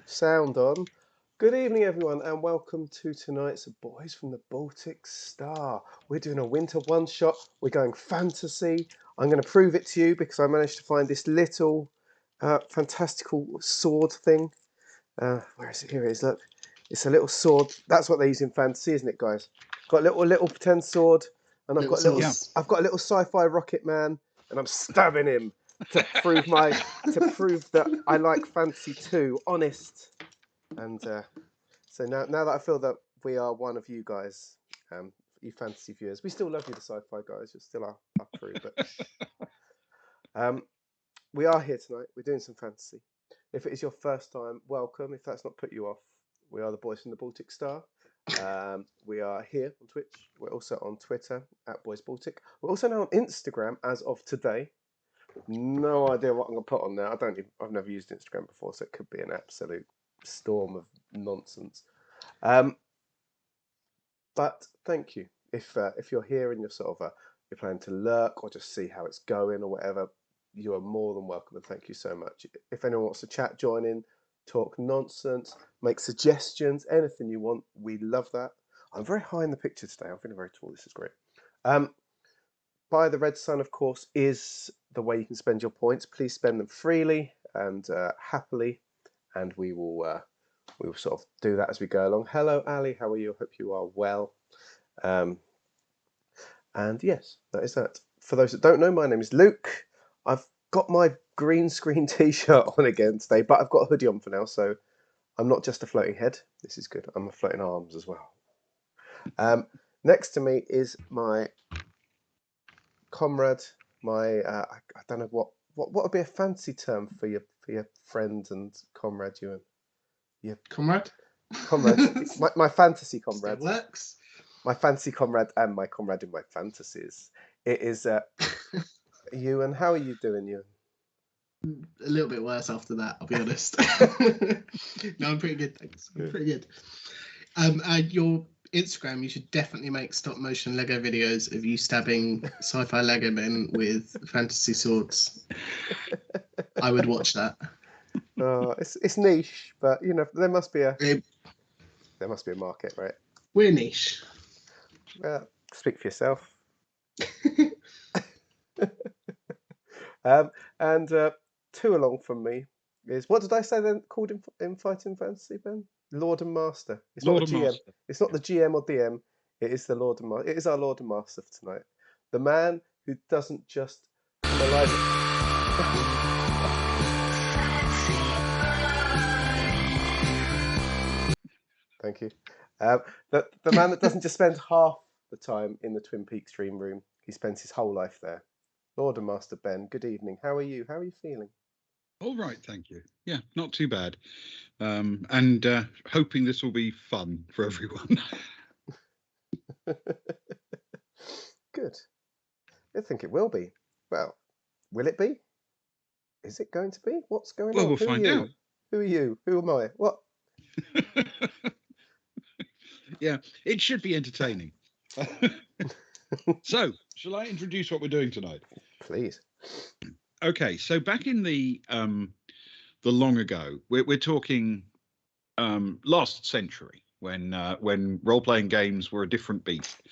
Sound on. Good evening, everyone, and welcome to tonight's Boys from the Baltic Star. We're doing a winter one-shot. We're going fantasy. I'm going to prove it to you because I managed to find this little fantastical sword thing. Where is it? Here it is. Look, it's a little sword. That's what they use in fantasy, isn't it, guys? Got a little pretend sword, and I've got a little sci-fi rocket man, and I'm stabbing him to prove that I like fantasy too. Honest. And so now that I feel that we are one of you guys, you fantasy viewers, we still love you, the sci-fi guys. You're still our crew, but we are here tonight. We're doing some fantasy. If it is your first time, welcome. If that's not put you off, we are the Boys from the Baltic Star. We are here on Twitch. We're also on Twitter at Boys Baltic. We're also now on Instagram as of today. No idea what I'm gonna put on there. I've never used Instagram before, so it could be an absolute storm of nonsense. But thank you. If you're here and you're you're planning to lurk or just see how it's going or whatever, you are more than welcome, and thank you so much. If anyone wants to chat, join in, talk nonsense, make suggestions, anything you want, we love that. I'm very high in the picture today. I'm feeling very tall. This is great. Buy the Red Sun, of course, is the way you can spend your points. Please spend them freely and happily, and we will sort of do that as we go along. Hello, Ali. How are you? I hope you are well. And yes, that is that. For those that don't know, my name is Luke. I've got my green screen t-shirt on again today, but I've got a hoodie on for now, so I'm not just a floating head. This is good. I'm a floating arms as well. Next to me is my comrade, I don't know what would be a fancy term for your friend and comrade, Ewan. Yeah, comrade, my fantasy comrade. It works. My fancy comrade and my comrade in my fantasies. It is Ewan. How are you doing, Ewan? A little bit worse after that, I'll be honest. No, I'm pretty good, thanks. I'm pretty good. Your Instagram, you should definitely make stop motion Lego videos of you stabbing sci-fi Lego men with fantasy swords. I would watch that. It's niche, but you know there must be a market, right? We're niche. Well, speak for yourself. And two along from me is, what did I say then called in Fighting Fantasy, Ben? Lord and Master. It's not the GM. Master. It's not the GM or DM. It is the Lord and Master. It is our Lord and Master for tonight. The man who doesn't just come alive. Thank you. The man that doesn't just spend half the time in the Twin Peaks dream room. He spends his whole life there. Lord and Master Ben, good evening. How are you? How are you feeling? All right, thank you. Yeah, not too bad. And hoping this will be fun for everyone. Good. I think it will be. Well, will it be? Is it going to be? What's going on? Well, we'll find out. Who are you? Who am I? What? Yeah, it should be entertaining. So, shall I introduce what we're doing tonight? Please. Okay, so back in the long ago, we're talking last century when role-playing games were a different beast.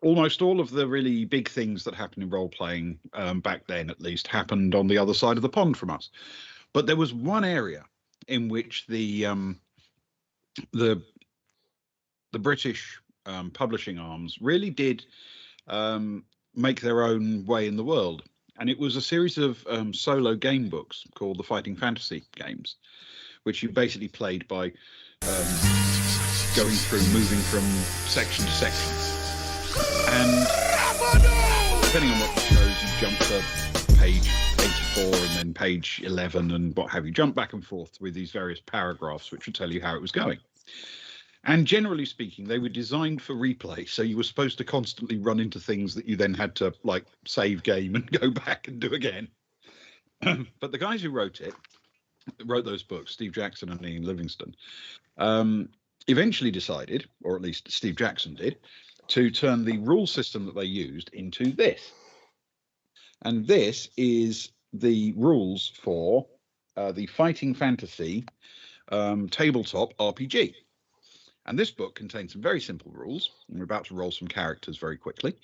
Almost all of the really big things that happened in role-playing back then, at least, happened on the other side of the pond from us. But there was one area in which the British publishing arms really did make their own way in the world, and it was a series of solo game books called the Fighting Fantasy games, which you basically played by going through, moving from section to section, and depending on what you chose, you jump to page 84 and then page 11 and what have you, jump back and forth with these various paragraphs which would tell you how it was going. And generally speaking, they were designed for replay. So you were supposed to constantly run into things that you then had to like save game and go back and do again. But the guys who wrote those books, Steve Jackson and Ian Livingstone, eventually decided, or at least Steve Jackson did, to turn the rule system that they used into this. And this is the rules for the Fighting Fantasy tabletop RPG. And this book contains some very simple rules. And we're about to roll some characters very quickly.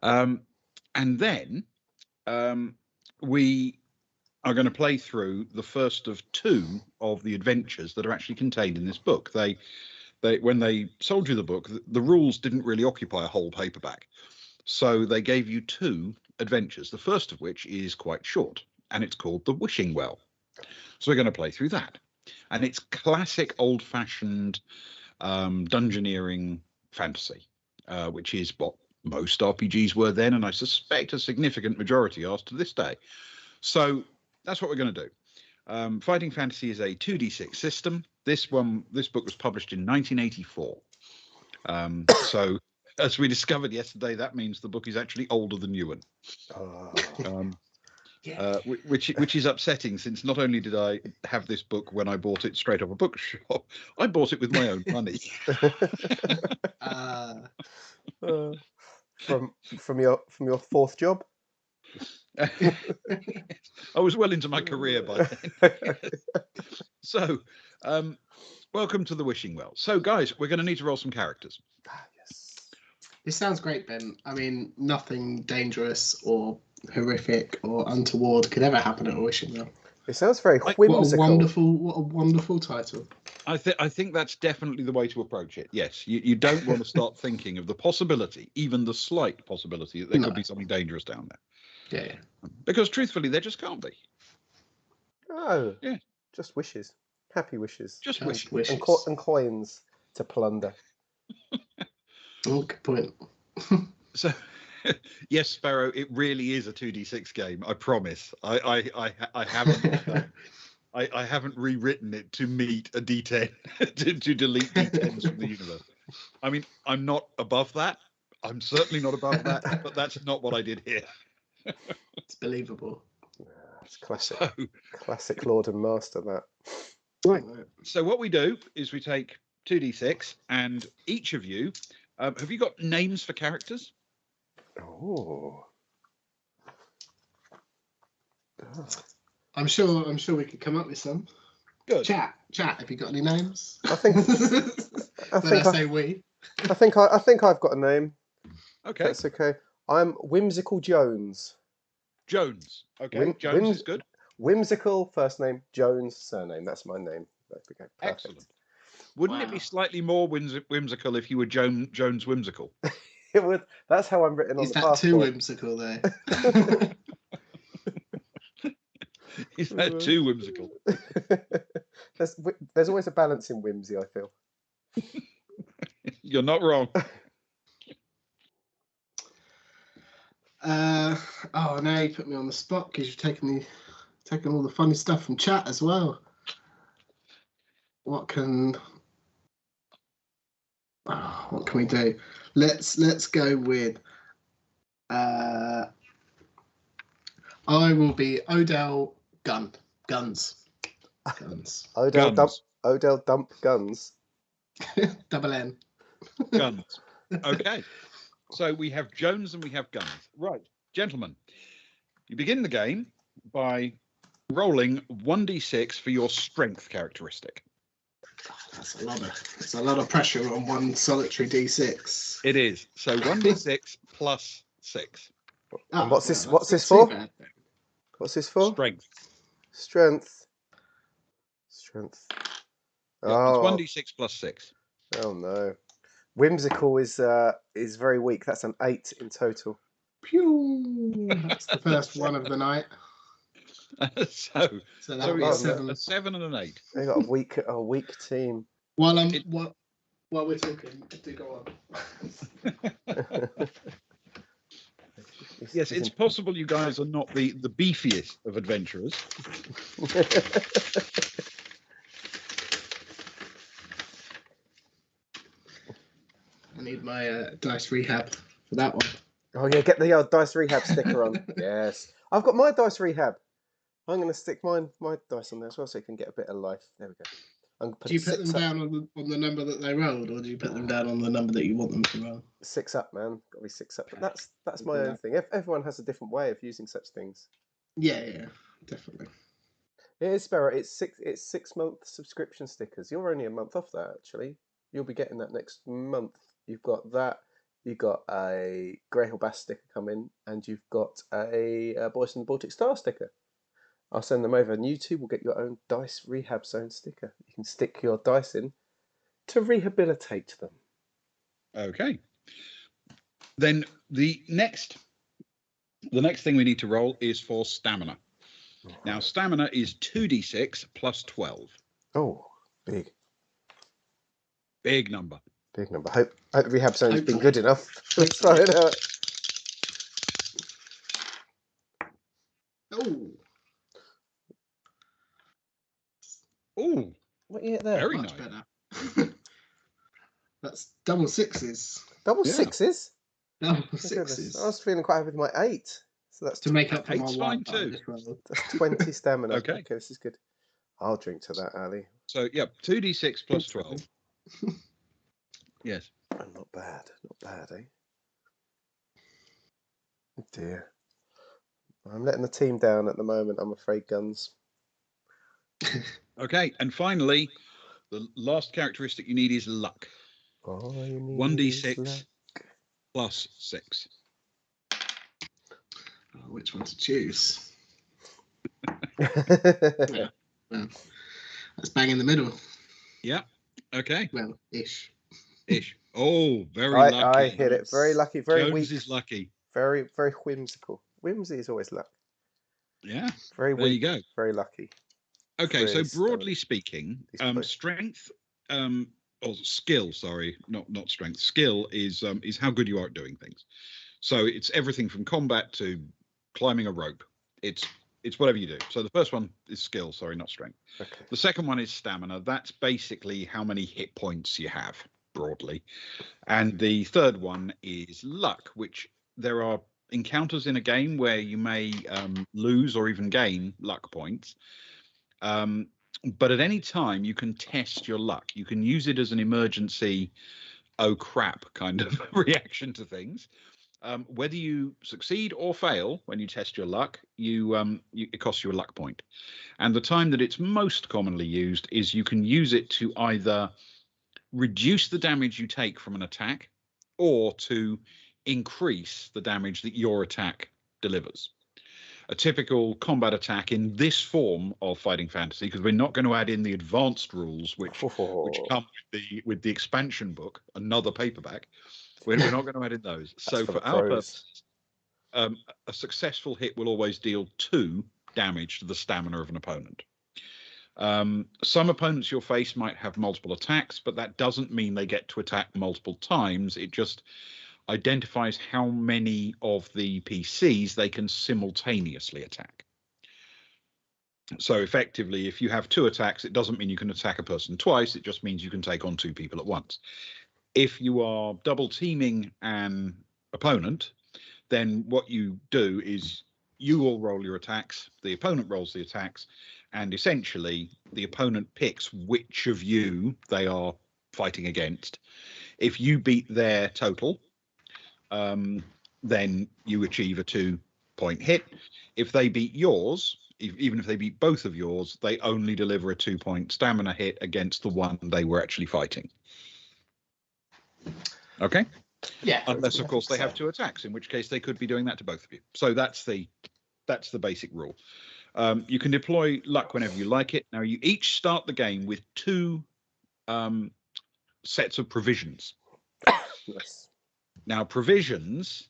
And then we are going to play through the first of 2 of the adventures that are actually contained in this book. They when they sold you the book, the rules didn't really occupy a whole paperback. So they gave you 2 adventures, the first of which is quite short, and it's called The Wishing Well. So we're going to play through that. And it's classic old-fashioned dungeoneering fantasy, which is what most RPGs were then, and I suspect a significant majority are to this day. So that's what we're going to do. Fighting Fantasy is a 2d6 system. This book was published in 1984. So as we discovered yesterday, that means the book is actually older than Ewan. Which is upsetting, since not only did I have this book when I bought it straight off a bookshop, I bought it with my own money. From your 4th job. I was well into my career by then. So, welcome to the Wishing Well. So, guys, we're going to need to roll some characters. Yes. This sounds great, Ben. I mean, nothing dangerous or horrific or untoward could ever happen at a Wishing Well. It sounds very whimsical. What a wonderful title. I think that's definitely the way to approach it. Yes, you don't want to start thinking of the possibility, even the slight possibility, that there could be something dangerous down there. Yeah. Because truthfully, there just can't be. Oh. Yeah. Just wishes. Happy wishes. Just wishes. And coins to plunder. Oh, good point. So, yes, Sparrow, it really is a 2d6 game. I promise. I haven't. I haven't rewritten it to meet a D10 to delete D10s from the universe. I mean, I'm not above that. I'm certainly not above that, but that's not what I did here. It's believable. It's classic. Classic Lord and Master, that. Right. So what we do is we take 2d6, and each of you, have you got names for characters? Oh. I'm sure we could come up with some. Good. Chat. Have you got any names? I think I've got a name. Okay. That's okay. I'm Whimsical Jones. Jones. Okay. Jones is good. Whimsical first name, Jones surname. That's my name. Okay, perfect. Excellent. Wouldn't it be slightly more whimsical if you were Jones Whimsical? It would. That's how I'm written on the passport. Is that too whimsical there? Is that too whimsical? There's always a balance in whimsy, I feel. You're not wrong. Now you put me on the spot because you've taken all the funny stuff from chat as well. What can we do? Let's go with I will be Odell Guns. Odell Dump Guns. Double N. Guns. Okay. So we have Jones and we have Guns. Right, gentlemen, you begin the game by rolling 1d6 for your strength characteristic. That's a lot of pressure on one solitary d6. It is. So 1d6 plus 6. And what's this for? What's this for? Strength. Oh, it's 1d6 plus 6. Oh no. Whimsical is very weak. That's an 8 in total. Pew! That's the first one of the night. So that was a 7 and an 8. They got a weak team. While we're talking, do go on. Yes, it's possible you guys are not the beefiest of adventurers. I need my dice rehab for that one. Oh yeah, get the dice rehab sticker on. Yes, I've got my dice rehab. I'm going to stick my dice on there as well, so you can get a bit of life. There we go. Do you put them down on the number that they rolled, or do you put them down on the number that you want them to roll? 6 up, man. Got to be 6 up. But that's my own thing. Everyone has a different way of using such things. Yeah, definitely. It is Sparrow. It's 6 month subscription stickers. You're only a month off that actually. You'll be getting that next month. You've got that. You've got a Grey Hill Bass sticker coming, and you've got a Boys from the Baltic Star sticker. I'll send them over, and you too will get your own Dice Rehab Zone sticker. You can stick your dice in to rehabilitate them. Okay. Then the next thing we need to roll is for stamina. Now, stamina is 2d6 plus 12. Oh, big. Big number. Big number. Hope the rehab zone's been Hopefully. good enough. Let's try it out. Oh, Oh, What you get there? very much nice. better. That's double sixes. Double Yeah. sixes? Double My goodness. sixes. I was feeling quite happy with my 8. So that's To make up for my Eight's fine one too. that's 20 stamina. Okay. This is good. I'll drink to that, Ali. So, yeah, 2d6 plus 12. Yes. Oh, not bad. Not bad, eh? Oh dear. I'm letting the team down at the moment, I'm afraid, Guns. Okay, and finally, the last characteristic you need is luck. All you need 1d6 is plus 6. Oh, which one to choose? luck. Well, that's bang in the middle. Yeah. Okay. Well, ish. Ish. Oh, very I lucky. hit it. Very lucky. Very Jones weak. is lucky. Very, very whimsical. Whimsy is always luck. Yeah. Very There you weak. go. Very lucky. Okay, so Frizz, broadly speaking, These both. strength, or skill, sorry, not strength. Skill is how good you are at doing things. So it's everything from combat to climbing a rope. It's whatever you do. So the first one is skill, sorry, not strength. Okay. The second one is stamina. That's basically how many hit points you have, broadly. And the third one is luck, which there are encounters in a game where you may lose or even gain luck points. But at any time you can test your luck. You can use it as an emergency, oh crap kind of reaction to things. Whether you succeed or fail when you test your luck, it costs you a luck point. And the time that it's most commonly used is you can use it to either reduce the damage you take from an attack or to increase the damage that your attack delivers. A typical combat attack in this form of fighting fantasy, because we're not going to add in the advanced rules, which come with the expansion book, another paperback. We're not going to add in those. So for our purposes, a successful hit will always deal 2 damage to the stamina of an opponent. Some opponents you'll face might have multiple attacks, but that doesn't mean they get to attack multiple times. It just identifies how many of the PCs they can simultaneously attack. So effectively, if you have 2 attacks, it doesn't mean you can attack a person twice. It just means you can take on 2 people at once. If you are double teaming an opponent, then what you do is you all roll your attacks, the opponent rolls the attacks, and essentially the opponent picks which of you they are fighting against. If you beat their total, then you achieve a 2-point hit. If they beat yours, even if they beat both of yours, they only deliver a 2-point stamina hit against the one they were actually fighting. Okay? Yeah. Unless, of course, they have 2 attacks, in which case they could be doing that to both of you. So that's the basic rule. You can deploy luck whenever you like it. Now, you each start the game with 2 sets of provisions. Yes. Now, provisions,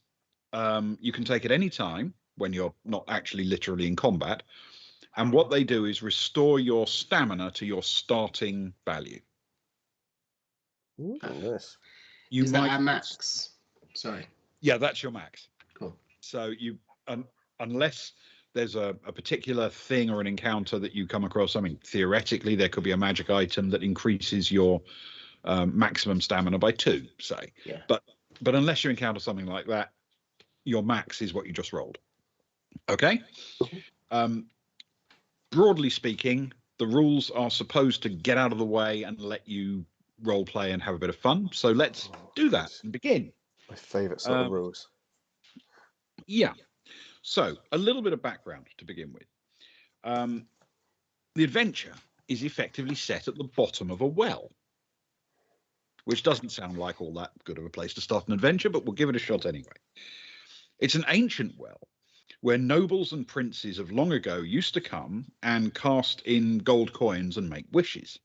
you can take at any time when you're not actually literally in combat. And what they do is restore your stamina to your starting value. Ooh, nice. Is that our max? Sorry. Yeah, that's your max. Cool. So you, unless there's a particular thing or an encounter that you come across, I mean, theoretically, there could be a magic item that increases your maximum stamina by 2, say. Yeah. But unless you encounter something like that, your max is what you just rolled. Okay? Broadly speaking, the rules are supposed to get out of the way and let you role play and have a bit of fun. So let's do that and begin. My favourite sort of rules. Yeah. So a little bit of background to begin with. The adventure is effectively set at the bottom of a well, which doesn't sound like all that good of a place to start an adventure, but we'll give it a shot anyway. It's an ancient well where nobles and princes of long ago used to come and cast in gold coins and make wishes.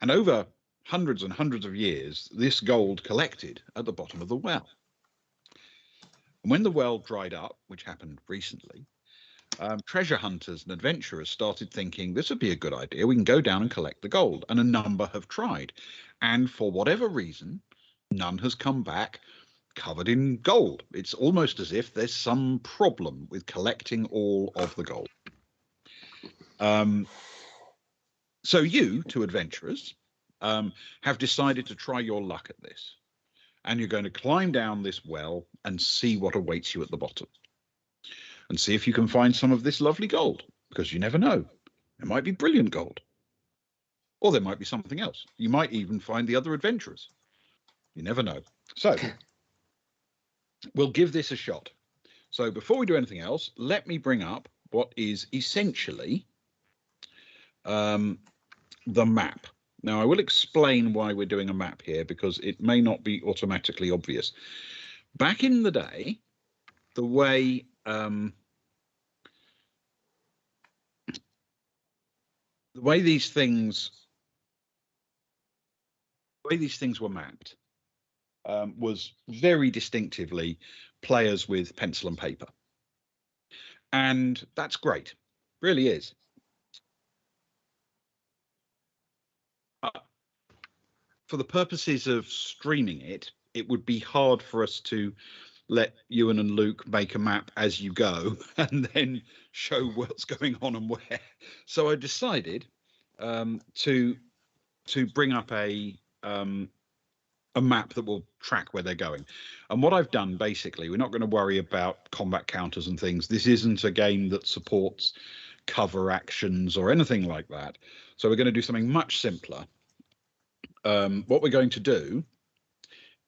And over hundreds and hundreds of years, this gold collected at the bottom of the well. And when the well dried up, which happened recently, treasure hunters and adventurers started thinking this would be a good idea. We can go down and collect the gold. And a number have tried. And for whatever reason, none has come back covered in gold. It's almost as if there's some problem with collecting all of the gold. So you, two adventurers, have decided to try your luck at this. And you're going to climb down this well and see what awaits you at the bottom. And see if you can find some of this lovely gold, because you never know. It might be brilliant gold. Or there might be something else. You might even find the other adventurers. You never know. So we'll give this a shot. So before we do anything else, let me bring up what is essentially the map. Now, I will explain why we're doing a map here, because it may not be automatically obvious. Back in the day, the way these things were mapped was very distinctively players with pencil and paper, and that's great, really is. For the purposes of streaming it, it would be hard for us to let Ewan and Luke make a map as you go and then show what's going on and where. So I decided to bring up a map that will track where they're going. And what I've done, basically, we're not going to worry about combat counters and things. This isn't a game that supports cover actions or anything like that. So we're going to do something much simpler. What we're going to do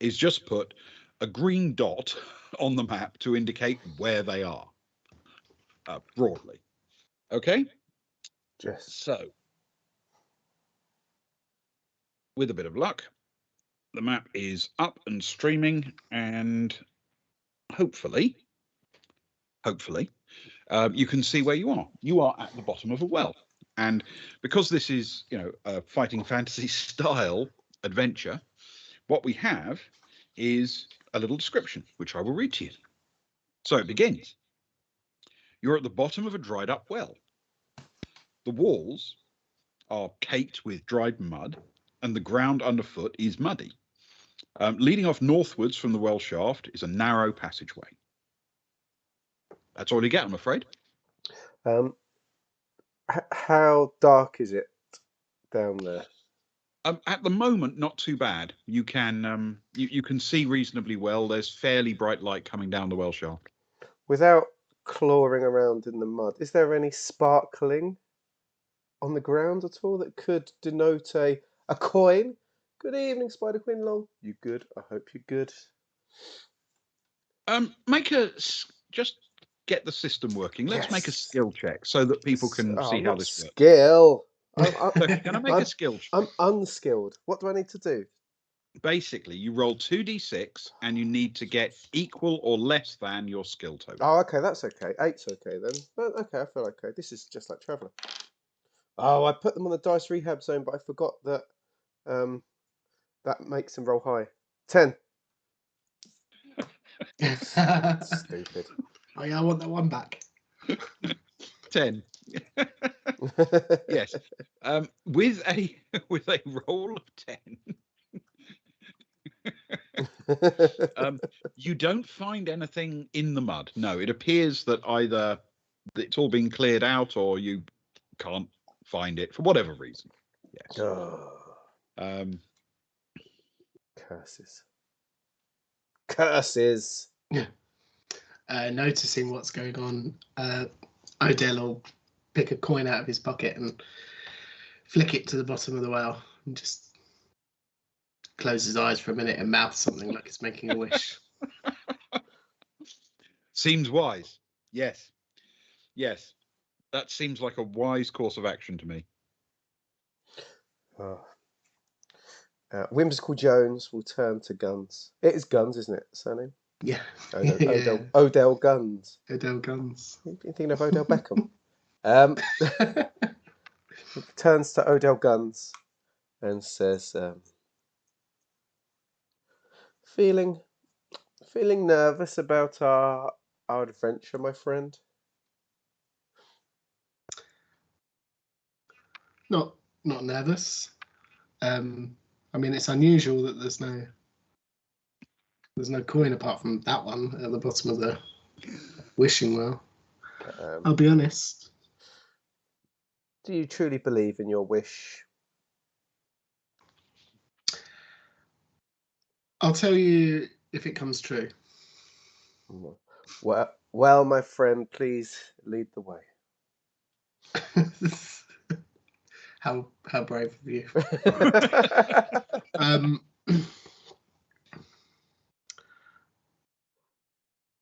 is just put a green dot on the map to indicate where they are, broadly. Okay? Yes. So, with a bit of luck, the map is up and streaming, and hopefully, you can see where you are. You are at the bottom of a well. And because this is, a fighting fantasy style adventure, what we have is a little description, which I will read to you. So it begins. You're at the bottom of a dried up well. The walls are caked with dried mud, and the ground underfoot is muddy. Leading off northwards from the well shaft is a narrow passageway. That's all you get, I'm afraid. How dark is it down there? At the moment, not too bad. You can you can see reasonably well. There's fairly bright light coming down the well shaft. Without clawing around in the mud, is there any sparkling on the ground at all that could denote a coin? Good evening, Spider Queen Long. You good? I hope you're good. Just get the system working. Let's make a skill check so that people can see how this works. Skill. Can I make a skill check? I'm unskilled. What do I need to do? Basically, you roll 2d6 and you need to get equal or less than your skill total. Oh, okay, that's okay. 8's okay then. But okay, I feel okay. This is just like Traveller. Oh, I put them on the dice rehab zone, but I forgot that that makes them roll high. 10. Stupid. Oh yeah, I want that one back. 10. Yes. With a roll of 10. You don't find anything in the mud. No, it appears that either it's all been cleared out or you can't find it for whatever reason. Yes. Curses. Noticing what's going on, Odell will pick a coin out of his pocket and flick it to the bottom of the well and just close his eyes for a minute and mouth something like it's making a wish. Seems wise. Yes. That seems like a wise course of action to me. Whimsical Jones will turn to Guns. It is Guns, isn't it? Surname? Yeah. Odell Guns. Odell Guns. You thinking of Odell Beckham? Turns to Odell Guns and says, feeling nervous about our adventure, my friend? Not nervous. I mean, it's unusual that there's no coin apart from that one at the bottom of the wishing well. I'll be honest. Do you truly believe in your wish? I'll tell you if it comes true. Well, my friend, please lead the way. How brave of you.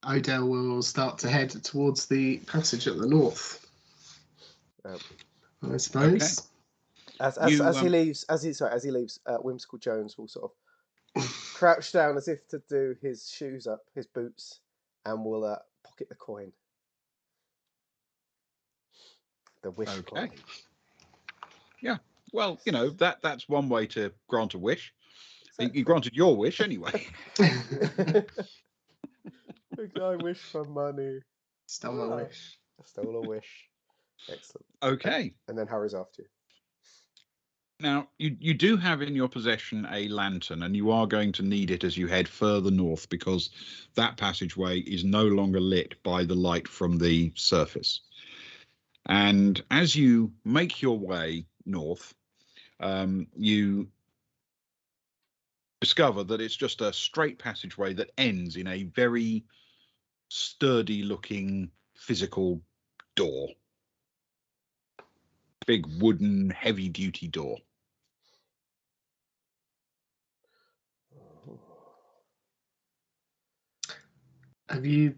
Odell will start to head towards the passage at the north. I suppose. Okay. As he leaves, Whimsical Jones will sort of crouch down as if to do his shoes up, his boots, and will pocket the coin. The wish coin. Yeah. Well, that's one way to grant a wish. Exactly. You granted your wish anyway. I wish for money. Stole a wish. Stole a wish. Excellent. Okay. And then hurries after you. Now, you do have in your possession a lantern, and you are going to need it as you head further north because that passageway is no longer lit by the light from the surface. And as you make your way north, you discover that it's just a straight passageway that ends in a very sturdy-looking physical door. Big wooden, heavy-duty door. Have you?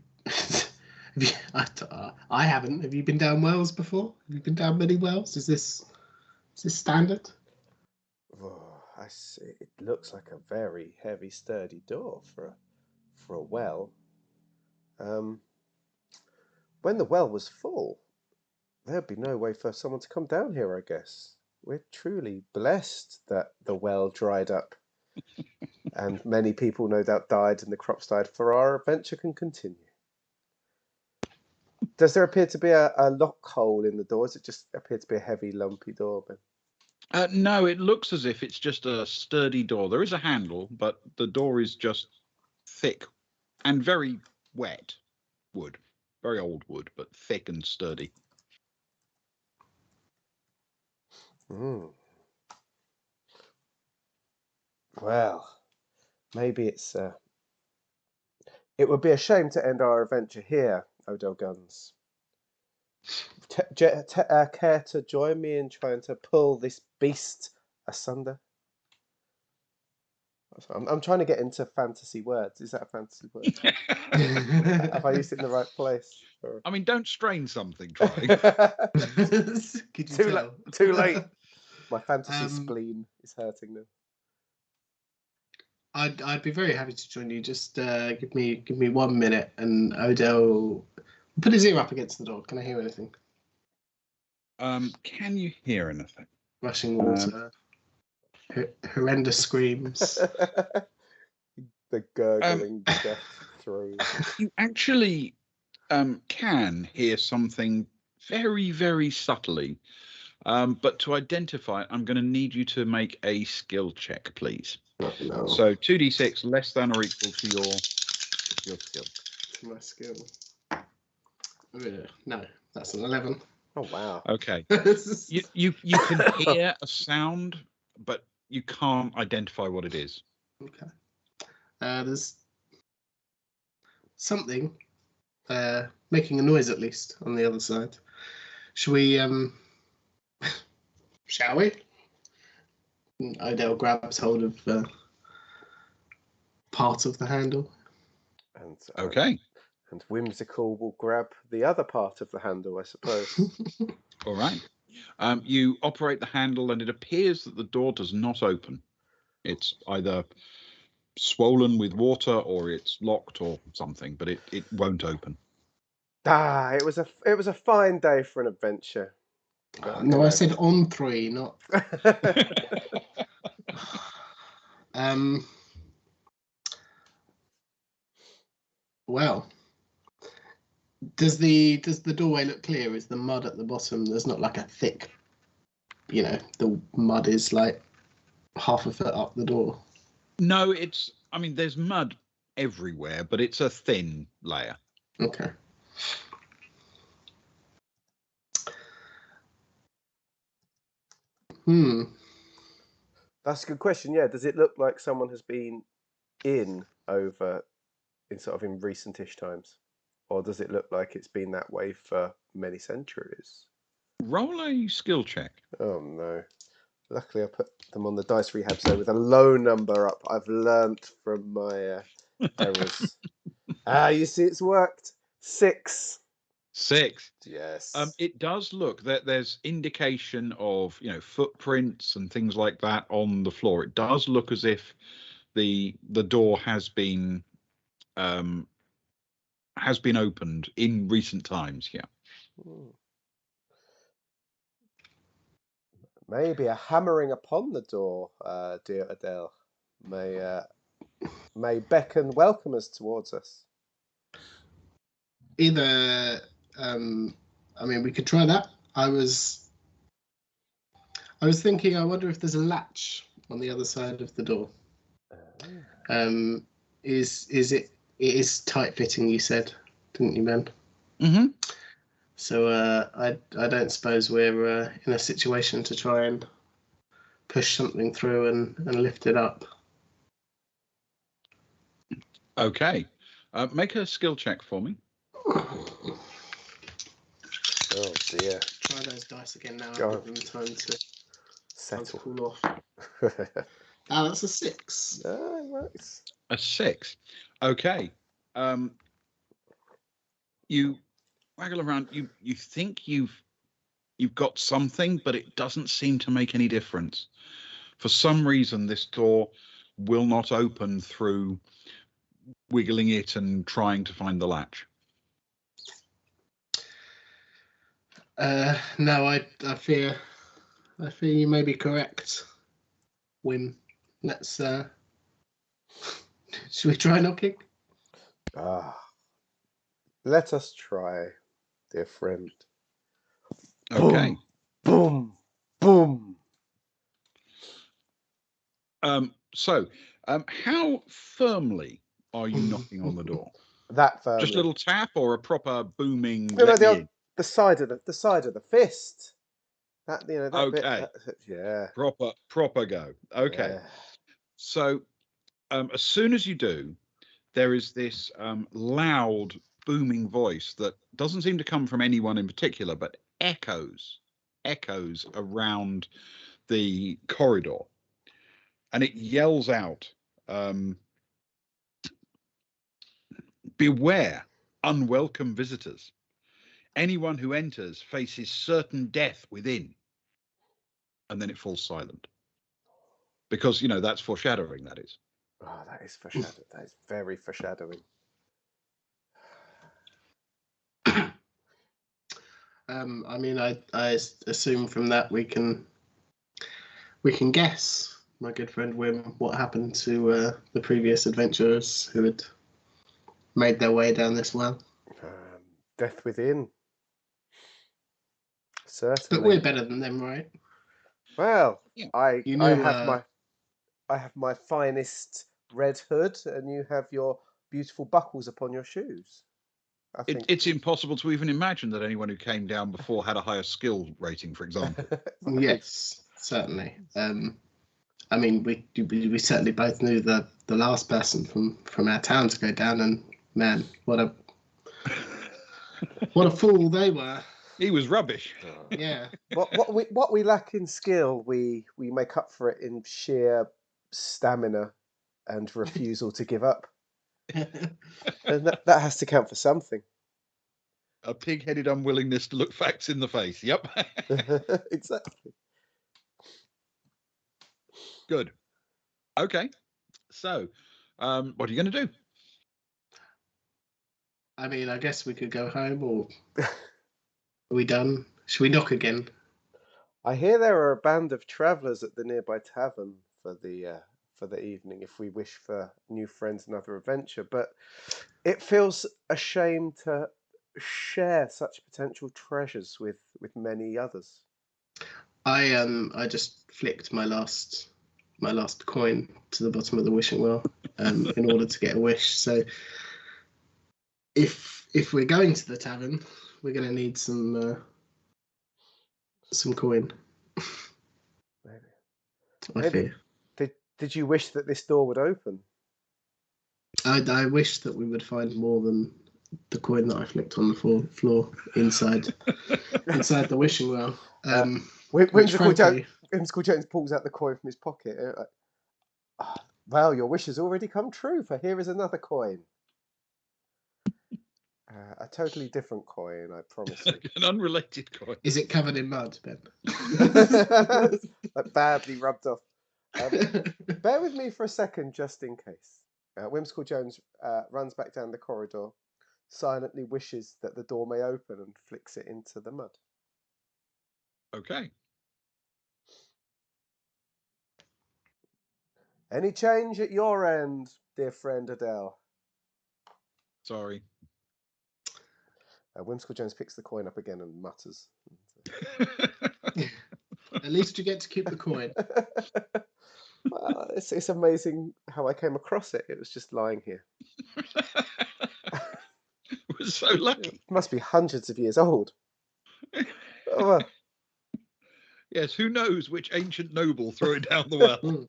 I haven't. Have you been down wells before? Have you been down many wells? Is this standard? Oh, I see. It looks like a very heavy, sturdy door for a well. When the well was full, there'd be no way for someone to come down here, I guess. We're truly blessed that the well dried up. And many people no doubt died and the crops died, for our adventure can continue. Does there appear to be a lock hole in the door? Does it just appear to be a heavy, lumpy door? No, it looks as if it's just a sturdy door. There is a handle, but the door is just thick and very wet wood. Very old wood, but thick and sturdy. Well, maybe it would be a shame to end our adventure here, Odell Guns. Care to join me in trying to pull this beast asunder? I'm trying to get into fantasy words. Is that a fantasy word? Have I used it in the right place? Or... I mean, don't strain something, trying. Too late. My fantasy spleen is hurting now. I'd be very happy to join you. Just give me 1 minute, and Odell will put his ear up against the door. Can I hear anything? Can you hear anything? Rushing water, horrendous screams. The gurgling death throes. You actually can hear something very, very subtly. But to identify it, I'm going to need you to make a skill check, please. No. So 2d6 less than or equal to your skill. My skill. No, that's an 11. Oh wow. Okay. you can hear a sound, but you can't identify what it is. Okay. There's something making a noise at least on the other side. Shall we? Shall we? Odell grabs hold of part of the handle. And okay. And Whimsical will grab the other part of the handle, I suppose. All right. You operate the handle, and it appears that the door does not open. It's either swollen with water, or it's locked, or something, but it won't open. It was a fine day for an adventure. But, No, I said on 3, not. Well, does the doorway look clear? Is the mud at the bottom? There's not like a thick, the mud is like half a foot up the door. No, there's mud everywhere, but it's a thin layer. Okay. That's a good question. Yeah, does it look like someone has been in recentish times, or does it look like it's been that way for many centuries? Roll a skill check. Oh no! Luckily, I put them on the dice rehab, so with a low number up, I've learnt from my errors. You see, it's worked. 6. 6. Yes. It does look that there's indication of footprints and things like that on the floor. It does look as if the door has been opened in recent times. Yeah. Maybe a hammering upon the door, dear Odell, may beckon welcomers towards us. Either, we could try that. I was thinking, I wonder if there's a latch on the other side of the door. It is tight fitting, you said, didn't you, Ben? Mm-hmm. So I don't suppose we're in a situation to try and push something through and lift it up. Okay. Make a skill check for me. Oh dear. Try those dice again now. I'll give them time to settle. Cool off. That's a 6. Right. A 6. Okay. You waggle around. You think you've got something, but it doesn't seem to make any difference. For some reason, this door will not open through wiggling it and trying to find the latch. No, I fear you may be correct, Whim. Let's should we try knocking? Let us try, dear friend. Okay. Boom, boom. So, how firmly are you knocking on the door? That firmly. Just a little tap or a proper booming? No, the side of the fist. That okay. Bit, yeah. Proper go. Okay. Yeah. So, as soon as you do, there is this loud booming voice that doesn't seem to come from anyone in particular, but echoes around the corridor, and it yells out, "Beware, unwelcome visitors. Anyone who enters faces certain death within." And then it falls silent, because that's foreshadowing. That is. Oh, that is foreshadowing. That is very foreshadowing. I assume from that we can guess, my good friend Wim, what happened to the previous adventurers who had made their way down this well. Death within. Certainly. But we're better than them, right? Well, yeah. I have my finest red hood, and you have your beautiful buckles upon your shoes. I think it's impossible to even imagine that anyone who came down before had a higher skill rating, for example. Yes, certainly. We certainly both knew the last person from our town to go down, and man, what a fool they were. He was rubbish. Yeah. What we lack in skill, we make up for it in sheer stamina and refusal to give up. And that has to count for something. A pig-headed unwillingness to look facts in the face. Yep. Exactly. Good. Okay. So, what are you going to do? I mean, I guess we could go home, or are we done? Should we knock again? I hear there are a band of travellers at the nearby tavern for the evening if we wish for new friends and other adventure, but it feels a shame to share such potential treasures with many others. I just flicked my last coin to the bottom of the wishing well in order to get a wish. So if we're going to the tavern, we're going to need some coin. I fear. Did you wish that this door would open? I wish that we would find more than the coin that I flicked on the floor inside the wishing well. Whimsical Jones pulls out the coin from his pocket. Well, your wish has already come true, for here is another coin. A totally different coin, I promise you. An unrelated coin. Is it covered in mud, Ben? Like badly rubbed off. Bear with me for a second, just in case. Whimsical Jones runs back down the corridor, silently wishes that the door may open and flicks it into the mud. Okay. Any change at your end, dear friend Odell? Sorry. Whimsical Jones picks the coin up again and mutters. At least you get to keep the coin. Well, it's amazing how I came across it. It was just lying here. We're so lucky. It must be hundreds of years old. Oh, well. Yes, who knows which ancient noble threw it down the well?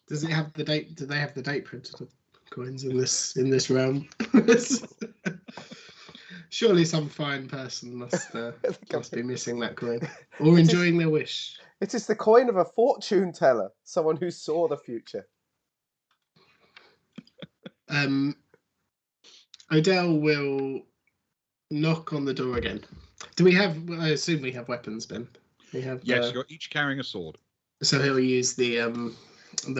Does it have the date? Do they have the date printed on coins in this realm? Surely some fine person must be missing that coin or enjoying their wish. It is the coin of a fortune teller, someone who saw the future. Odell will knock on the door again. Do we have? Well, I assume we have weapons, Ben. We have. Yes, you're each carrying a sword. So he'll use the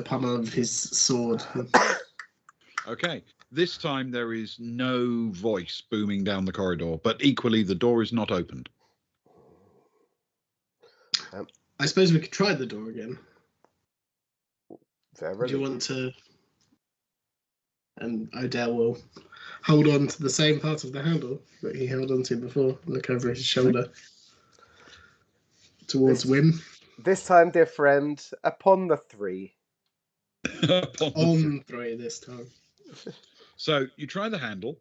pommel of his sword. Okay. This time there is no voice booming down the corridor, but equally the door is not opened. I suppose we could try the door again. Do you want to? And Odell will hold on to the same part of the handle that he held on to before. Look over his shoulder towards Wim. This time, dear friend, upon the three. On three this time. So you try the handle,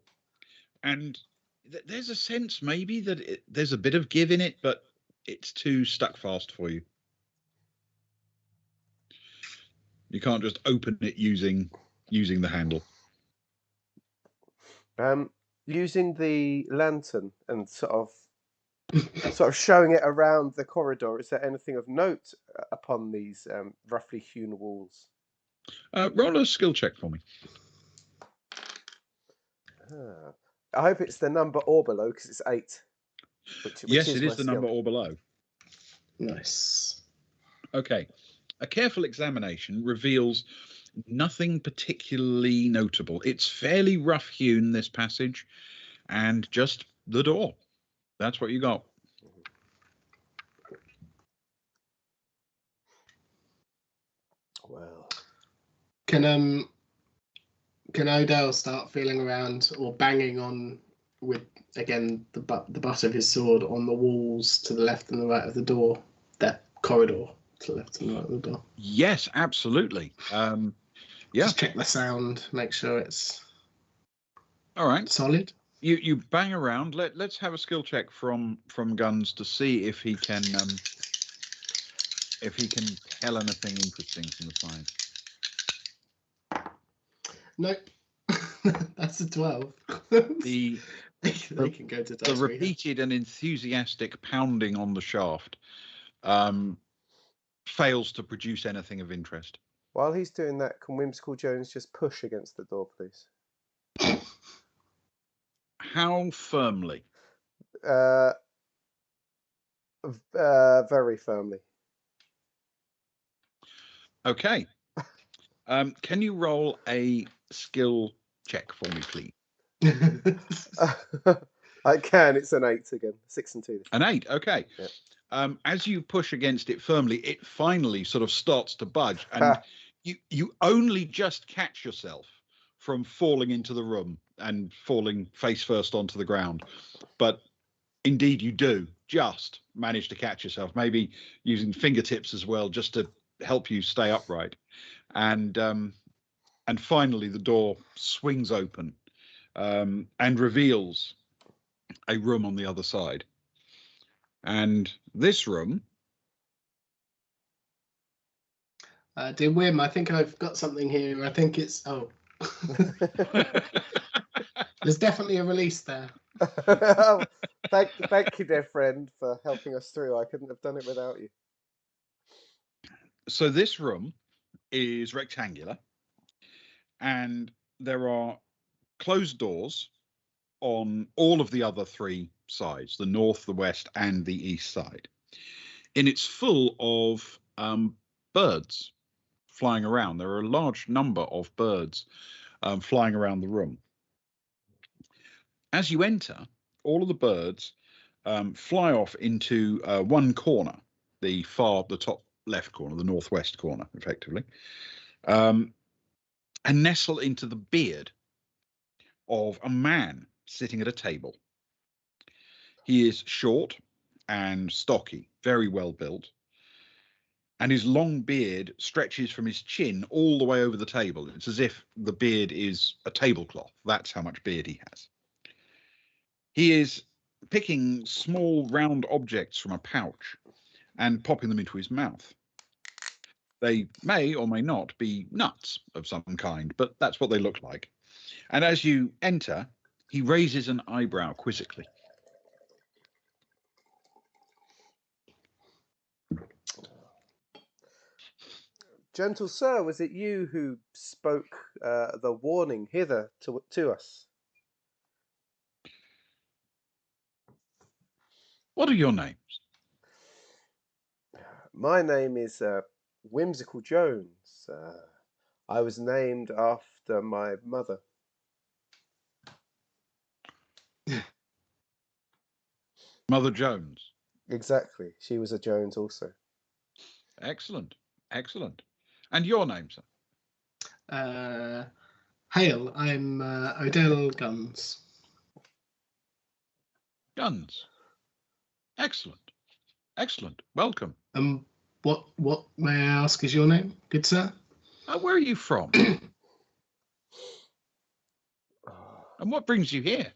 and there's a sense maybe that there's a bit of give in it, but it's too stuck fast for you. You can't just open it using the handle. Using the lantern and sort of showing it around the corridor. Is there anything of note upon these roughly hewn walls? Roll a skill check for me. I hope it's the number or below, because it's 8. Yes, it is the number or below. Nice. Okay. A careful examination reveals nothing particularly notable. It's fairly rough hewn, this passage, and just the door. That's what you got. Well, can Odell start feeling around or banging on with, again, the butt of his sword on the walls to the left and the right of the door, that corridor to the left and the right of the door? Yes, absolutely. Yeah. Just check the sound, make sure it's all right. Solid. You bang around. Let's have a skill check from Guns to see if he can tell anything interesting from the sign. Nope. That's a 12. They can go to the repeated and enthusiastic pounding on the shaft fails to produce anything of interest. While he's doing that, can Whimsical Jones just push against the door, please? How firmly? Very firmly. Okay. Can you roll a skill check for me, please? I can. It's an 8 again. 6 and 2. An 8. Okay. Yeah. As you push against it firmly, it finally sort of starts to budge, and you only just catch yourself from falling into the room and falling face first onto the ground. But indeed, you do just manage to catch yourself, maybe using fingertips as well, just to help you stay upright. And finally, the door swings open and reveals a room on the other side. And this room. Dear Wim, I think I've got something here. I think it's there's definitely a release there. Thank you, dear friend, for helping us through. I couldn't have done it without you. So this room is rectangular, and there are closed doors on all of the other 3 sides, the north, the west, and the east side. And it's full of birds flying around. There are a large number of birds flying around the room. As you enter, all of the birds fly off into one corner, the top left corner, the northwest corner, effectively, and nestle into the beard of a man sitting at a table. He is short and stocky, very well built, and his long beard stretches from his chin all the way over the table. It's as if the beard is a tablecloth. That's how much beard he has. He is picking small round objects from a pouch and popping them into his mouth. They may or may not be nuts of some kind, but that's what they look like. And as you enter, he raises an eyebrow quizzically. Gentle sir, was it you who spoke the warning hither to us? What are your names? My name is Whimsical Jones. I was named after my mother. Mother Jones. Exactly. She was a Jones also. Excellent. Excellent. And your name, sir? Hail, I'm Odell Guns. Guns. Excellent. Excellent. Welcome. What may I ask is your name, good sir? Where are you from? And what brings you here?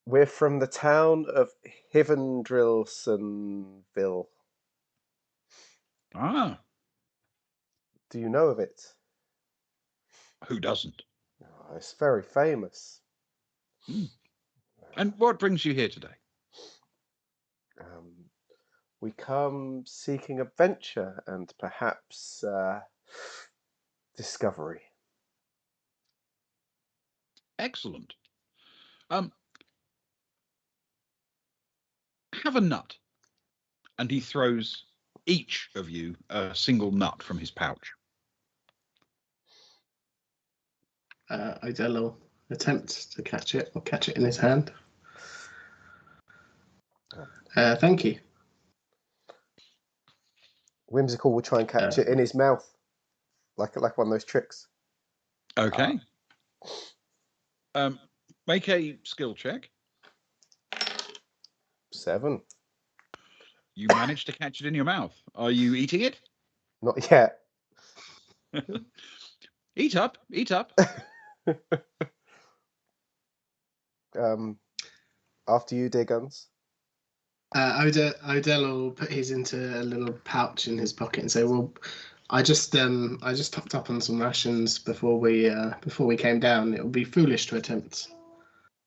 We're from the town of Hivendrilsonville. Ah. Do you know of it? Who doesn't? Oh, it's very famous. And what brings you here today? We come seeking adventure and perhaps discovery. Excellent. Have a nut. And he throws each of you a single nut from his pouch. Odell will attempt to catch it, or catch it in his hand. Thank you. Whimsical will try and catch it in his mouth, like one of those tricks. Okay. Make a skill check. 7. You managed to catch it in your mouth. Are you eating it? Not yet. Eat up. Eat up. After you, dear Guns. Odell will put his into a little pouch in his pocket and say, "Well, I just topped up on some rations before we came down. It would be foolish to attempt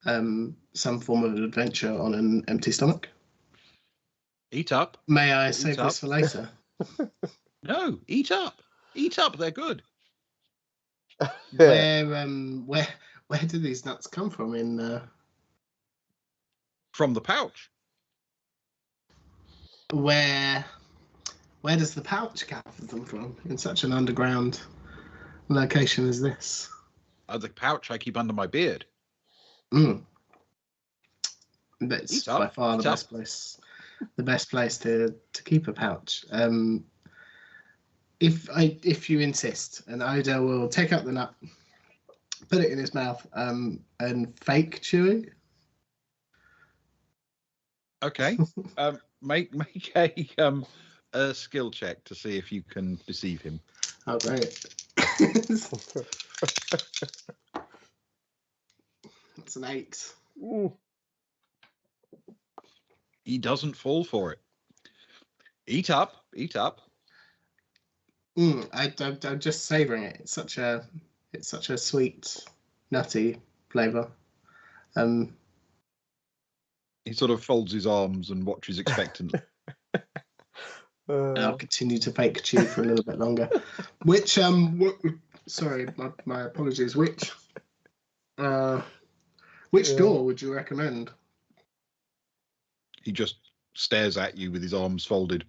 some form of adventure on an empty stomach. Eat up. May I save this for later?" No, eat up. Eat up. They're good. where do these nuts come from? From the pouch. Where does the pouch gather them from in such an underground location as this? The pouch I keep under my beard. That's by far the best place. The best place to keep a pouch. If you insist, and Odell will take out the nut, put it in his mouth, and fake chew it. Okay. Make a skill check to see if you can deceive him. Oh, great. That's an 8. He doesn't fall for it. Eat up. I'm just savouring it. It's such a sweet, nutty flavour. He sort of folds his arms and watches expectantly. And I'll continue to fake chew for a little bit longer. Which sorry, my apologies. Which door would you recommend? He just stares at you with his arms folded.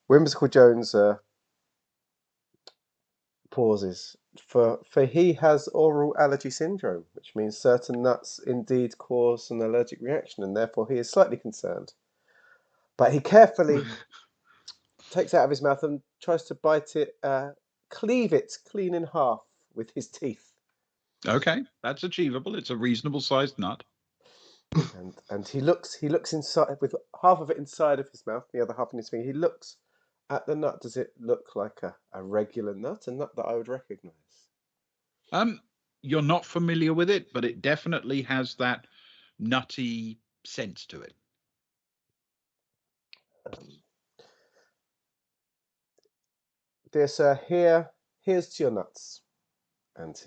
Whimsical Jones pauses, for he has oral allergy syndrome, which means certain nuts indeed cause an allergic reaction, and therefore he is slightly concerned. But he carefully takes it out of his mouth and tries to bite it, cleave it clean in half with his teeth. Okay, that's achievable. It's a reasonable sized nut. And he looks inside, with half of it inside of his mouth, the other half in his finger. He looks at the nut. Does it look like a regular nut, a nut that I would recognise? You're not familiar with it, but it definitely has that nutty sense to it. Dear sir, here's to your nuts. And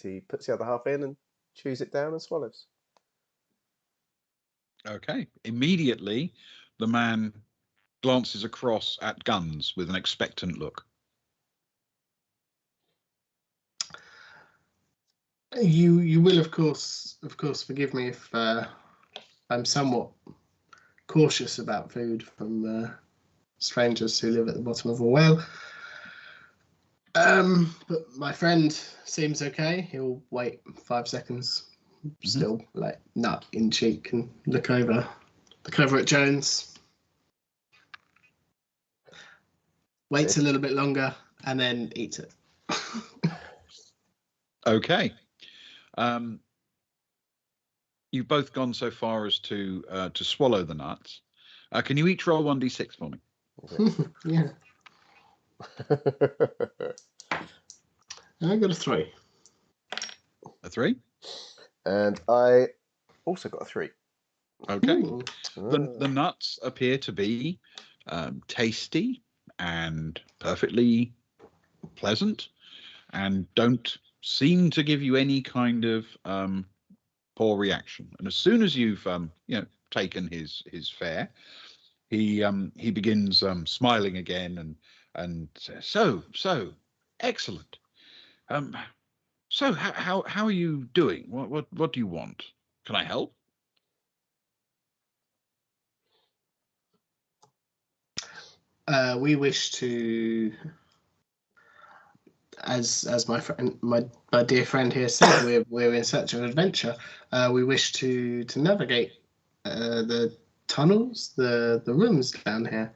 he puts the other half in and chews it down and swallows. Okay. Immediately, the man glances across at Guns with an expectant look. You will of course forgive me if I'm somewhat cautious about food from strangers who live at the bottom of a well. But my friend seems okay. He'll wait 5 seconds, still like nut in cheek, and look over at Jones. Waits a little bit longer and then eats it. Okay. You've both gone so far as to swallow the nuts. Can you each roll 1d6 for me? Yeah. I got a 3. A 3? And I also got a 3. Okay. The nuts appear to be tasty and perfectly pleasant, and don't seem to give you any kind of poor reaction. And as soon as you've taken his fare, he begins smiling again and says, so excellent. So how are you doing? What do you want? Can I help? We wish to, as my dear friend here said, we're in search of adventure. We wish to navigate the tunnels, the rooms down here.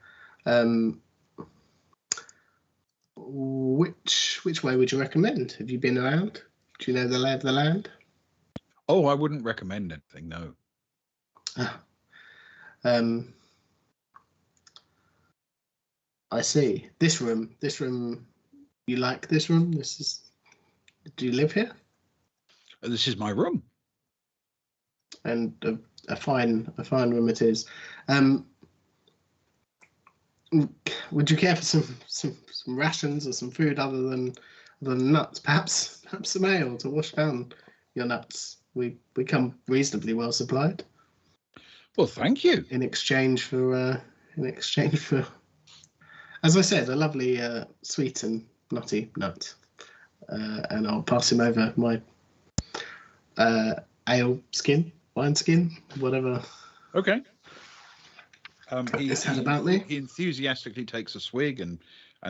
Which way would you recommend? Have you been around? Do you know the lay of the land? Oh, I wouldn't recommend anything, no. I see. This room. You like this room? Do you live here? This is my room. And a fine room it is. Would you care for some rations or some food other than nuts? Perhaps some ale to wash down your nuts. We come reasonably well supplied. Well, thank you. In exchange for As I said, a lovely sweet and nutty nut. And I'll pass him over my ale skin, wine skin, whatever Okay. it's had about me. He enthusiastically takes a swig and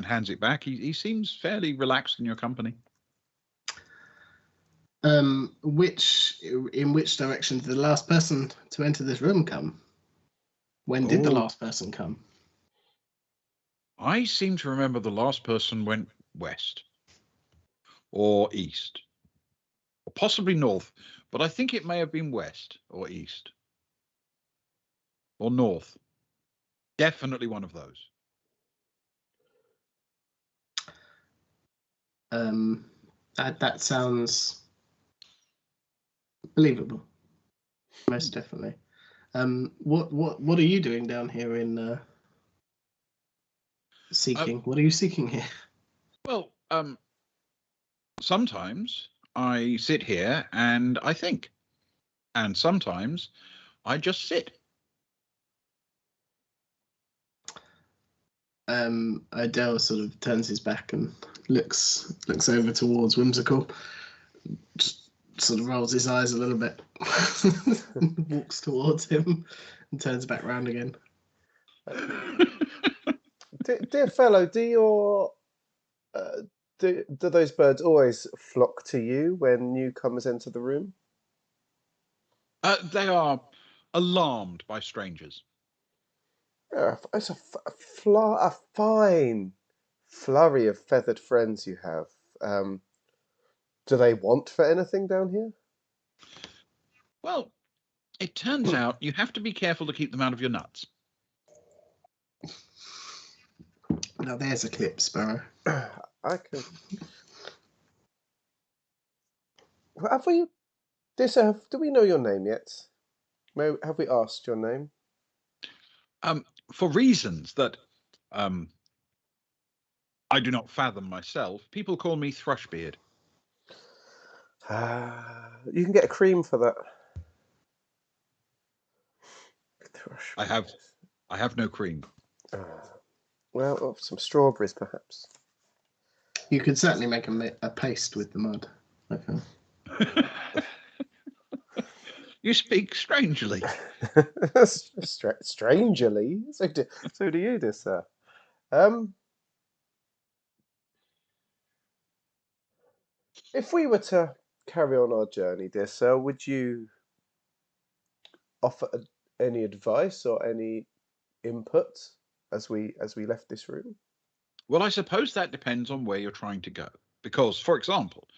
hands it back. He seems fairly relaxed in your company. In which direction did the last person to enter this room come? When did the last person come? I seem to remember the last person went west or east or possibly north, but I think it may have been west or east or north. Definitely one of those. That sounds believable. Most definitely. What are you doing down here in seeking? What are you seeking here? Well, sometimes I sit here and I think, and sometimes I just sit. Odell sort of turns his back and looks over towards Whimsical. Just sort of rolls his eyes a little bit, walks towards him, and turns back round again. Dear fellow, do those birds always flock to you when newcomers enter the room? They are alarmed by strangers. It's a fine flurry of feathered friends you have. Do they want for anything down here? Well, it turns out you have to be careful to keep them out of your nuts. Now there's a clip, Sparrow. I can. Have we? Do we know your name yet? Have we asked your name? For reasons that I do not fathom myself, people call me Thrushbeard. You can get a cream for that. I have no cream. Well, some strawberries, perhaps. You could certainly make a paste with the mud. Okay. You speak strangely. Strangely? So do you, dear sir. If we were to carry on our journey, dear sir, would you offer any advice or any input as we left this room? Well, I suppose that depends on where you're trying to go. Because, for example,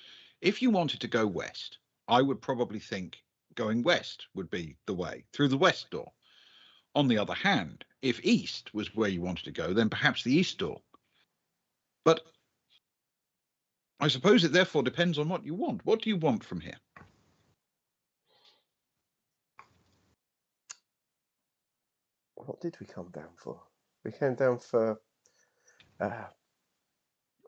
if you wanted to go west, I would probably think going west would be the way, through the west door. On the other hand, if east was where you wanted to go, then perhaps the east door. But I suppose it therefore depends on what you want. What do you want from here? What did we come down for? We came down for.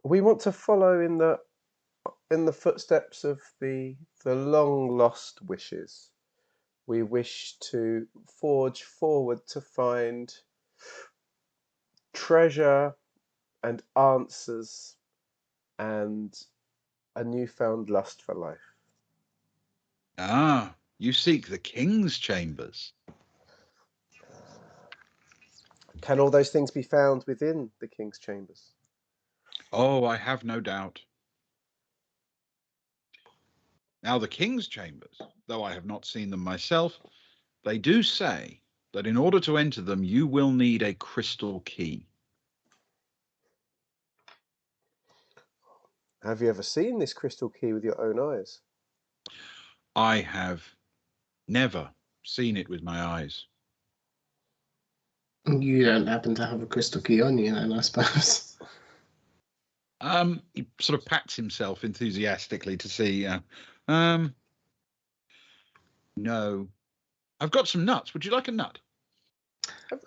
We want to follow in the footsteps of the long lost wishes. We wish to forge forward to find treasure and answers and a newfound lust for life. Ah, you seek the king's chambers. Can all those things be found within the king's chambers? Oh, I have no doubt. Now, the king's chambers, though I have not seen them myself, they do say that in order to enter them, you will need a crystal key. Have you ever seen this crystal key with your own eyes? I have never seen it with my eyes. You don't happen to have a crystal key on you, then, I suppose. He sort of pats himself enthusiastically to see. No, I've got some nuts. Would you like a nut?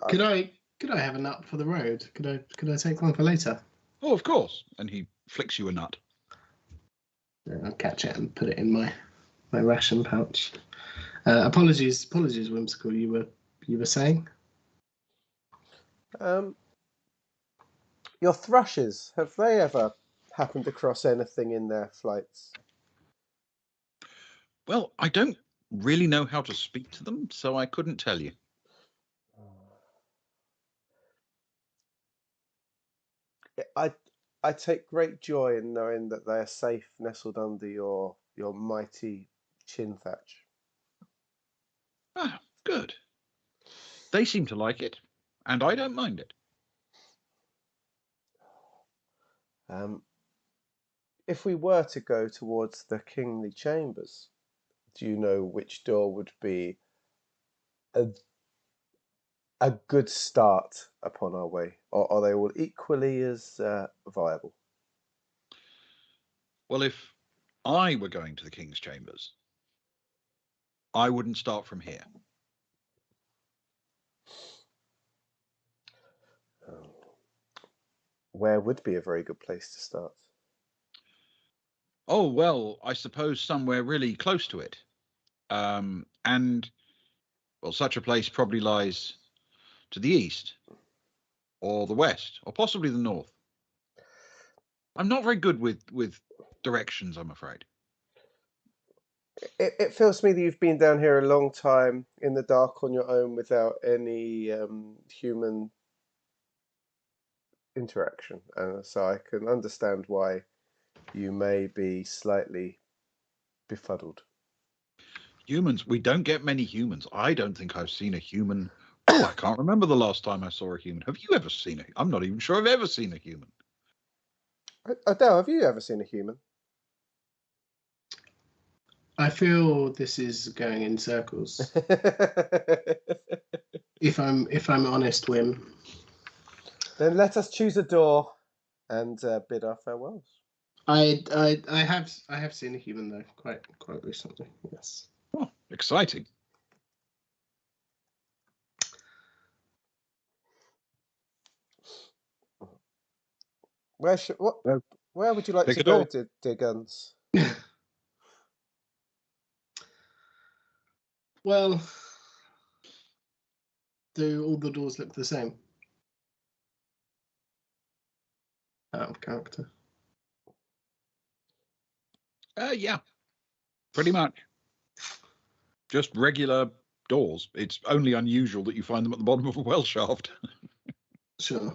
Could I have a nut for the road? Could I take one for later? Oh, of course. And he flicks you a nut. I'll catch it and put it in my ration pouch. Apologies, Whimsical. You were saying? Your thrushes, have they ever happened across anything in their flights? Well, I don't really know how to speak to them, so I couldn't tell you. I take great joy in knowing that they are safe nestled under your mighty chin thatch. Ah, good. They seem to like it, and I don't mind it. If we were to go towards the kingly chambers, do you know which door would be a good start upon our way, or are they all equally as viable? Well, if I were going to the king's chambers, I wouldn't start from here. Where would be a very good place to start? Oh, well, I suppose somewhere really close to it. And, well, such a place probably lies to the east, or the west, or possibly the north. I'm not very good with directions, I'm afraid. It feels to me that you've been down here a long time in the dark on your own without any human interaction, so I can understand why you may be slightly befuddled. Humans, we don't get many humans. I don't think I've seen a human. Oh, I can't remember the last time I saw a human. Have you ever seen a? I'm not even sure I've ever seen a human. Odell, have you ever seen a human? I feel this is going in circles. If I'm honest, Wim. Then let us choose a door and bid our farewells. I have seen a human though, quite recently. Yes. Oh, exciting. Where would you like Pick to a go, door. dear Guns? Well, do all the doors look the same? Out of character. Yeah, pretty much. Just regular doors. It's only unusual that you find them at the bottom of a well shaft. Sure.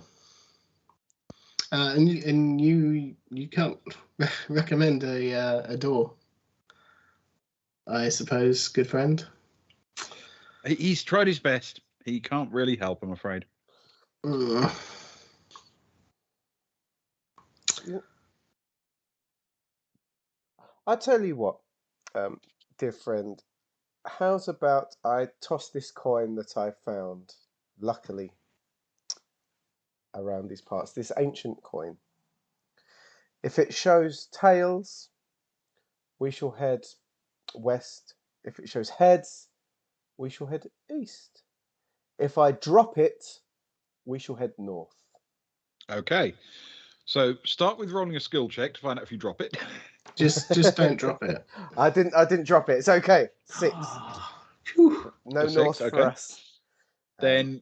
And you can't recommend a door, I suppose, good friend. He's tried his best. He can't really help, I'm afraid. I tell you what, dear friend, how's about I toss this coin that I found, luckily, around these parts, this ancient coin. If it shows tails, we shall head west. If it shows heads, we shall head east. If I drop it, we shall head north. Okay. So start with rolling a skill check to find out if you drop it. Just don't drop it. I didn't drop it. It's okay. 6. No north Okay. for us. Then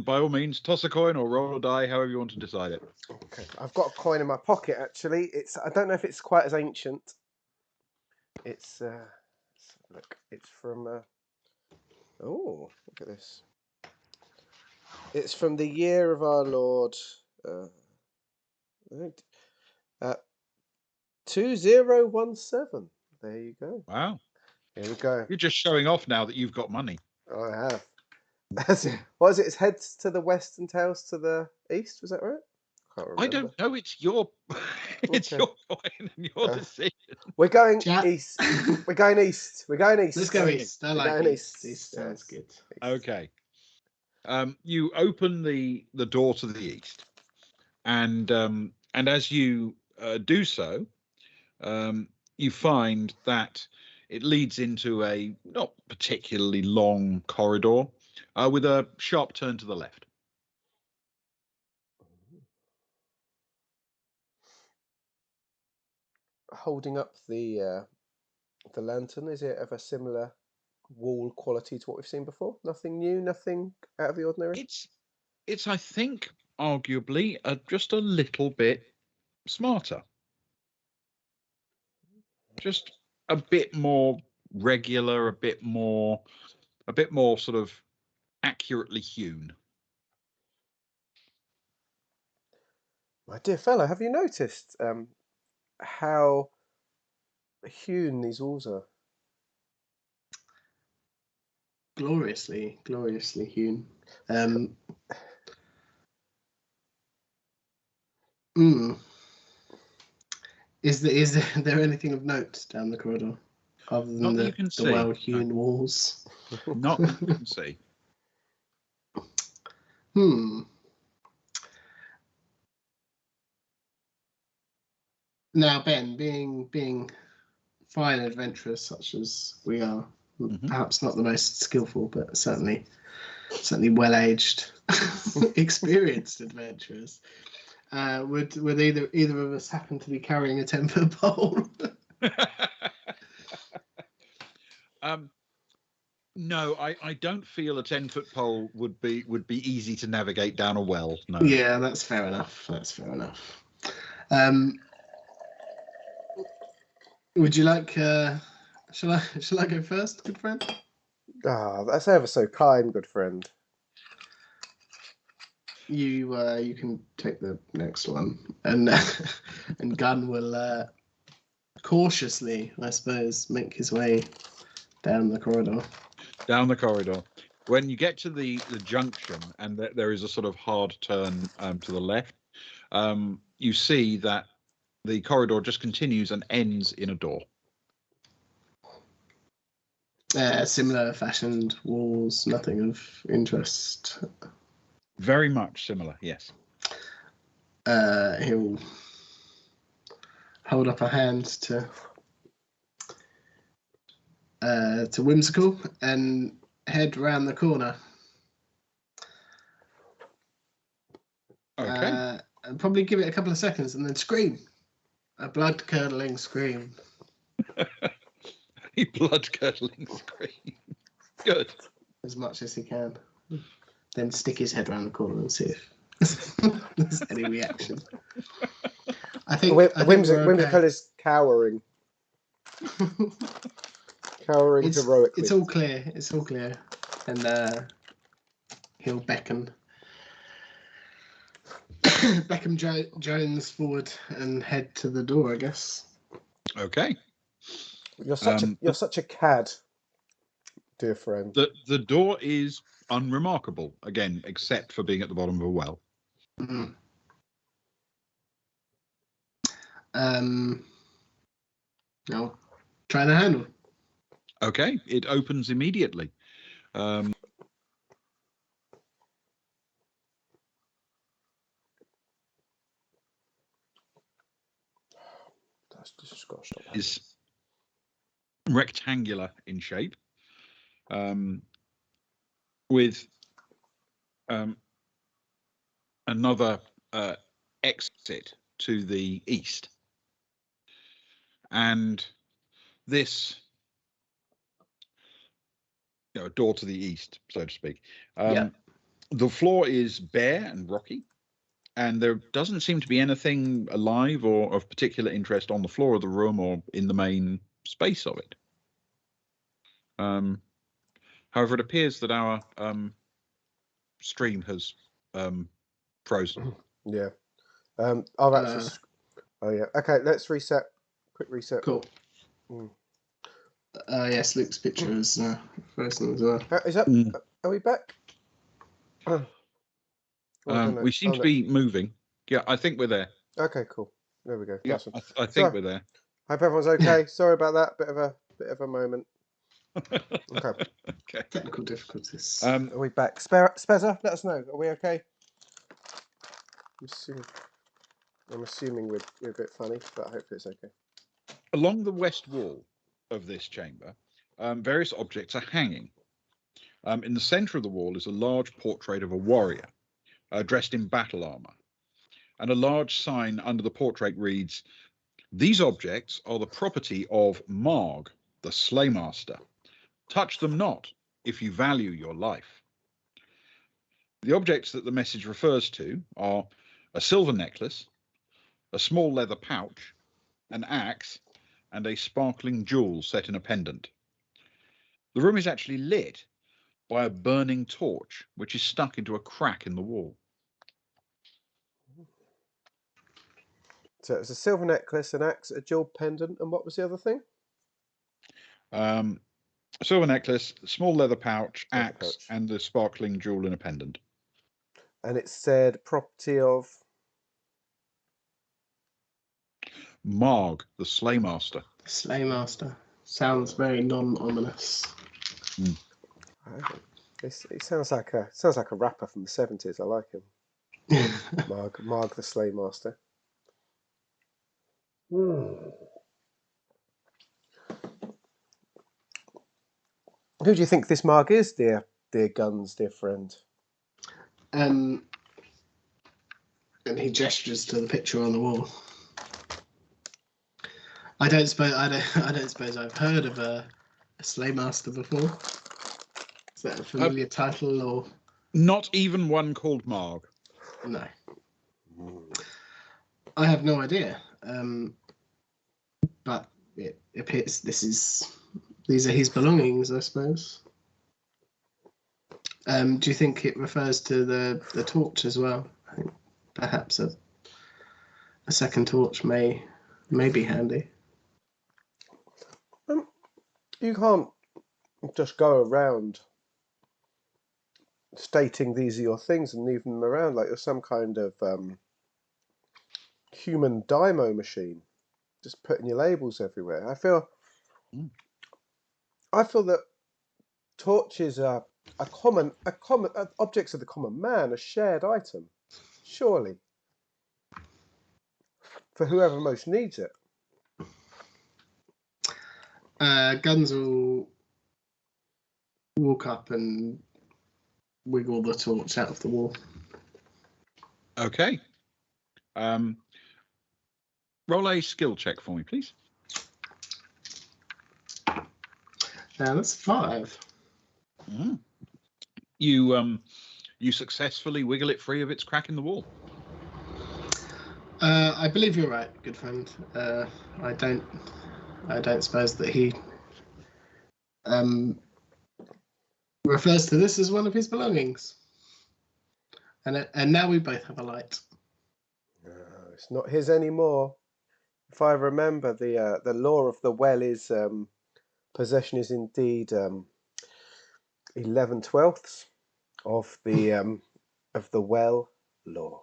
by all means, toss a coin or roll a die, however you want to decide it. Okay. I've got a coin in my pocket actually. I don't know if it's quite as ancient. It's look. It's from oh, look at this. It's from the year of our Lord 2017. There you go. Wow. Here we go. You're just showing off now that you've got money. I have. That's it. What is it? It's heads to the west and tails to the east. Was that right? Can't remember. I don't know. It's your Okay. your coin and your decision. We're going Chat. east. We're going east. We're going east. Let's go east. I like going east. East sounds good. East. Okay. You open the door to the east, and as you do so, you find that it leads into a not particularly long corridor with a sharp turn to the left. Holding up the lantern, is it of a similar wall quality to what we've seen before? Nothing new, nothing out of the ordinary. It's I think arguably just a little bit smarter. Just a bit more regular, a bit more sort of accurately hewn. My dear fellow, have you noticed how hewn these walls are? Gloriously hewn. Is there anything of note down the corridor other than Not that you the can see. well-hewn walls? Not that you can see. Now, Ben, being fine adventurers such as we are, perhaps not the most skillful, but certainly well-aged, experienced adventurers, would either of us happen to be carrying a 10-foot pole? No, I don't feel a 10-foot pole would be easy to navigate down a well. No. Yeah, that's fair enough. Would you like? Shall I go first, good friend? That's ever so kind, good friend. You can take the next one, and and Gunn will cautiously, I suppose, make his way down the corridor. Down the corridor. When you get to the junction, and there is a sort of hard turn to the left, you see that the corridor just continues and ends in a door. Similar fashioned walls, nothing of interest. Very much similar, yes. He'll hold up a hand to Whimsical and head round the corner. Okay. And probably give it a couple of seconds and then scream. A blood-curdling scream. A blood-curdling scream. Good. As much as he can. Then stick his head around the corner and see if there's any reaction. I think Whimsical is cowering. Cowering heroically. It's all clear. And he'll beckon Jones forward and head to the door, I guess. Okay. You're such a cad, dear friend. The door is unremarkable, again, except for being at the bottom of a well. Mm-hmm. I'll try the handle. Okay, it opens immediately. Is rectangular in shape, with another exit to the east, and this, a door to the east, so to speak. The floor is bare and rocky, and there doesn't seem to be anything alive or of particular interest on the floor of the room or in the main space of it. However, it appears that our stream has frozen. Yeah. Oh yeah. Okay, let's reset. Quick reset. Cool. Yes, Luke's picture is frozen as well. Is that? Are we back? We seem to be moving. Yeah, I think we're there. Okay, cool. There we go. Yeah, Awesome. I think we're there. Hope everyone's okay. Sorry about that. Bit of a moment. Okay. Okay. Technical difficulties. Are we back? Spezza, let us know. Are we okay? I'm assuming we're a bit funny, but I hope it's okay. Along the west wall of this chamber, various objects are hanging. In the centre of the wall is a large portrait of a warrior dressed in battle armour, and a large sign under the portrait reads, "These objects are the property of Marg, the Slaymaster. Touch them not if you value your life." The objects that the message refers to are a silver necklace, a small leather pouch, an axe, and a sparkling jewel set in a pendant. The room is actually lit by a burning torch, which is stuck into a crack in the wall. So it was a silver necklace, an axe, a jeweled pendant, and what was the other thing? A silver necklace, small leather pouch, Leather axe, pouch. and the sparkling jewel in a pendant. And it said property of... Marg, the Slaymaster. Slaymaster. Sounds very non-ominous. It sounds like a rapper from the 70s. I like him. Marg the Slaymaster. Who do you think this Marg is, dear Guns, dear friend? And he gestures to the picture on the wall. I don't suppose I've heard of a Slaymaster before. Is that a familiar title or? Not even one called Marg. No. I have no idea. But it appears these are his belongings, I suppose. Do you think it refers to the torch as well? I think perhaps a second torch may be handy. You can't just go around stating these are your things and leave them around like you're some kind of human dymo machine, just putting your labels everywhere. I feel that torches are objects of the common man, a shared item, surely, for whoever most needs it. Guns will walk up and wiggle the torch out of the wall. Okay. Roll a skill check for me, please. That's 5. You successfully wiggle it free of its crack in the wall. I believe you're right, good friend. I don't suppose that he refers to this as one of his belongings. And now we both have a light. No, it's not his anymore. If I remember, the law of the well is possession is indeed 11/12 of the well law.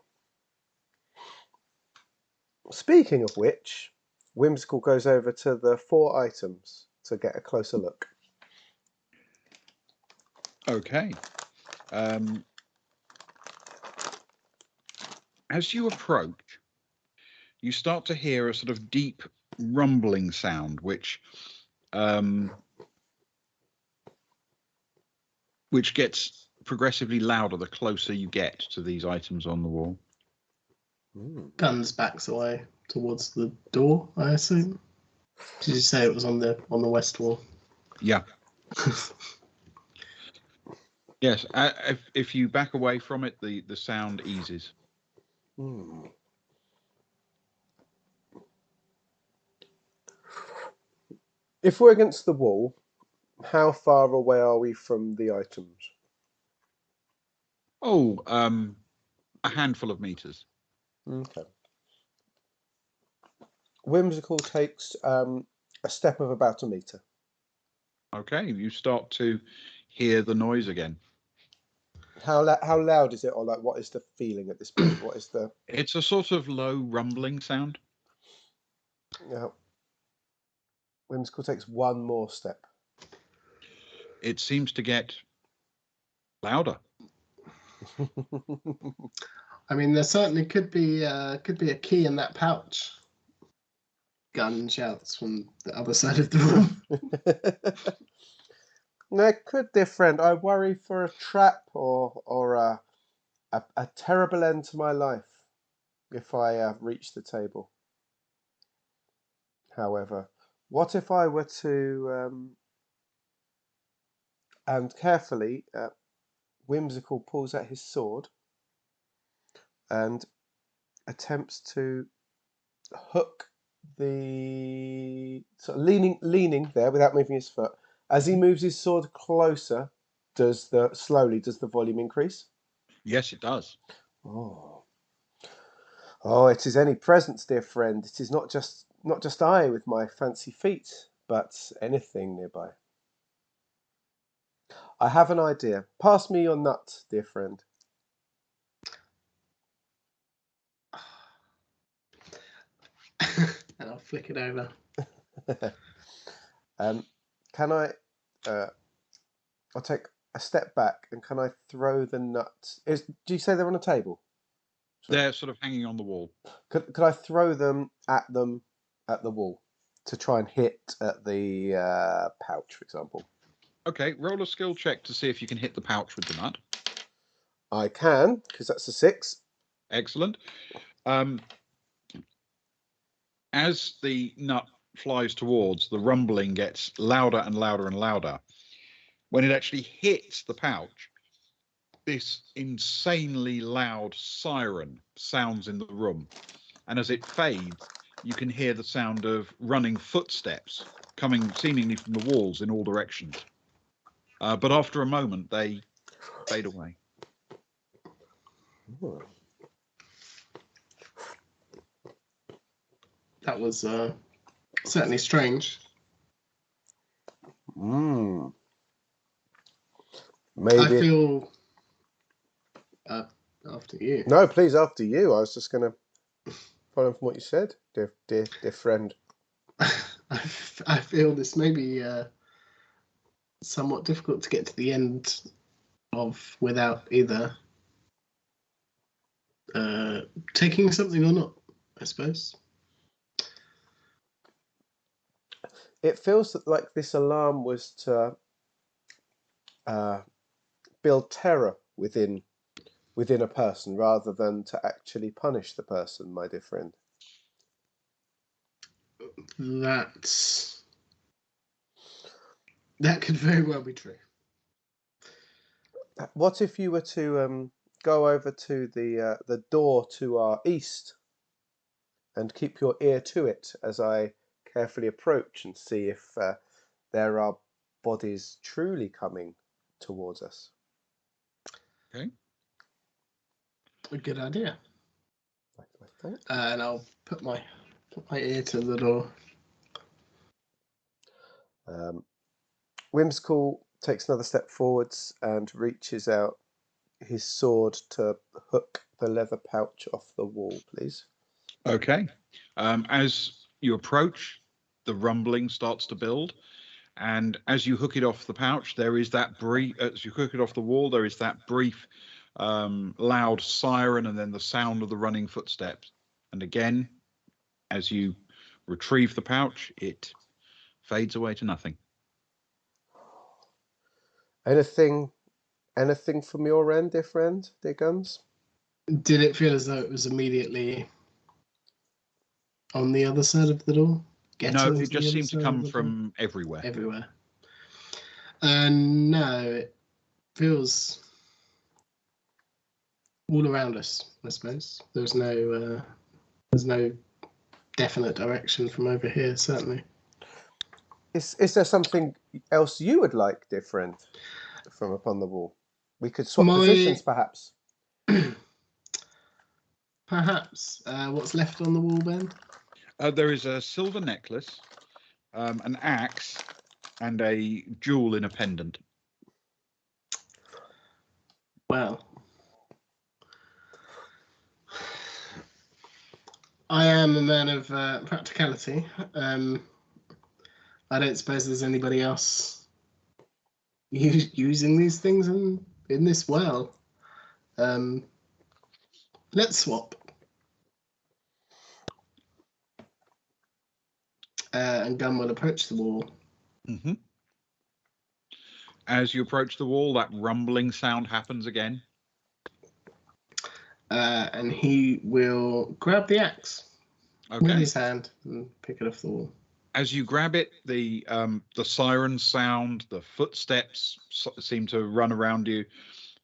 Speaking of which, Whimsical goes over to the 4 items to get a closer look. Okay. As you approach, you start to hear a sort of deep rumbling sound, which gets progressively louder the closer you get to these items on the wall. Guns backs away towards the door, I assume. Did you say it was on the west wall? Yeah. Yes. If you back away from it, the sound eases. If we're against the wall, how far away are we from the items? Oh, a handful of meters. Okay. Whimsical takes a step of about a meter. Okay, you start to hear the noise again. How loud is it, or like what is the feeling at this point? What is the? It's a sort of low rumbling sound. Yeah. Whimsical takes one more step. It seems to get louder. I mean, there certainly could be a key in that pouch. Gun shouts from the other side of the room. No, could, dear friend. I worry for a trap or a terrible end to my life if I reach the table. However, what if I were to and carefully Whimsical pulls out his sword and attempts to hook the sort of leaning there without moving his foot. As he moves his sword closer, does the volume increase? Yes, it does. Oh, oh! It is any presence, dear friend. It is not just I with my fancy feet, but anything nearby. I have an idea. Pass me your nut, dear friend. And I'll flick it over. Can I? I'll take a step back, and can I throw the nut? Do you say they're on a table? They're sort of hanging on the wall. Could I throw them at the wall to try and hit at the pouch, for example? Okay, roll a skill check to see if you can hit the pouch with the nut. I can, because that's a 6. Excellent. As the nut flies towards, the rumbling gets louder and louder and louder. When it actually hits the pouch, this insanely loud siren sounds in the room. And as it fades, you can hear the sound of running footsteps coming seemingly from the walls in all directions. But after a moment, they fade away. Ooh. That was certainly strange. Maybe. I feel... after you. No, please, after you. I was just going to follow from what you said, dear friend. I feel this may be somewhat difficult to get to the end of without either taking something or not, I suppose. It feels like this alarm was to build terror within a person rather than to actually punish the person, my dear friend. That could very well be true. What if you were to go over to the door to our east and keep your ear to it as I carefully approach and see if there are bodies truly coming towards us? Okay. A good idea. Like And I'll put my ear to the door. Whimsical takes another step forwards and reaches out his sword to hook the leather pouch off the wall, please. Okay. As you approach, the rumbling starts to build. And as you hook it off the pouch, there is that brief, as you hook it off the wall, there is that brief, loud siren and then the sound of the running footsteps. And again, as you retrieve the pouch, it fades away to nothing. Anything from your end, dear friend, dear Guns? Did it feel as though it was immediately on the other side of the door? No, it just seemed to come from everywhere. Everywhere. No, it feels all around us, I suppose. There's no definite direction from over here, certainly. Is there something else you would like, dear friend, from upon the wall? We could swap positions, perhaps. Perhaps. What's left on the wall, Ben? There is a silver necklace, an axe, and a jewel in a pendant. Well, I am a man of practicality. I don't suppose there's anybody else using these things in this well. Let's swap. And Gun will approach the wall. Mm-hmm. As you approach the wall, that rumbling sound happens again. And he will grab the axe with his hand and pick it off the wall. As you grab it, the siren sound, the footsteps seem to run around you.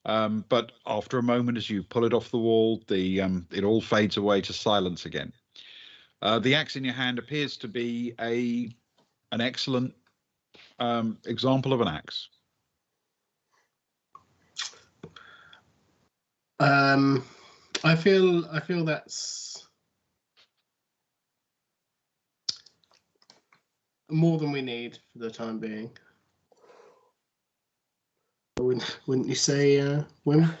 But after a moment, as you pull it off the wall, it all fades away to silence again. The axe in your hand appears to be an excellent example of an axe. I feel that's more than we need for the time being. Wouldn't you say, Wim?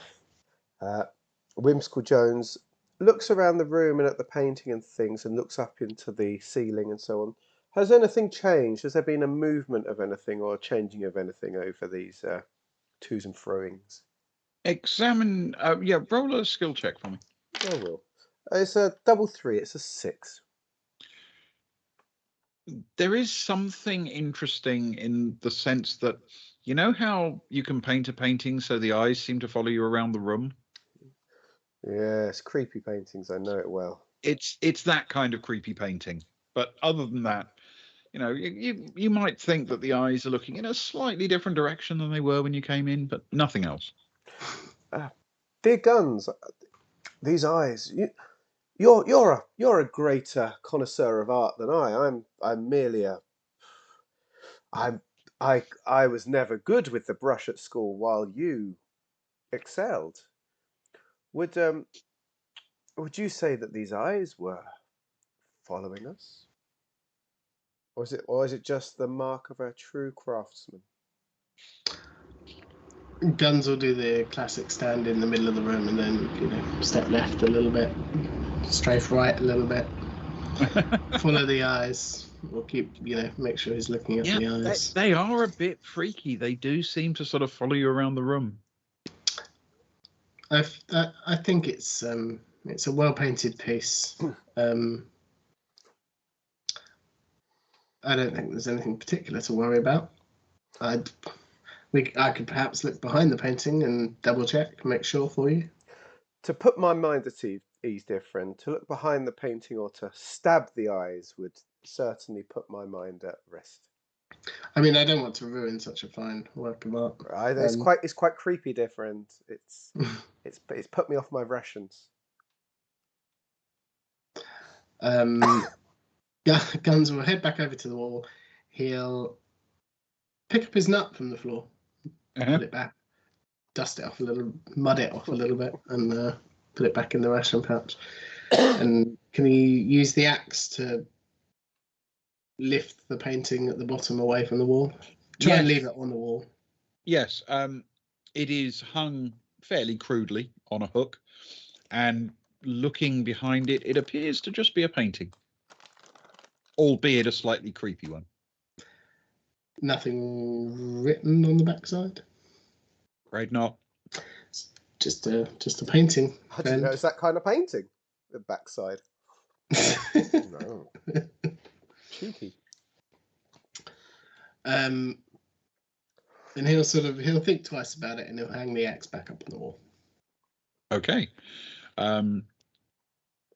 Whimsical Jones looks around the room and at the painting and things and looks up into the ceiling and so on. Has anything changed? Has there been a movement of anything or a changing of anything over these twos and froings? Examine, roll a skill check for me. I will. It's a double 3. It's a 6. There is something interesting in the sense that, you know how you can paint a painting so the eyes seem to follow you around the room? Yes, creepy paintings. I know it well. It's that kind of creepy painting. But other than that, you might think that the eyes are looking in a slightly different direction than they were when you came in, but nothing else. Dear Guns, these eyes. You're a greater connoisseur of art than I. I'm merely a. I was never good with the brush at school, while you excelled. Would you say that these eyes were following us, or is it just the mark of a true craftsman? Guns will do the classic stand in the middle of the room and then, step left a little bit, strafe right a little bit, follow the eyes. We'll keep, make sure he's looking at the eyes. They are a bit freaky. They do seem to sort of follow you around the room. I think it's a well painted piece. I don't think there's anything particular to worry about. I could perhaps look behind the painting and double check, make sure for you. To put my mind at ease, dear friend, to look behind the painting or to stab the eyes would certainly put my mind at rest. I mean, I don't want to ruin such a fine work of art. It's quite creepy, dear friend. It's put me off my rations. Guns will head back over to the wall. He'll pick up his nut from the floor, put it back, dust it off a little, mud it off a little bit, and put it back in the ration pouch. And can he use the axe to lift the painting at the bottom away from the wall? Try and leave it on the wall. Yes. It is hung fairly crudely on a hook, and looking behind it, it appears to just be a painting, albeit a slightly creepy one. Nothing written on the backside? Right, not. Just a painting. I didn't know it's that kind of painting. The backside. No. Cheeky. And he'll think twice about it, and he'll hang the axe back up on the wall. Okay.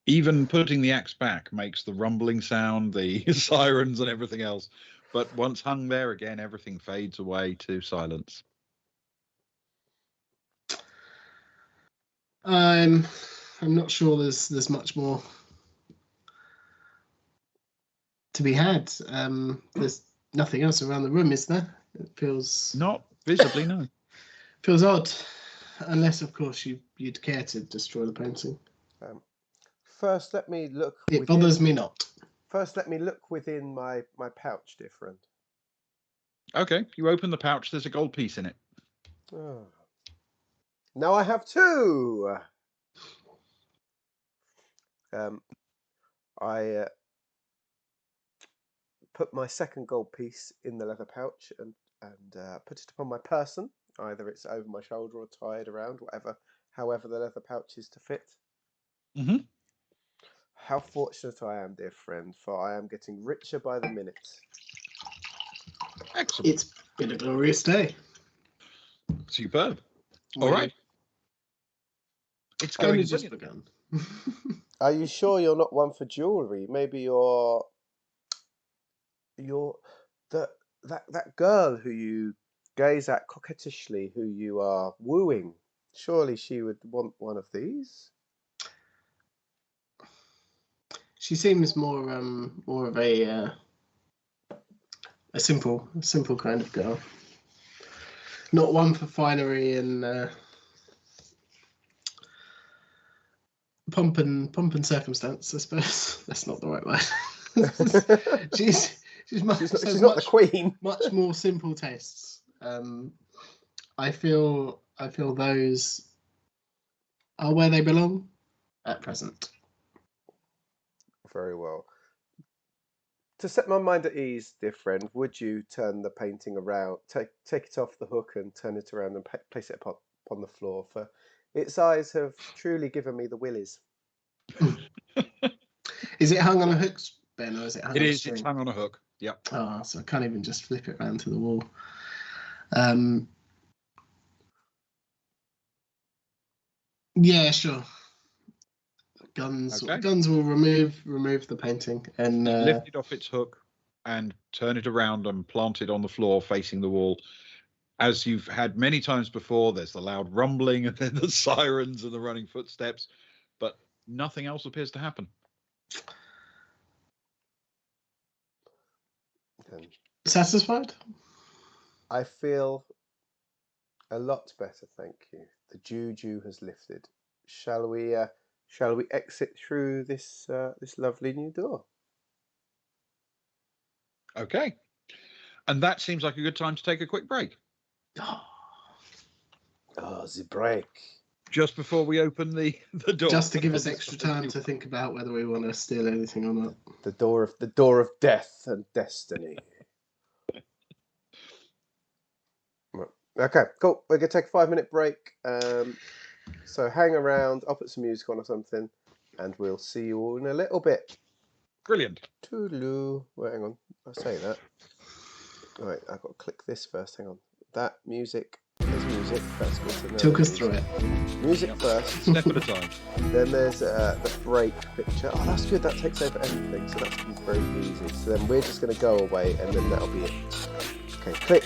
Even putting the axe back makes the rumbling sound, the sirens and everything else. But once hung there again, everything fades away to silence. I'm not sure there's much more to be had. There's nothing else around the room, is there? It feels not visibly, no. Feels odd, unless of course you'd care to destroy the painting. First, let me look. It bothers me not. First, let me look within my pouch, dear friend. Okay, you open the pouch. There's a gold piece in it. Oh. Now I have 2. I put my second gold piece in the leather pouch and put it upon my person. Either it's over my shoulder or tied around, however the leather pouch is to fit. Mm-hmm. How fortunate I am, dear friend, for I am getting richer by the minute. Excellent. It's been a glorious day. Superb. All right. It's only just begun. Are you sure you're not one for jewellery? Maybe you're that girl who you gaze at coquettishly, who you are wooing. Surely she would want one of these. She seems more of a simple kind of girl. Not one for finery and pomp and circumstance, I suppose. That's not the right word. she's not the queen. Much more simple tastes. I feel those are where they belong at present. Very well. To set my mind at ease, dear friend, would you turn the painting around, take it off the hook and turn it around and place it upon the floor? For its eyes have truly given me the willies. Is it hung on a hook, Ben, or is it hung on a string? It's hung on a hook. Yep. Oh, so I can't even just flip it around to the wall. Yeah, sure. Guns will remove the painting and lift it off its hook and turn it around and plant it on the floor facing the wall. As you've had many times before, there's the loud rumbling and then the sirens and the running footsteps, but nothing else appears to happen. Satisfied? I feel a lot better, thank you. The juju has lifted. Shall we exit through this lovely new door? Okay. And that seems like a good time to take a quick break. Oh, the break. Just before we open the door. Just to give us extra time to think about whether we want to steal anything or not. The door of death and destiny. Okay, cool. We're gonna take a 5-minute break. So hang around. I'll put some music on or something, and we'll see you all in a little bit. Brilliant. Toodaloo. Wait, hang on. I'll say that. All right, I've got to click this first. Hang on. That music. There's music. That's good to know. Talk us through it. Music first. Step at a time. Then there's the break picture. Oh, that's good. That takes over everything, so that's going to be very easy. So then we're just going to go away, and then that'll be it. Okay, click.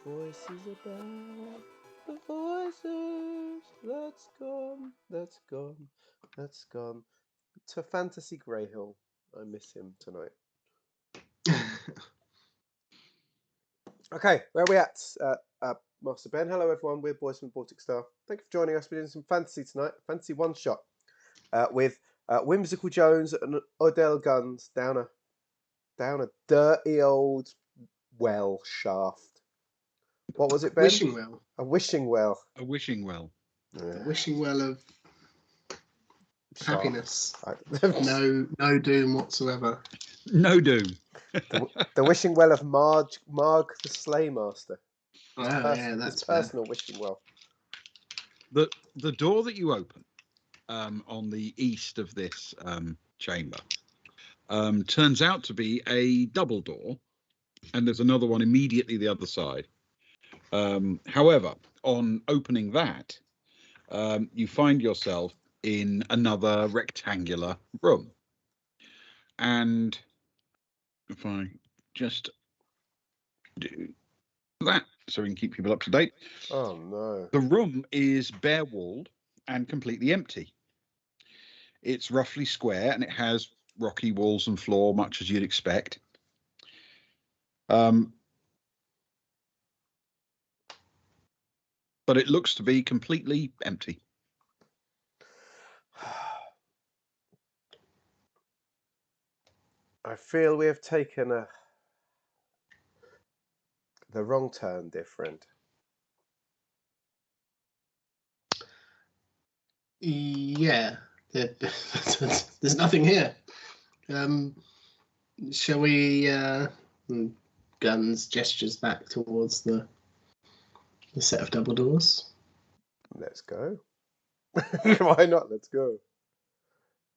Voices about the voices that's gone, that's gone, that's gone. To Fantasy Greyhill. I miss him tonight. Okay, where are we at? Master Ben. Hello, everyone. We're Boys from the Baltic Star. Thank you for joining us. We're doing some fantasy tonight. Fantasy one shot with Whimsical Jones and Odell Guns down a dirty old well shaft. What was it, Ben? Wishing well. A wishing well. A wishing well. A wishing well of happiness. No doom whatsoever. No doom. The wishing well of Marg the Slaymaster. That's personal wishing well. The door that you open on the east of this chamber turns out to be a double door, and there's another one immediately the other side. However, on opening that, you find yourself in another rectangular room. And if I just do that so we can keep people up to date. Oh, no. The room is bare-walled and completely empty. It's roughly square and it has rocky walls and floor, much as you'd expect. But it looks to be completely empty. I feel we have taken the wrong turn, dear friend. Yeah, there's nothing here. Shall we? Guns gestures back towards the set of double doors. Let's go. Why not? Let's go.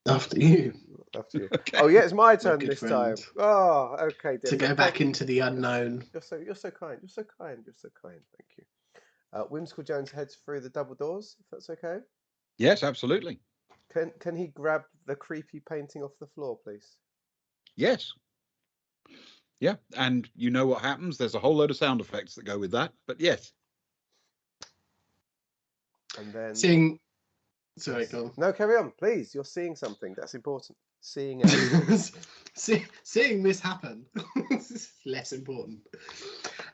After you. After you. Okay. Oh yeah, it's my turn good this friend. time. Oh, okay. To go back into the unknown. You're so kind. You're so kind. You're so kind. Thank you. Whimsical Jones heads through the double doors, if that's okay. Yes, absolutely. Can he grab the creepy painting off the floor, please? Yes. Yeah, and you know what happens. There's a whole load of sound effects that go with that, but yes. And then Sorry, go on. No, carry on, please. You're seeing something. That's important. Seeing it. Seeing this happen is less important.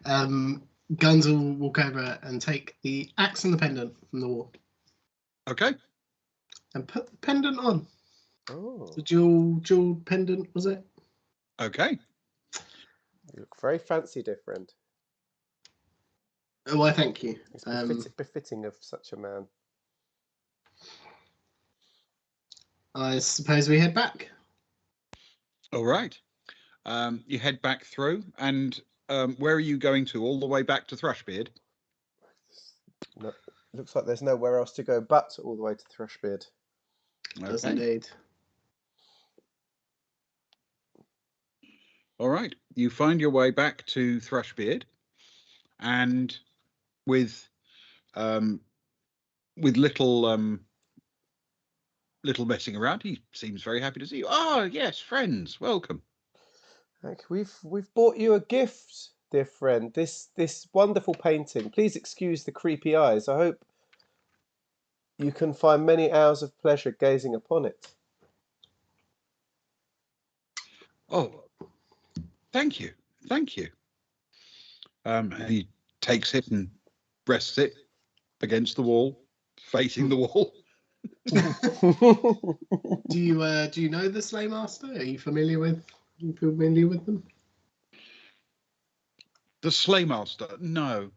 Guns will walk over and take the axe and the pendant from the wall. Okay. And put the pendant on. Oh. The jewel pendant, was it? Okay. You look very fancy, dear friend. Oh, why, thank you. It's befitting of such a man. I suppose we head back. All right. You head back through, and where are you going to? All the way back to Thrushbeard? No, looks like there's nowhere else to go but all the way to Thrushbeard. Does Okay. indeed. All right. You find your way back to Thrushbeard, and with little messing around, he seems very happy to see you. Ah, yes, friends, welcome. We've bought you a gift, dear friend. This wonderful painting. Please excuse the creepy eyes. I hope you can find many hours of pleasure gazing upon it. Oh, thank you. And he takes it and rests it against the wall, facing the wall. Do you know the Slaymaster? Are you familiar with them? The Slaymaster? No.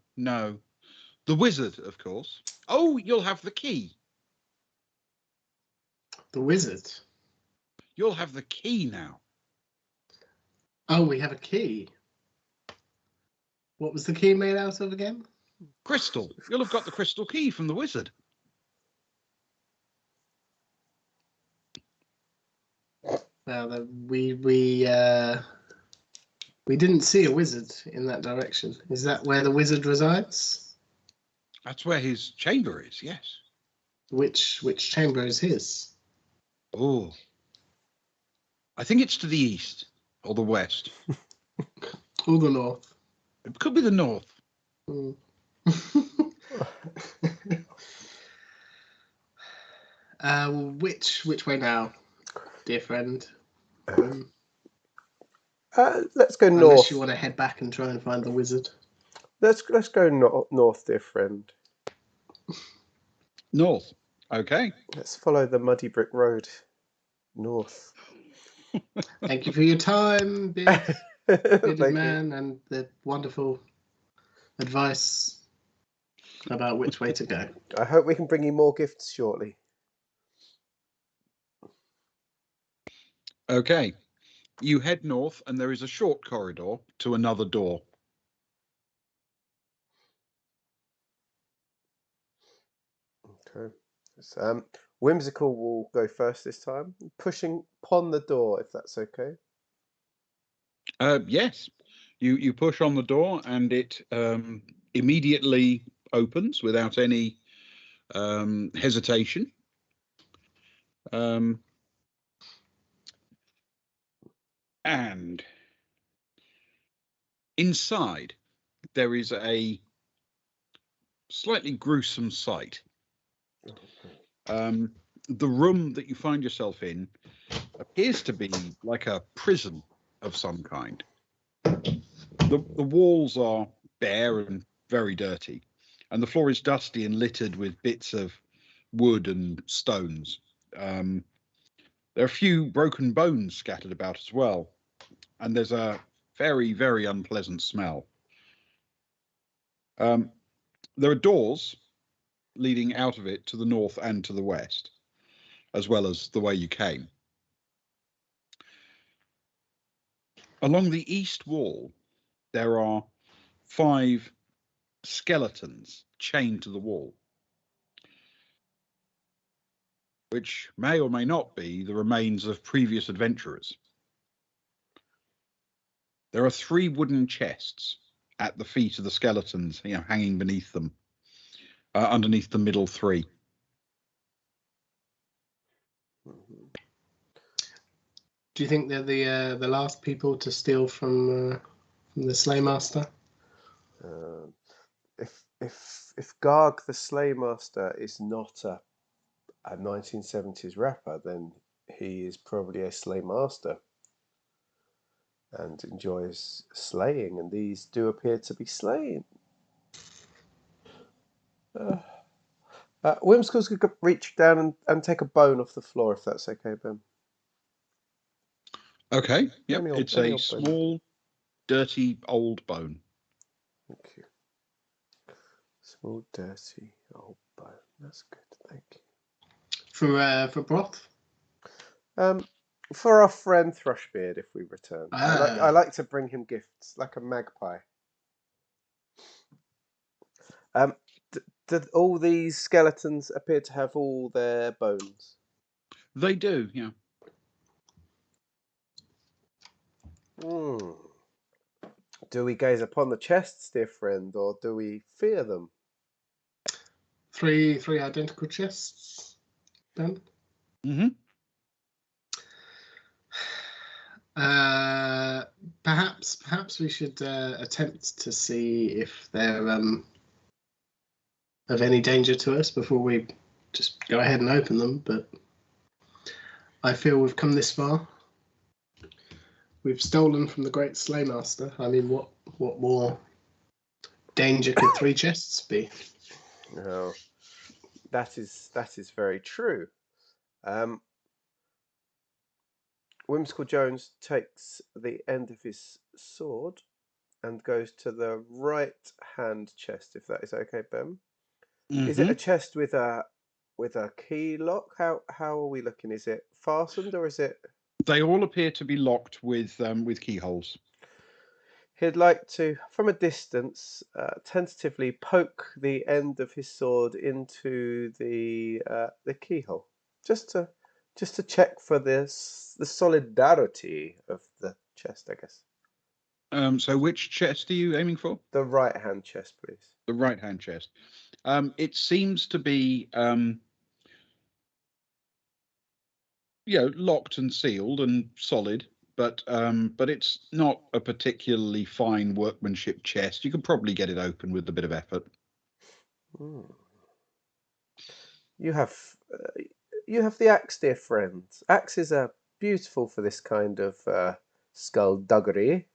The wizard, of course. Oh, you'll have the key. The wizard? You'll have the key now. Oh, we have a key. What was the key made out of again? Crystal. You'll have got the crystal key from the wizard. Well, we didn't see a wizard in that direction. Is that where the wizard resides? That's where his chamber is, yes. Which chamber is his? Oh. I think it's to the east or the west. Or the north? It could be the north. Mm. Which way now, dear friend? Let's go Unless north. you want to head back and try and find the wizard. Let's go north, dear friend. North. Okay. Let's follow the muddy brick road north. Thank you for your time, bearded Thank you. man, and the wonderful advice about which way to go. I hope we can bring you more gifts shortly. Okay. You head north, and there is a short corridor to another door. Okay. So, Whimsical will go first this time, pushing upon the door, if that's okay. Yes. You push on the door, and it immediately opens without any hesitation. And inside, there is a slightly gruesome sight. The room that you find yourself in appears to be like a prison of some kind. The walls are bare and very dirty, and the floor is dusty and littered with bits of wood and stones. There are a few broken bones scattered about as well, and there's a very, very unpleasant smell. There are doors leading out of it to the north and to the west, as well as the way you came. Along the east wall, there are 5 skeletons chained to the wall, which may or may not be the remains of previous adventurers. There are 3 wooden chests at the feet of the skeletons, hanging beneath them, underneath the middle 3. Do you think they're the last people to steal from the Slaymaster? If Garg the Slaymaster is not a 1970s rapper, then he is probably a Slaymaster and enjoys slaying, and these do appear to be slaying. Whimsical's could reach down and take a bone off the floor, if that's okay, Ben. Okay, yep, Any old- it's any a old bone. small, dirty old bone. Thank you. Small, dirty old bone. That's good. Thank you. For broth? For our friend Thrushbeard, if we return. Ah. I like to bring him gifts, like a magpie. Did all these skeletons appear to have all their bones? They do, yeah. Do we gaze upon the chests, dear friend, or do we fear them? 3 identical chests, then? Mm-hmm. Perhaps we should attempt to see if they're of any danger to us before we just go ahead and open them. But I feel we've come this far. We've stolen from the great Slaymaster. I mean, what more danger could 3 chests be? No, that is very true. Whimsical Jones takes the end of his sword and goes to the right-hand chest, if that is okay, Ben. Mm-hmm. Is it a chest with a key lock? How are we looking? Is it fastened or is it? They all appear to be locked with keyholes. He'd like to, from a distance, tentatively poke the end of his sword into the keyhole, just to check for the solidarity of the chest, I guess. So which chest are you aiming for? The right-hand chest, please. The right-hand chest. It seems to be locked and sealed and solid. but it's not a particularly fine workmanship chest. You could probably get it open with a bit of effort. You have the axe, dear friend. Axes are beautiful for this kind of skullduggery.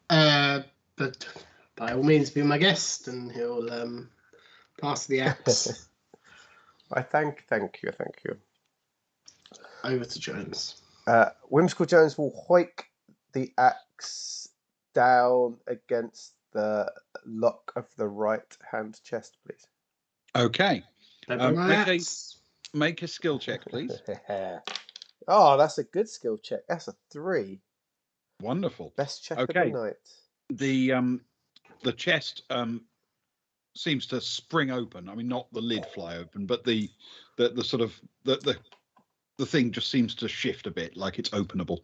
But by all means, be my guest, and he'll pass the axe I thank you. over to Jones. Whimsical Jones will hoik the axe down against the lock of the right hand chest, please. Okay. Make Make a skill check, please. Oh, that's a good skill check. That's a 3. Wonderful. Best check Okay. of the night. The chest seems to spring open. I mean, not the lid fly open, but the sort of the thing just seems to shift a bit, like it's openable.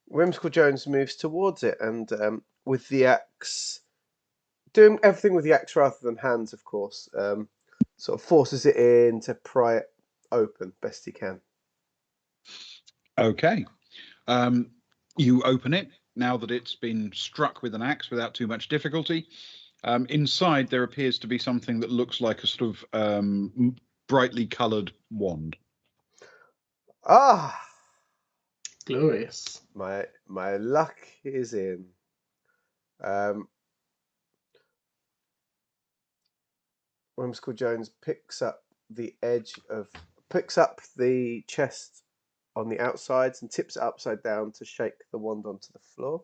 Whimsical Jones moves towards it and with the axe, doing everything with the axe rather than hands, of course, sort of forces it in to pry it open best he can. Okay. You open it now that it's been struck with an axe without too much difficulty. Inside there appears to be something that looks like a sort of brightly coloured wand. Ah, glorious. My luck is in. Whimsical Jones picks up the chest on the outsides and tips it upside down to shake the wand onto the floor.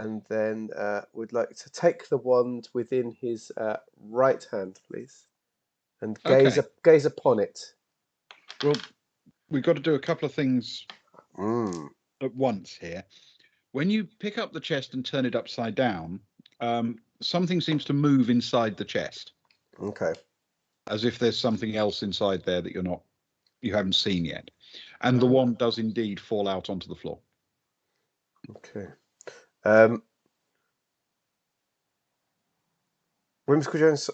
And then would like to take the wand within his right hand, please, and gaze upon it. Well, we've got to do a couple of things at once here. When you pick up the chest and turn it upside down, something seems to move inside the chest. Okay. As if there's something else inside there that you haven't seen yet. And the wand does indeed fall out onto the floor. Okay. Whimsical Jones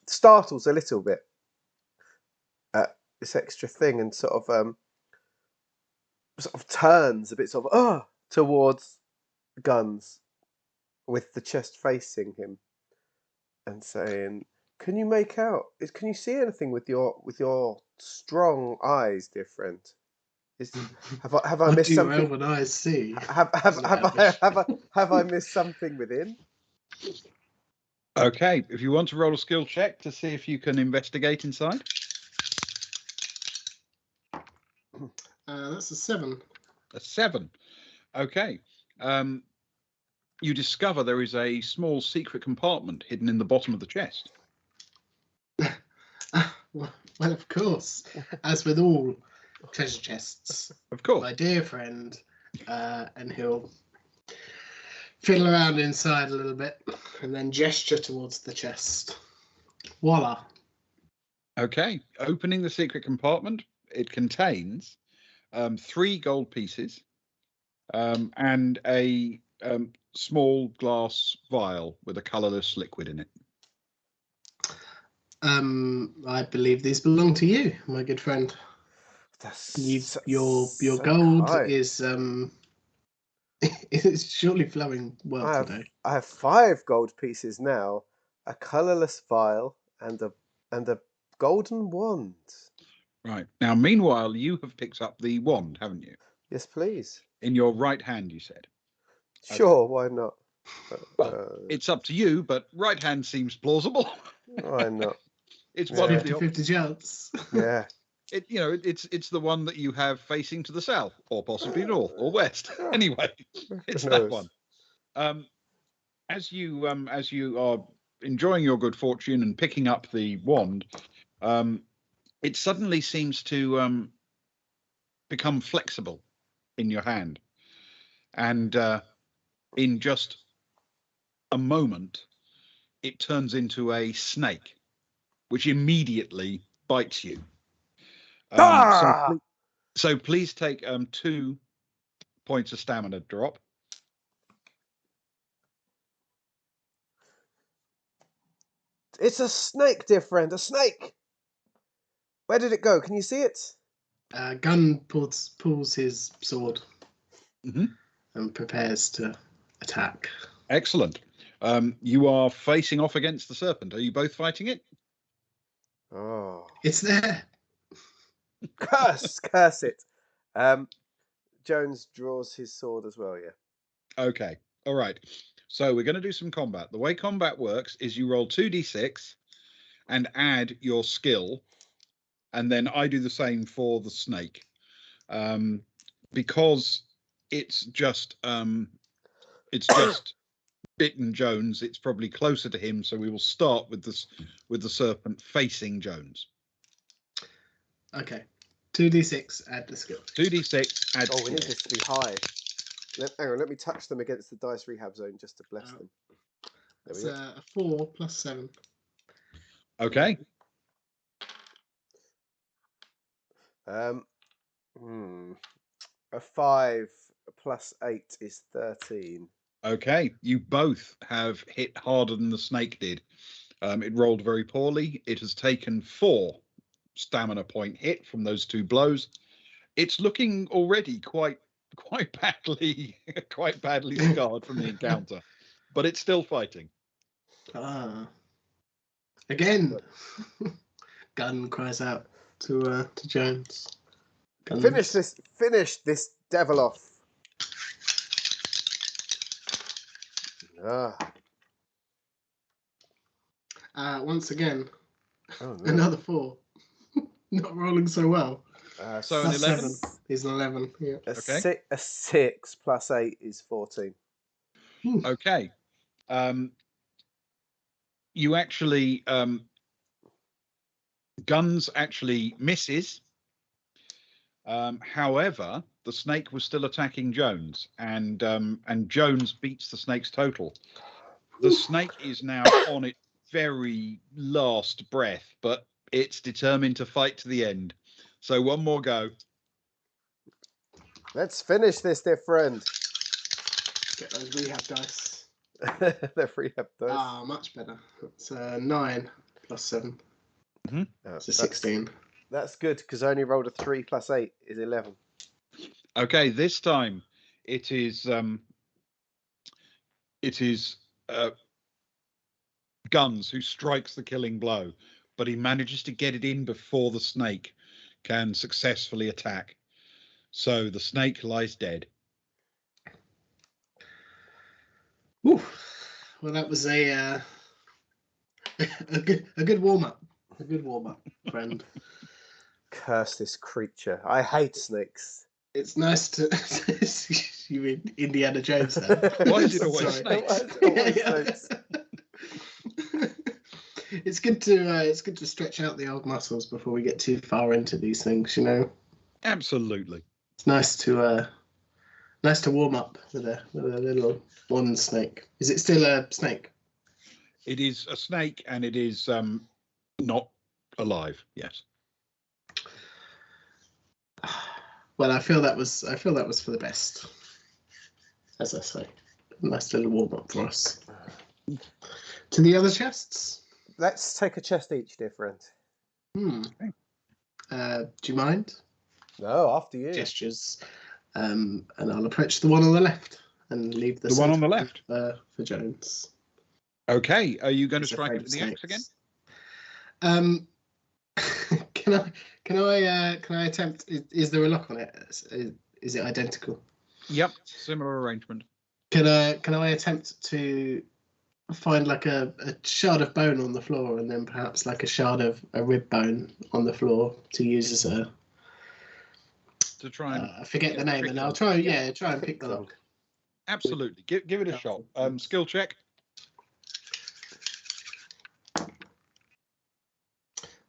startles a little bit at this extra thing and sort of turns a bit towards Guns with the chest facing him and saying, Can you see anything with your strong eyes, dear friend? Have I missed something? What do your eyes see? Have I missed something within? Okay, if you want to roll a skill check to see if you can investigate inside. That's a 7. A 7. Okay. You discover there is a small secret compartment hidden in the bottom of the chest. Well, of course, as with all treasure chests, of course, my dear friend, and he'll fiddle around inside a little bit and then gesture towards the chest. Voila. Okay, opening the secret compartment, it contains 3 gold pieces and a small glass vial with a colourless liquid in it. I believe these belong to you, my good friend. Your gold kind. Is surely flowing well today. I have 5 gold pieces now, a colourless vial, and a golden wand. Right. Now, meanwhile, you have picked up the wand, haven't you? Yes, please. In your right hand, you said. Sure, why not? Well, it's up to you, but right hand seems plausible. Why not? It's 50-50 chance. Yeah. It's the one that you have facing to the south, or possibly north or west. Anyway, it's that one. As you are enjoying your good fortune and picking up the wand, it suddenly seems to become flexible in your hand, and in just a moment, it turns into a snake, which immediately bites you. So please take 2 points of stamina drop. It's a snake, dear friend. A snake. Where did it go? Can you see it? Gun pulls his sword Mm-hmm. and prepares to attack. Excellent. You are facing off against the serpent. Are you both fighting it? Oh, It's there. curse it. Jones draws his sword as well. Yeah. Okay. All right. So we're going to do some combat. The way combat works is you roll 2d6 and add your skill, and then I do the same for the snake. Because it's just bitten Jones, it's probably closer to him, so we will start with the serpent facing Jones. Okay. 2d6, add the skill. 2d6, add Oh, we skill. need this to be high. Hang on, let me touch them against the dice rehab zone just to bless them. There It's we go. a 4 plus 7. Okay. A 5 plus 8 is 13. Okay. You both have hit harder than the snake did. It rolled very poorly. It has taken 4 stamina point hit from those 2 blows. It's looking already quite badly scarred from the encounter, but it's still fighting. Again. Gun cries out to Jones. Guns. Finish this devil off. Once again, Oh, no. another 4. Not rolling so well. So Plus an 11 is an 11. Yeah. Okay. A 6 plus 8 is 14. Okay. You actually Guns actually misses. However, the snake was still attacking Jones, and Jones beats the snake's total. The snake is now on its very last breath, but it's determined to fight to the end. So one more go. Let's finish this, dear friend. Get those rehab dice. They're rehab dice. Ah, much better. It's 9 plus 7. Mm-hmm. So 16. That's good because I only rolled a 3 plus 8 is 11. Okay, this time it is Guns who strikes the killing blow, but he manages to get it in before the snake can successfully attack. So the snake lies dead. Ooh. Well, that was a good warm up. A good warm up, friend. Curse this creature. I hate snakes. It's nice to. You mean Indiana Jones then? Why is it always Sorry. snakes? It's good to stretch out the old muscles before we get too far into these things, you know. Absolutely. It's nice to warm up with a little one snake. Is it still a snake? It is a snake, and it is not alive. Yes. Well, I feel that was for the best. As I say, nice little warm up for us. To the other chests. Let's take a chest each, dear friend. Okay. Do you mind? No, after you. Gestures. And I'll approach the one on the left and leave the one on the left for Jones. Okay. Are you going to strike it with the axe again? Can I attempt? Is there a lock on it? Is it identical? Yep. Similar arrangement. Can I attempt to find like a shard of bone on the floor and then perhaps like a shard of a rib bone on the floor to use as a to try and I forget the name, and I'll try and pick the lock. Absolutely. Give it a shot. Skill check.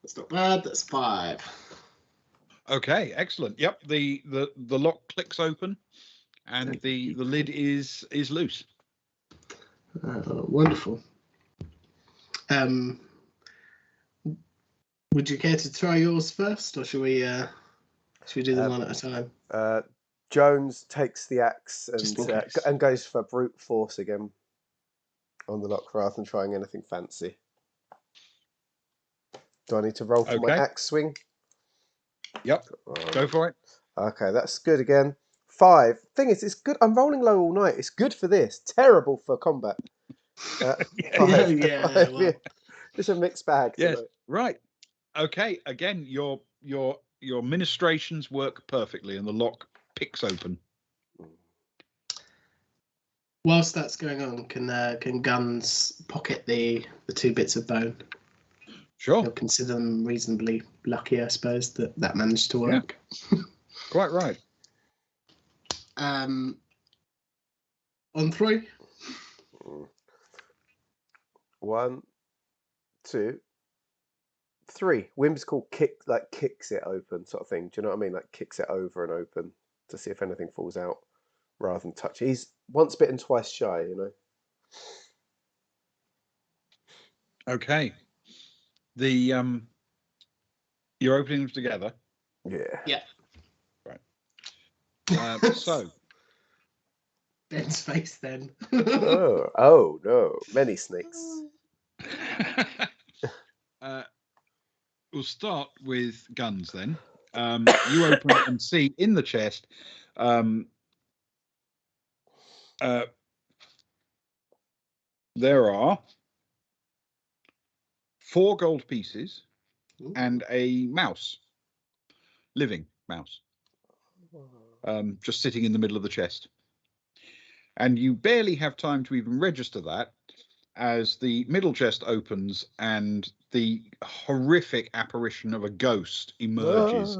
That's not bad. That's 5. Okay, excellent. Yep, the lock clicks open, and the lid is loose. Wonderful. Would you care to try yours first, or should we do them one at a time? Jones takes the axe and goes for brute force again on the lock rather than trying anything fancy. Do I need to roll for my Okay. axe swing? Yep. Go for it. Okay, that's good again. 5. Thing is, it's good. I'm rolling low all night. It's good for this. Terrible for combat. 5. Yeah, well. It's a mixed bag Yes. tonight. Right. Okay. Again, your ministrations work perfectly, and the lock picks open. Whilst that's going on, can Guns pocket the 2 bits of bone? Sure. He'll consider them reasonably lucky, I suppose, that managed to work. Yeah. Quite right. On 3. 1, 2, 3. Whimsical kicks it open, sort of thing. Do you know what I mean? Like kicks it over and open to see if anything falls out, rather than touch. He's once bitten, twice shy. You know. Okay. You're opening them together. Yeah. Yeah. Right. So. Ben's face then. Oh no! Many snakes. We'll start with Guns then. You open it and see in the chest there are 4 gold pieces and a mouse, living mouse, just sitting in the middle of the chest. And you barely have time to even register that as the middle chest opens and the horrific apparition of a ghost emerges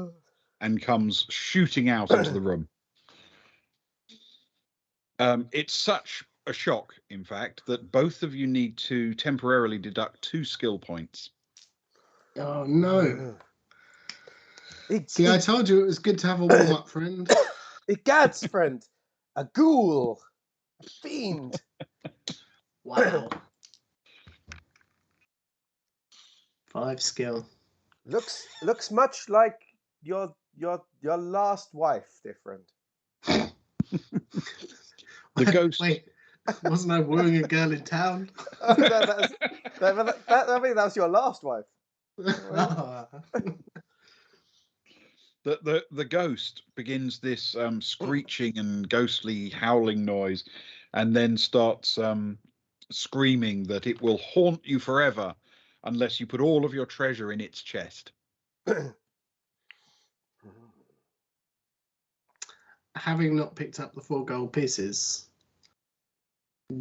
and comes shooting out into the room. It's such a shock, in fact, that both of you need to temporarily deduct 2 skill points. Oh, no. See, I told you it was good to have a warm-up friend. Egad's friend. A ghoul. A fiend. Wow. 5 skill. Looks much like your last wife, dear friend. The ghost. Wait, wasn't I wooing a girl in town? I mean, that was your last wife. The ghost begins this screeching and ghostly howling noise, and then starts screaming that it will haunt you forever unless you put all of your treasure in its chest. Having not picked up the 4 gold pieces,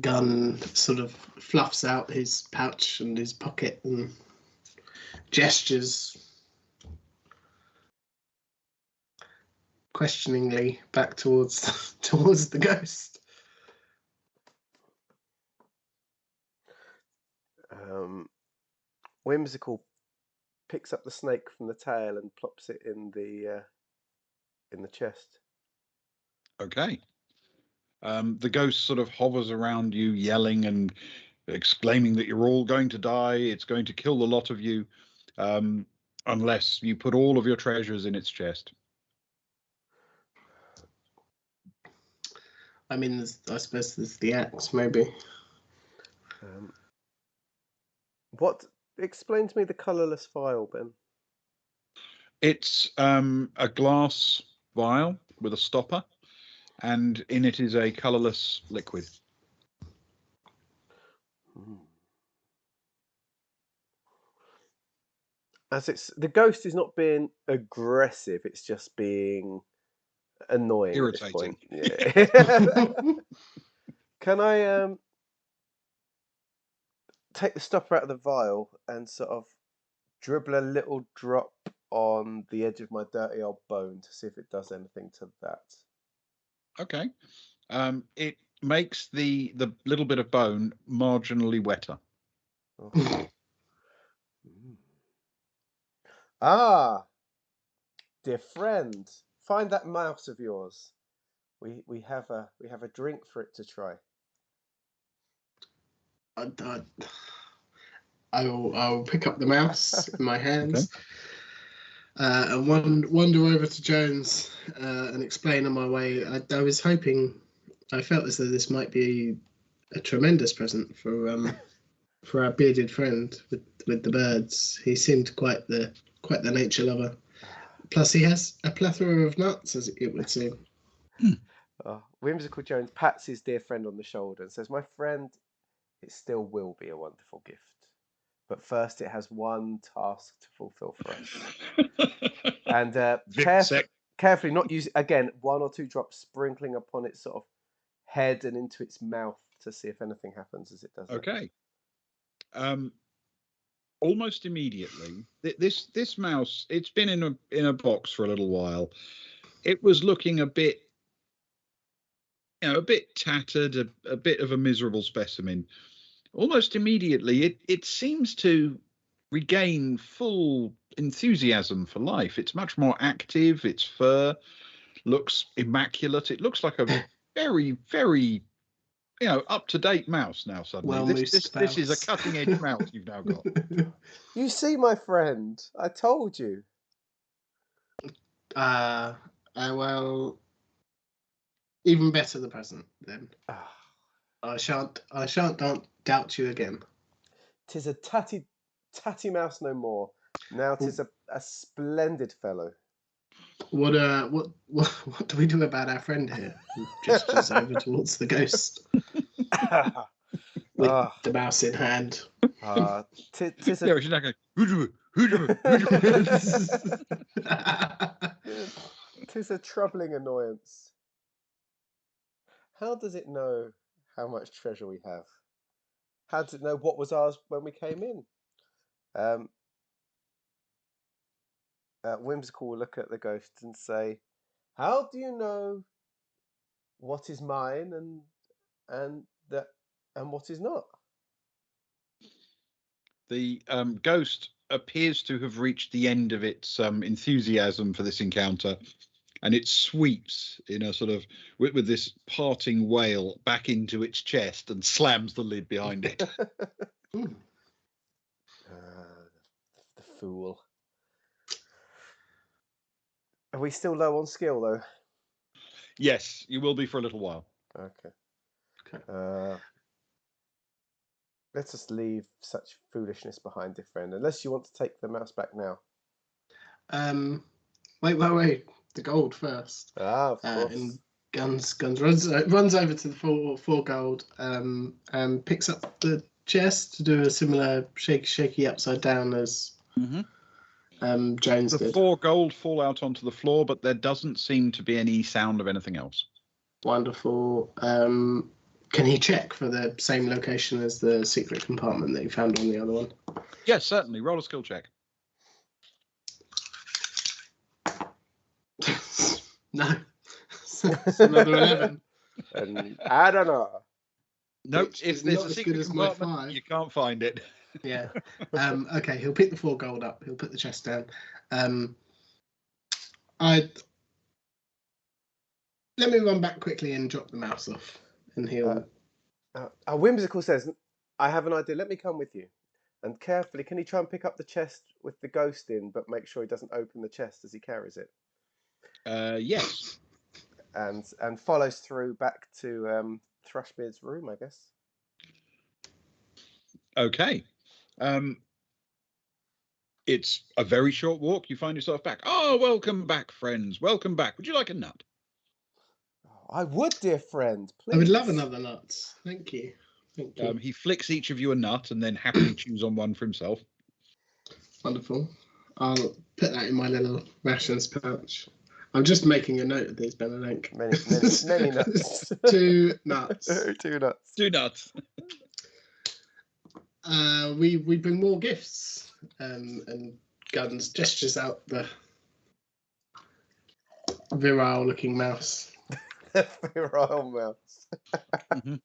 Gun sort of fluffs out his pouch and his pocket and gestures questioningly back towards the ghost. Whimsical picks up the snake from the tail and plops it in the chest. Okay. The ghost sort of hovers around you, yelling and exclaiming that you're all going to die. It's going to kill the lot of you, unless you put all of your treasures in its chest. I mean, I suppose there's the axe, maybe. What? Explain to me the colourless vial, Ben. It's a glass vial with a stopper, and in it is a colourless liquid. As the ghost is not being aggressive; it's just being annoying. Irritating. At this point. Yeah. Can I take the stopper out of the vial and sort of dribble a little drop on the edge of my dirty old bone to see if it does anything to that? Okay. It makes the little bit of bone marginally wetter. Oh. Ah, dear friend, find that mouse of yours. We have a drink for it to try. I will pick up the mouse in my hands, and wander over to Jones and explain on my way. I was hoping, I felt as though this might be a tremendous present for for our bearded friend with the birds. He seemed quite the nature lover. Plus, he has a plethora of nuts, as it would seem. Whimsical Jones pats his dear friend on the shoulder and says, "My friend, it still will be a wonderful gift. But first, it has one task to fulfill for us." And carefully, not use again 1 or 2 drops sprinkling upon its sort of head and into its mouth to see if anything happens as it does. Okay. Almost immediately, this mouse, it's been in a box for a little while. It was looking a bit, a bit tattered, a bit of a miserable specimen. Almost immediately, it seems to regain full enthusiasm for life. It's much more active. Its fur looks immaculate. It looks like a very, very, up-to-date mouse now. Suddenly, this is a cutting-edge mouse you've now got. You see, my friend, I told you. Well, even better the present then. I shan't doubt you again. 'Tis a tatty mouse no more. Now 'tis a splendid fellow. What do we do about our friend here? Who gestures over towards the ghost with the mouse in hand. Tis she's not going. Tis a troubling annoyance. How does it know how much treasure we have? How does it know what was ours when we came in? Whimsical will look at the ghost and say, "How do you know what is mine and what is not?" The ghost appears to have reached the end of its enthusiasm for this encounter, and it sweeps in a sort of with this parting wail back into its chest and slams the lid behind it. The fool. Are we still low on skill though? Yes, you will be for a little while. Okay. Let us leave such foolishness behind, dear friend, unless you want to take the mouse back now. Wait. The gold first. Of course. And Guns runs over to the four gold and picks up the chest to do a similar shaky upside down as Jones did. The 4 gold fall out onto the floor, but there doesn't seem to be any sound of anything else. Wonderful. Can he check for the same location as the secret compartment that he found on the other one? Yes, certainly. Roll a skill check. No. It's another 11. And I don't know. Nope. If there's a secret compartment, you can't find it. Yeah. Okay, he'll pick the 4 gold up. He'll put the chest down. Let me run back quickly and drop the mouse off. And he'll... Whimsical says, "I have an idea. Let me come with you." And carefully, can he try and pick up the chest with the ghost in, but make sure he doesn't open the chest as he carries it? Yes. And follows through back to Thrushbeard's room, I guess. Okay. It's a very short walk. You find yourself back. Oh, welcome back, friends. Welcome back. Would you like a nut? I would, dear friend. Please. I would love another nut. Thank you. He flicks each of you a nut and then happily chews on one for himself. Wonderful. I'll put that in my little rations pouch. I'm just making a note of these, Ben. I think many nuts. 2 nuts. 2 nuts. 2 nuts. We bring more gifts. And Guns gestures out the virile-looking mouse. Virile mouse. Mm-hmm.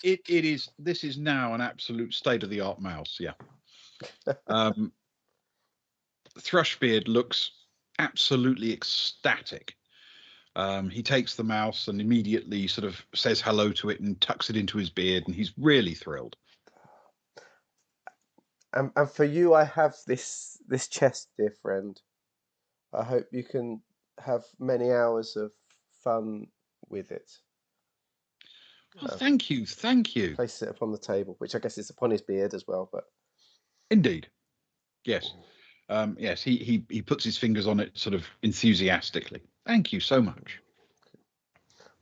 It is. This is now an absolute state-of-the-art mouse. Yeah. Thrushbeard looks absolutely ecstatic. He takes the mouse and immediately sort of says hello to it and tucks it into his beard, and he's really thrilled. And for you, I have this chest, dear friend. I hope you can have many hours of fun with it. Oh, thank you, thank you. Places it upon the table, which I guess is upon his beard as well. But Indeed, yes, yes. He puts his fingers on it, sort of enthusiastically. Thank you so much.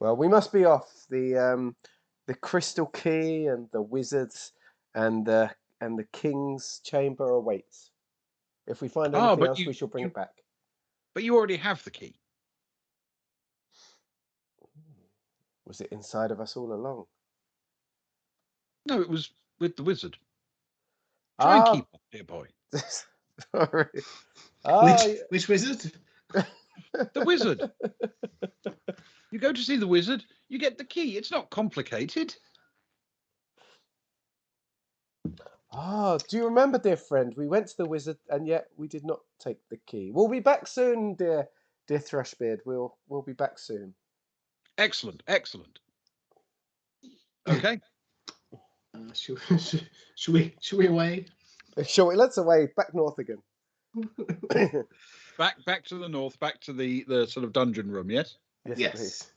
well, we must be off. The crystal key and the wizards and the king's chamber awaits. If we find anything but else, we shall bring it back. But you already have the key. Was it inside of us all along? No, it was with the wizard. Try and keep up, dear boy. Sorry. Which wizard? The wizard. You go to see the wizard, you get the key. It's not complicated. Do you remember, dear friend? We went to the wizard, and yet we did not take the key. We'll be back soon, dear Thrushbeard. We'll be back soon. Excellent, excellent. Okay. Should we away? Shall we? Let's away back north again. back to the north, back to the sort of dungeon room. Yes. Yes. Please.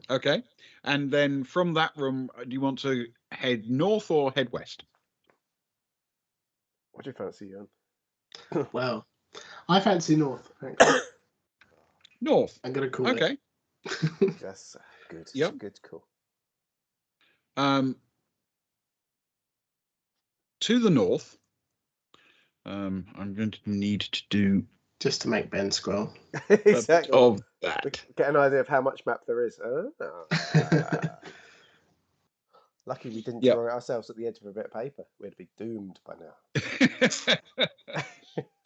Okay. And then from that room, do you want to head north or head west? What do you fancy, Jan? Well, I fancy north. Thanks. North. I'm gonna call it. That's good. Yep. Good call. To the north, I'm going to need to do just to make Ben scroll. Exactly. Of that. Get an idea of how much map there is. Lucky we didn't draw it ourselves at the edge of a bit of paper. We'd be doomed by now.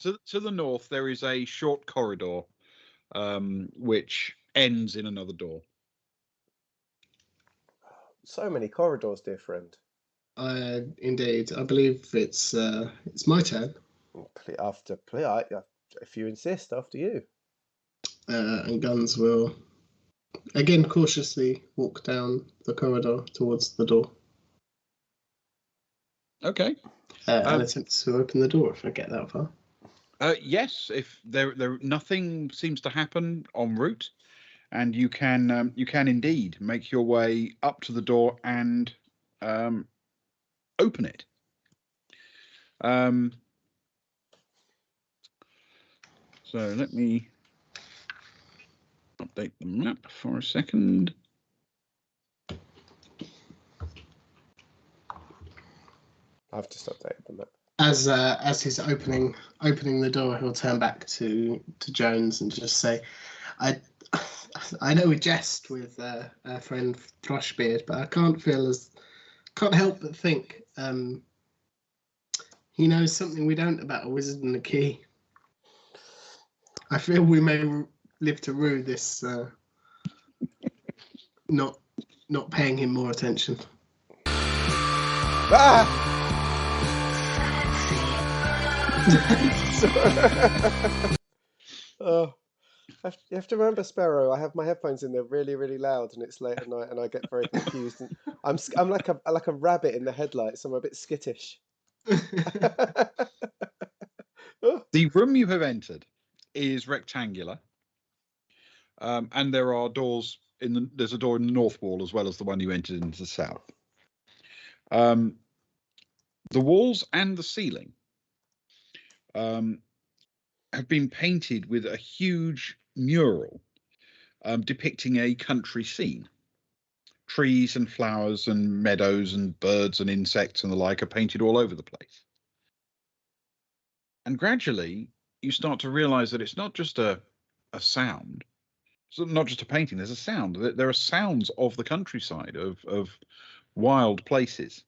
To the north, there is a short corridor, which ends in another door. So many corridors, dear friend. Indeed, I believe it's my turn. If you insist, after you. And Guns will again cautiously walk down the corridor towards the door. Okay. And attempt to open the door if I get that far. Yes, if there nothing seems to happen en route, and you can indeed make your way up to the door and open it. So let me update the map for a second. I've just updated the map. As he's opening the door, he'll turn back to Jones and just say, I know we jest with our friend Thrushbeard, but I can't help but think he knows something we don't about a wizard and the key. I feel we may live to rue this not paying him more attention. You have to remember, Sparrow, I have my headphones in, they're really, really loud, and it's late at night, and I get very confused. And I'm like a rabbit in the headlights. I'm a bit skittish. The room you have entered is rectangular, and there are doors there's a door in the north wall as well as the one you entered into the south. The walls and the ceiling have been painted with a huge mural depicting a country scene. Trees and flowers and meadows and birds and insects and the like are painted all over the place. And gradually you start to realize that it's not just a sound. It's not just a painting, there's a sound. There are sounds of the countryside, of wild places.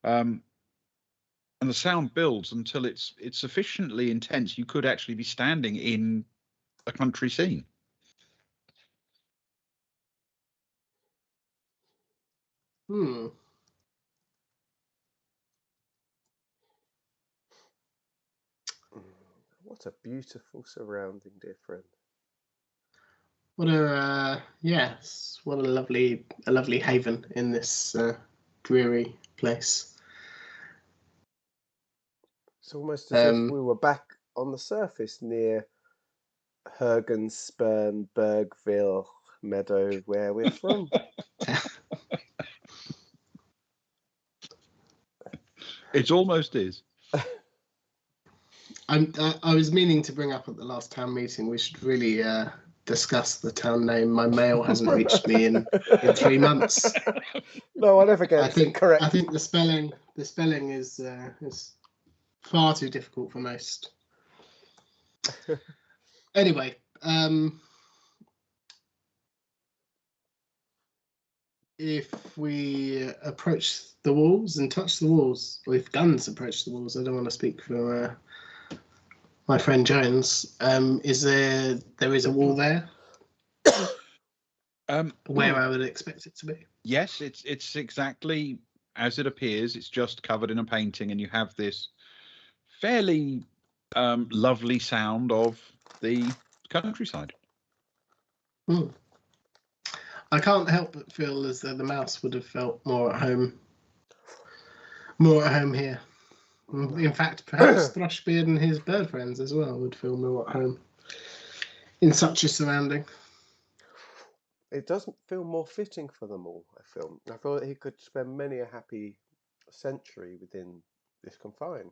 And the sound builds until it's sufficiently intense you could actually be standing in a country scene. What a beautiful surrounding, dear friend. What a lovely haven in this dreary place. It's almost as if we were back on the surface near Hergenspern, Bergville meadow, where we're from. It almost is. I was meaning to bring up at the last town meeting. We should really discuss the town name. My mail hasn't reached me in 3 months. No, I never get it correct. I think the spelling is far too difficult for most. Anyway, if we approach the walls and touch the walls, or if guns approach the walls, I don't want to speak for my friend Jones. There is a wall there where I would expect it to be? Yes, it's exactly as it appears. It's just covered in a painting, and you have this fairly lovely sound of the countryside. I can't help but feel as though the mouse would have felt more at home here. In fact, perhaps Thrushbeard and his bird friends as well would feel more at home in such a surrounding. It doesn't feel more fitting for them all, I feel that he could spend many a happy century within this confine.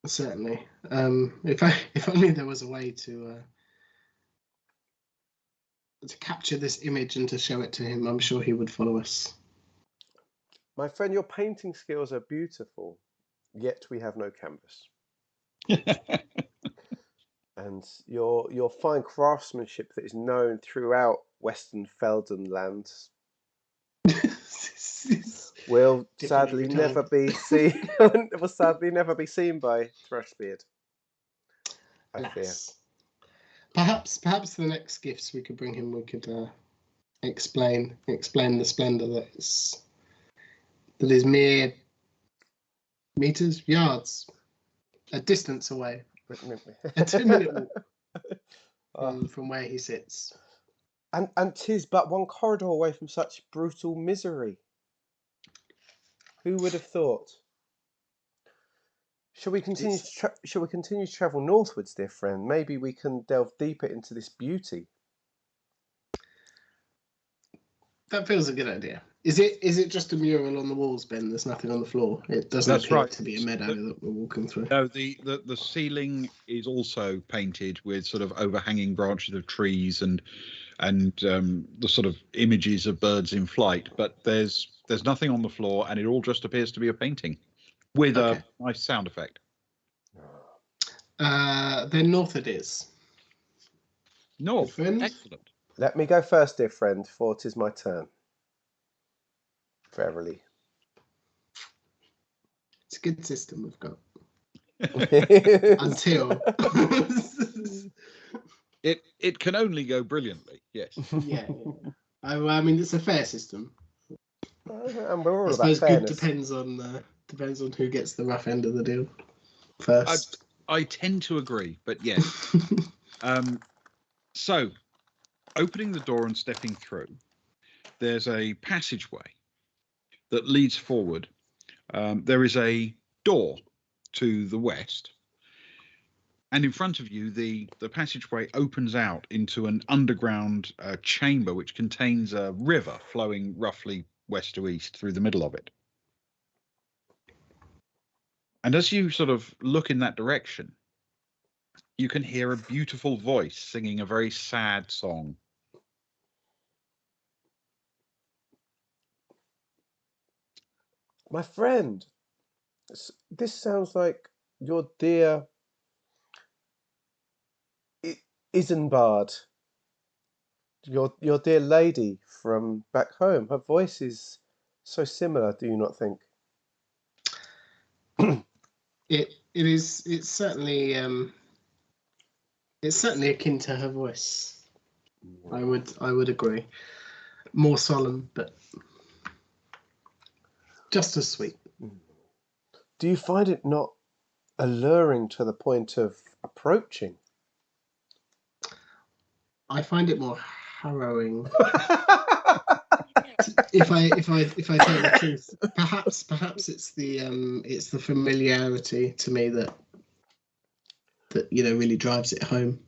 Certainly. If only there was a way to capture this image and to show it to him, I'm sure he would follow us. My friend, your painting skills are beautiful, yet we have no canvas. And your fine craftsmanship that is known throughout Western Feldenland will sadly never be seen. Will sadly never be seen by Thrushbeard, I fear. Perhaps the next gifts we could bring him, we could explain the splendor that is mere meters, yards, a distance away, a 2-minute walk from where he sits. And 'tis but one corridor away from such brutal misery. Who would have thought? Shall we continue to travel northwards, dear friend? Maybe we can delve deeper into this beauty. That feels a good idea. Is it just a mural on the walls, Ben? There's nothing on the floor. It doesn't appear to be a meadow that we're walking through. No, the ceiling is also painted with sort of overhanging branches of trees and the sort of images of birds in flight. But there's nothing on the floor, and it all just appears to be a painting with a nice sound effect. Then north it is. North, excellent. Let me go first, dear friend, for 'tis my turn. Verily. It's a good system we've got. Until it can only go brilliantly. Yes. Yeah. I mean, it's a fair system. And we're all I about suppose fairness. Good depends on who gets the rough end of the deal first. I tend to agree, but yes. So, opening the door and stepping through, there's a passageway that leads forward. There is a door to the west, and in front of you, the passageway opens out into an underground chamber which contains a river flowing roughly west to east through the middle of it. And as you sort of look in that direction, you can hear a beautiful voice singing a very sad song. My friend, this sounds like your dear Isambard, your dear lady from back home. Her voice is so similar, do you not think? It's certainly akin to her voice. I would agree. More solemn, but just as sweet. Do you find it not alluring to the point of approaching? I find it more harrowing. if I tell the truth, perhaps it's the familiarity to me that really drives it home.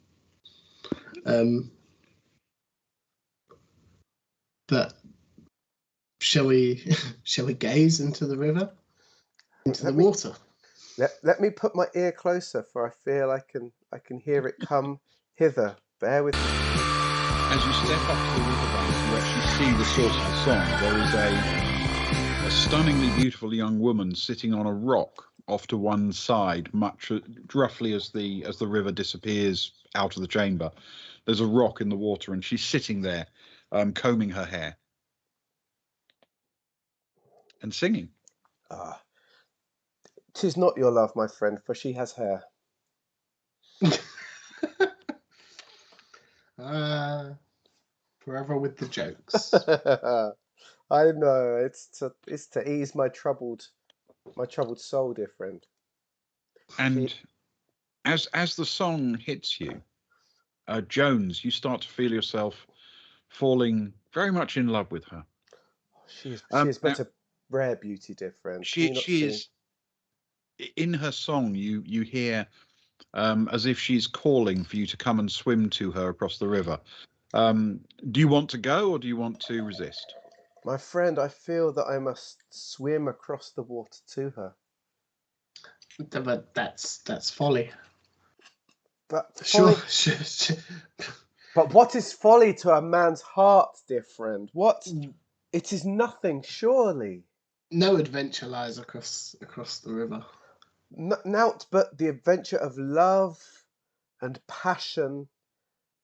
But shall we gaze into the river, into the water? Let me put my ear closer, for I feel I can hear it come hither. Bear with me. As you step up to the riverbank, you actually see the source of the song. There is a stunningly beautiful young woman sitting on a rock off to one side, roughly as the river disappears out of the chamber. There's a rock in the water, and she's sitting there, combing her hair and singing. Ah, 'tis not your love, my friend, for she has hair. Forever with the jokes. I know, it's to ease my troubled soul, dear friend. And as the song hits you, Jones, you start to feel yourself falling very much in love with her. She is but a rare beauty, dear friend. She is. In her song, you hear as if she's calling for you to come and swim to her across the river. Do you want to go, or do you want to resist? My friend, I feel that I must swim across the water to her. But that's folly. But Sure. But what is folly to a man's heart, dear friend? What? It is nothing, surely. No adventure lies across the river. Naught but the adventure of love and passion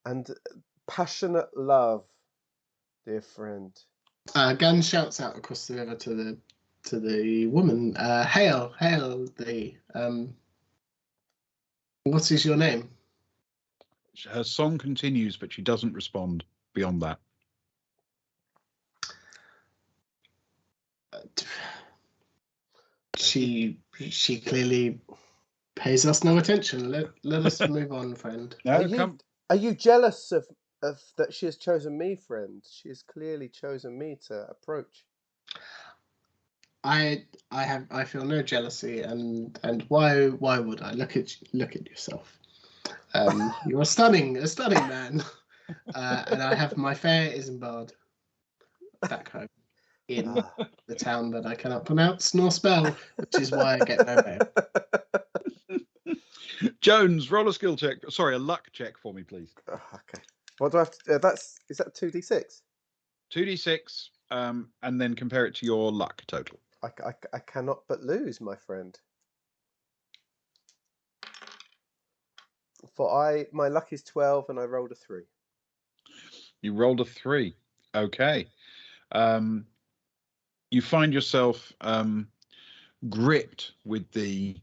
and passionate love, dear friend. Gan shouts out across the river to the woman. Hail thee. What is your name? Her song continues, but she doesn't respond beyond that. She clearly pays us no attention. Let us move on, friend. Are you jealous of that she has chosen me, friend? She has clearly chosen me to approach. I feel no jealousy, and why would I? Look at yourself. You're a stunning man, and I have my fair Isambard back home in the town that I cannot pronounce nor spell, which is why I get no mail. Jones, roll a skill check. Sorry, a luck check for me, please. Okay. What do I have to? Is that 2d6? 2d6, and then compare it to your luck total. I cannot but lose, my friend. For my luck is 12, and I rolled a 3. You rolled a 3. Okay. You find yourself gripped with the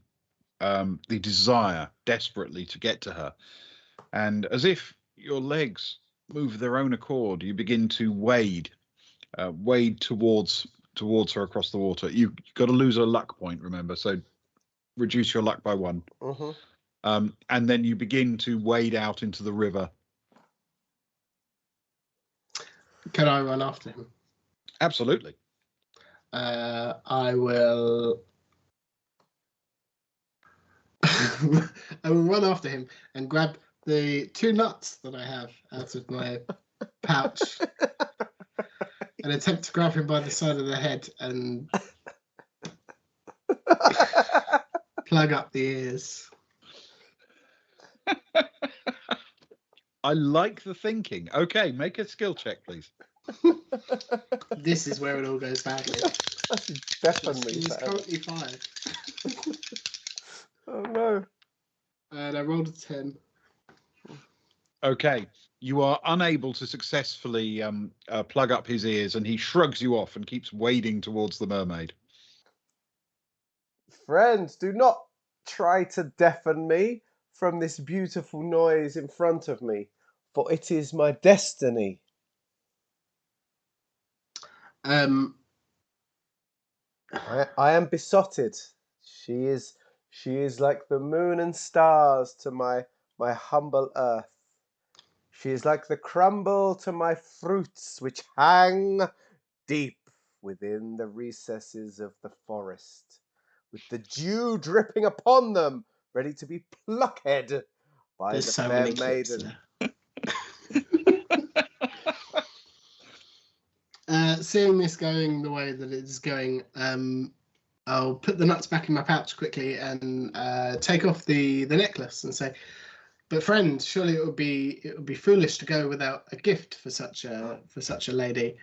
desire desperately to get to her, and as if your legs move of their own accord, you begin to wade towards her across the water. You've got to lose a luck point, remember, so reduce your luck by 1. Mm-hmm. And then you begin to wade out into the river. Can I run after him? Absolutely. I will. I will run after him and grab the 2 nuts that I have out of my pouch and attempt to grab him by the side of the head and plug up the ears. I like the thinking. Okay, make a skill check, please. This is where it all goes badly. Definitely. He's currently 5. Oh no. And I rolled a 10. Okay, you are unable to successfully plug up his ears, and he shrugs you off and keeps wading towards the mermaid. Friends, do not try to deafen me from this beautiful noise in front of me, for it is my destiny. I am besotted. She is like the moon and stars to my humble earth. She is like the crumble to my fruits, which hang deep within the recesses of the forest, with the dew dripping upon them, ready to be plucked by There's the so fair many clips maiden. there. Seeing this going the way that it's going, I'll put the nuts back in my pouch quickly and take off the necklace and say, "But friend, surely it would be foolish to go without a gift for such a lady."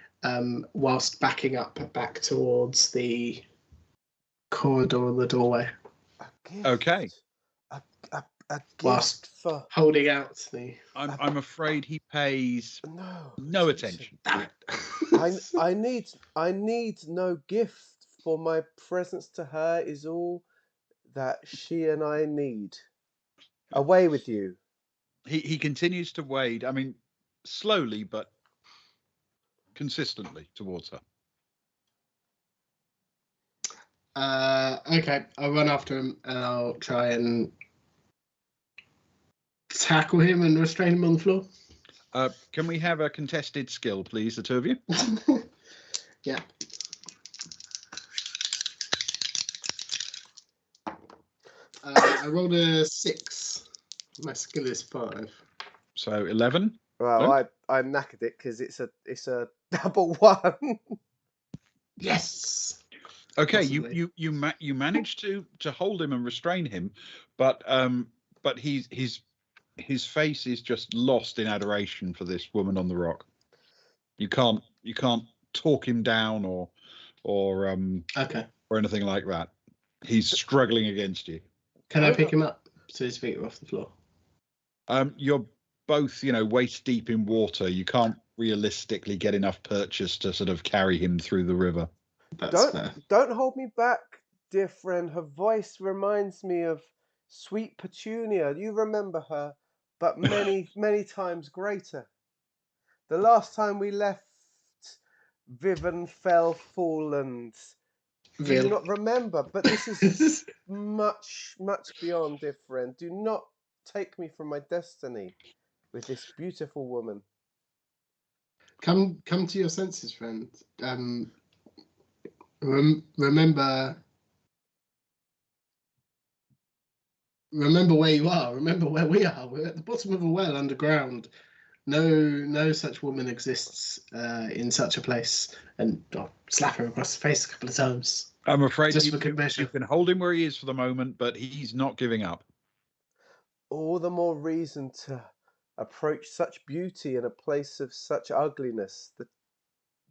Whilst backing up back towards the corridor of the doorway. A gift. Okay. A gift Whilst for. holding out the. I'm afraid he pays No attention. Damn it. I need no gift, for my presence to her is all that she and I need. Away with you. He continues to wade. I mean, slowly but consistently towards her. Okay, I'll run after him and I'll try and tackle him and restrain him on the floor. Can we have a contested skill, please, the two of you? Yeah. I rolled a 6. My skill is 5. So 11. Well, No? I knackered it because it's a double 1. Yes. Okay, Possibly. you managed to hold him and restrain him, but his face is just lost in adoration for this woman on the rock. You can't talk him down or anything like that. He's struggling against you. Can I pick him up so his feet are off the floor? You're both, waist deep in water. You can't realistically get enough purchase to sort of carry him through the river. That's fair. Don't hold me back, dear friend. Her voice reminds me of sweet Petunia. You remember her, but many, many times greater. The last time we left Viven fell fallen. Do you not remember? But this is much, much beyond, dear friend. Do not take me from my destiny with this beautiful woman. Come to your senses, friend. Remember where you are. Remember where we are. We're at the bottom of a well underground. No such woman exists in such a place. And I'll slap her across the face a couple of times. I'm afraid Just you for good measure. can hold him where he is for the moment, but he's not giving up. All the more reason to approach such beauty in a place of such ugliness.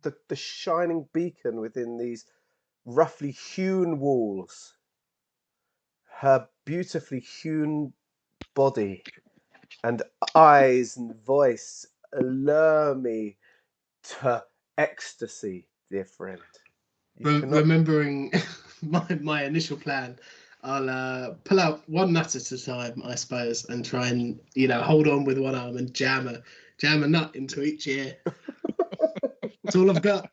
The shining beacon within these roughly hewn walls. Her beautifully hewn body and eyes and voice allure me to ecstasy, dear friend. Remembering my initial plan, I'll pull out one nut at a time, I suppose, and try and hold on with one arm and jam a nut into each ear. That's all I've got.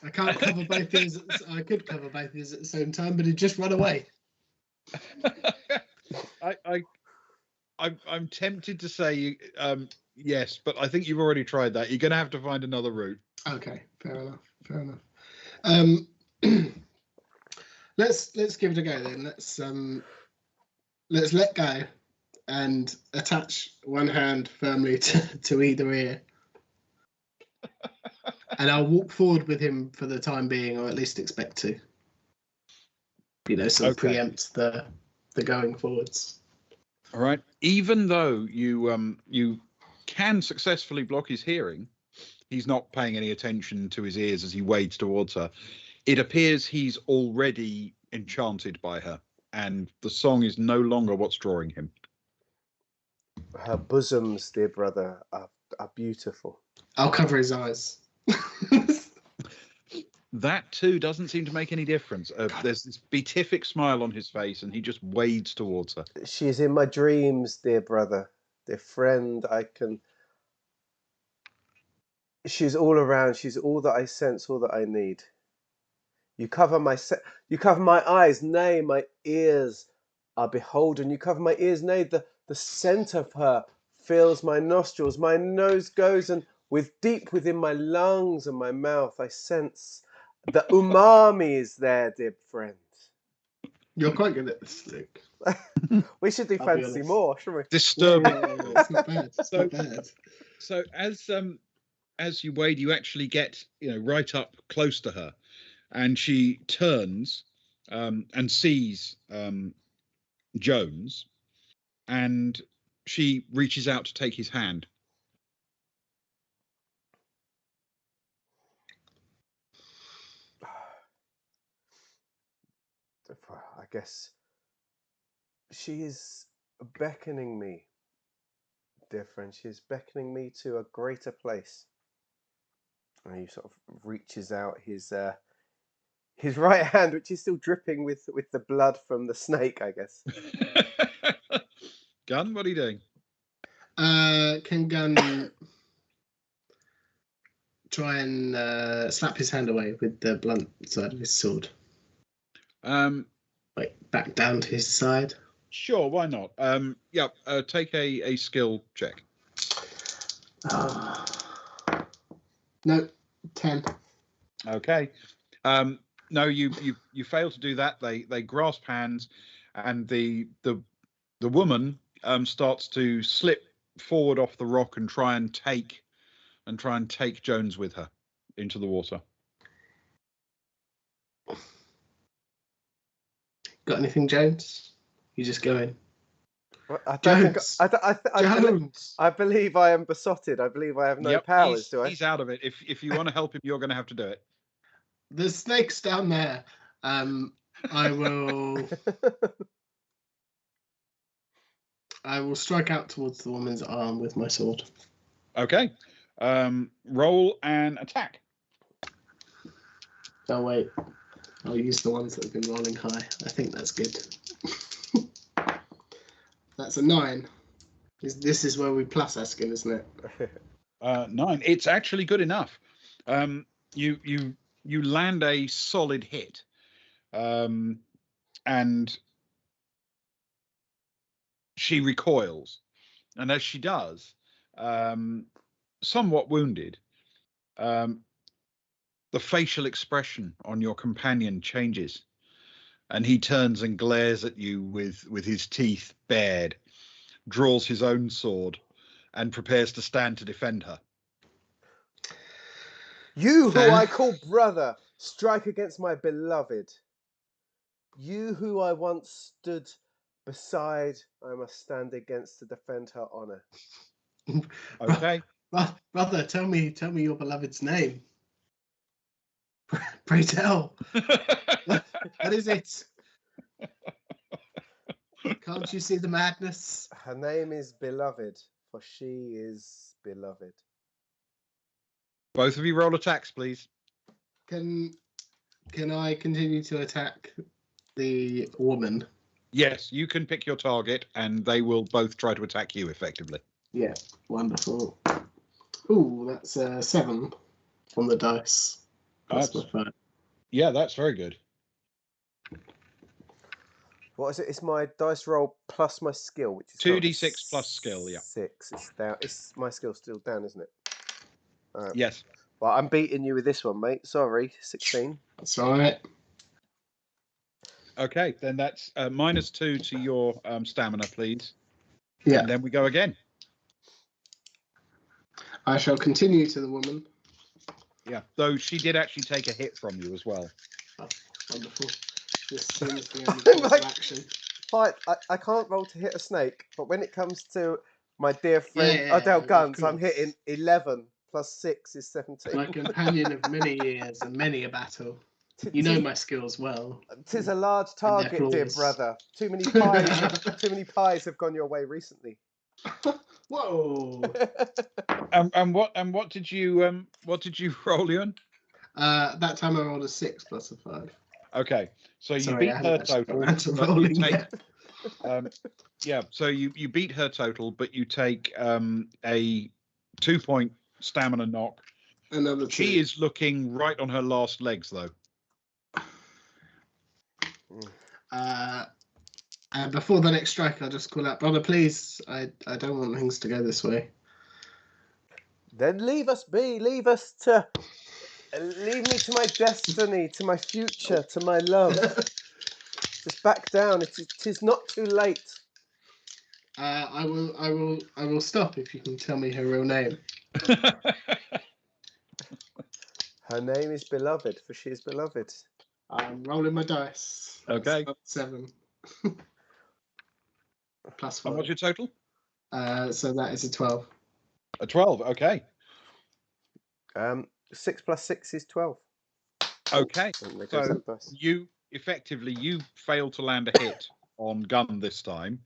I can't cover both ears. I could cover both ears at the same time, but it'd just run away. I'm tempted to say yes, but I think you've already tried that. You're going to have to find another route. Okay, fair enough. Let's give it a go then. Let's let go and attach one hand firmly to either ear. And I'll walk forward with him for the time being, or at least expect to. Sort of preempt the going forwards. All right. Even though you can successfully block his hearing, he's not paying any attention to his ears as he wades towards her. It appears he's already enchanted by her, and the song is no longer what's drawing him. Her bosoms, dear brother, are beautiful. I'll cover his eyes. That too doesn't seem to make any difference. There's this beatific smile on his face, and he just wades towards her. She is in my dreams, dear brother, dear friend. She's all around. She's all that I sense, all that I need. You cover my eyes, nay, my ears are beholden. You cover my ears, nay, the scent of her fills my nostrils. My nose goes, and deep within my lungs and my mouth, I sense the umami is there, dear friend. You're quite good at this, Luke. We should do fantasy more, shouldn't we? Disturbing. Yeah, it's not bad. It's not bad. So as you wade, you actually get right up close to her, and she turns and sees Jones, and she reaches out to take his hand. I guess she is beckoning me, dear friend. She is beckoning me to a greater place. And he sort of reaches out his right hand, which is still dripping with the blood from the snake, I guess. Gun, what are you doing? Can Gun try and slap his hand away with the blunt side of his sword? Like back down to his side? Sure, why not? Take a skill check. No, 10. Okay. No, you fail to do that. They grasp hands, and the woman starts to slip forward off the rock and try and take Jones with her into the water. Got anything, Jones? You just go in. I don't Jones. Jones. I believe I am besotted. I believe I have no powers. Do I? He's out of it. If you want to help him, you're going to have to do it. The snake's down there. I will. I will strike out towards the woman's arm with my sword. Okay. Roll an attack. Oh wait, I'll use the ones that have been rolling high. I think that's good. That's a 9. This is where we plus our skill, isn't it? 9. It's actually good enough. You land a solid hit, and she recoils, and as she does, somewhat wounded, the facial expression on your companion changes, and he turns and glares at you with his teeth bared, draws his own sword, and prepares to stand to defend her. You who I call brother, strike against my beloved. You who I once stood beside, I must stand against to defend her honor. Okay. Brother, tell me your beloved's name. Pray tell. What is it? Can't you see the madness? Her name is Beloved, for she is beloved. Both of you roll attacks, please. Can I continue to attack the woman? Yes, you can pick your target, and they will both try to attack you effectively. Yeah, wonderful. Ooh, that's 7 on the dice. That's my 5. Yeah, that's very good. What is it? It's my dice roll plus my skill, which is 2d6 plus skill. Yeah. 6. It's down. My skill's still down, isn't it? Yes. Well, I'm beating you with this one, mate. Sorry, 16. That's all right. Okay, then that's -2 to your stamina, please. Yeah. And then we go again. I shall continue to the woman. Yeah, though she did actually take a hit from you as well. Oh, wonderful. This seems the only course of action. Fine, I can't roll to hit a snake, but when it comes to my dear friend Odell Guns, I'm hitting 11 plus 6 is 17. My companion of many years and many a battle. You know my skills well. 'Tis a large target, dear brother. Too many pies have gone your way recently. Whoa! And what did you roll, Ewan? That time I rolled a 6 plus a 5. Okay, so you beat her total. So you beat her total, but you take a 2-point stamina knock. Another 2. She is looking right on her last legs, though. And before the next strike, I'll just call out, brother, please. I don't want things to go this way. Then leave us be. Leave me to my destiny, to my future, to my love. Just back down. It is not too late. I will stop if you can tell me her real name. Her name is Beloved, for she is beloved. I'm rolling my dice. Okay. That's 7. Plus 4. And what's your total? So that is a 12. A 12. Okay. 6 plus 6 is 12. Okay. And there goes So that dice. you failed to land a hit on Gun this time.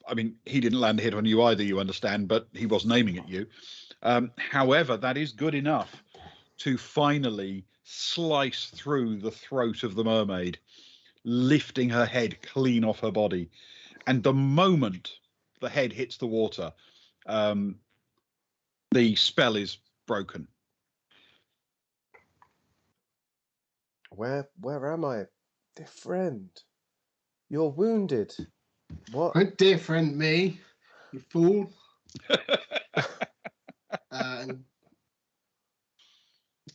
I mean, he didn't land a hit on you either, you understand, but he wasn't aiming at you. However, that is good enough to finally slice through the throat of the mermaid, lifting her head clean off her body. And the moment the head hits the water, the spell is broken. Where am I? Dear friend, you're wounded. What? Don't dear friend me, you fool. And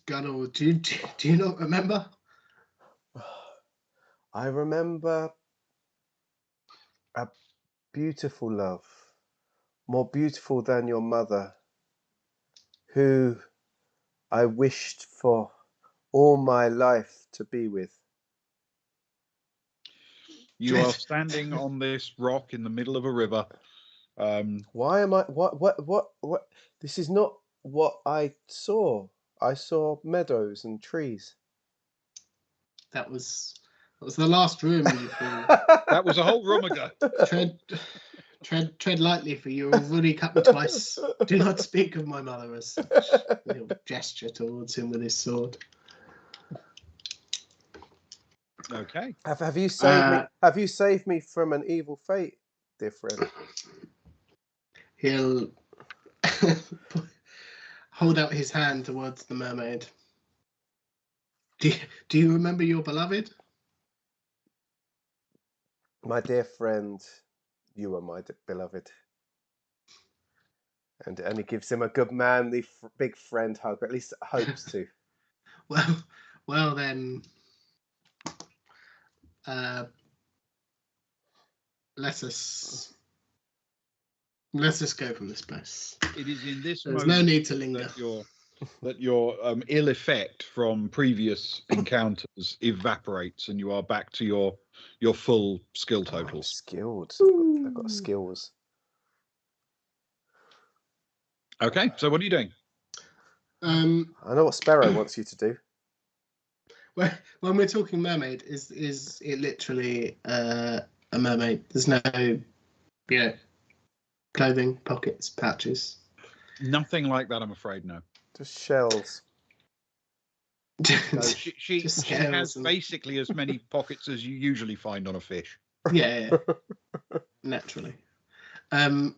Gunnel, do you not remember? I remember a beautiful love, more beautiful than your mother, who I wished for all my life to be with. You are standing on this rock in the middle of a river. Why am I? What? This is not what I saw. I saw meadows and trees. That was the last room, you fool. That was a whole room ago. Tread lightly, for you already cut me twice. Do not speak of my mother as such. He'll gesture towards him with his sword. Okay. Have you saved me? Have you saved me from an evil fate, dear friend? He'll hold out his hand towards the mermaid. Do you remember your beloved? My dear friend, you are my beloved. And he gives him a good manly big friend hug, or at least hopes to. Well then, let us go from this place. It is in this There's moment no need to linger. that your ill effect from previous encounters evaporates, and you are back to your full skill I'm totals. skilled. I've got skills. Okay, so what are you doing? I know what Sparrow wants you to do. When we're talking mermaid, is it literally a mermaid? There's no, clothing, pockets, pouches. Nothing like that, I'm afraid. No. Just shells. No, she has basically as many pockets as you usually find on a fish. Yeah. Naturally. Come,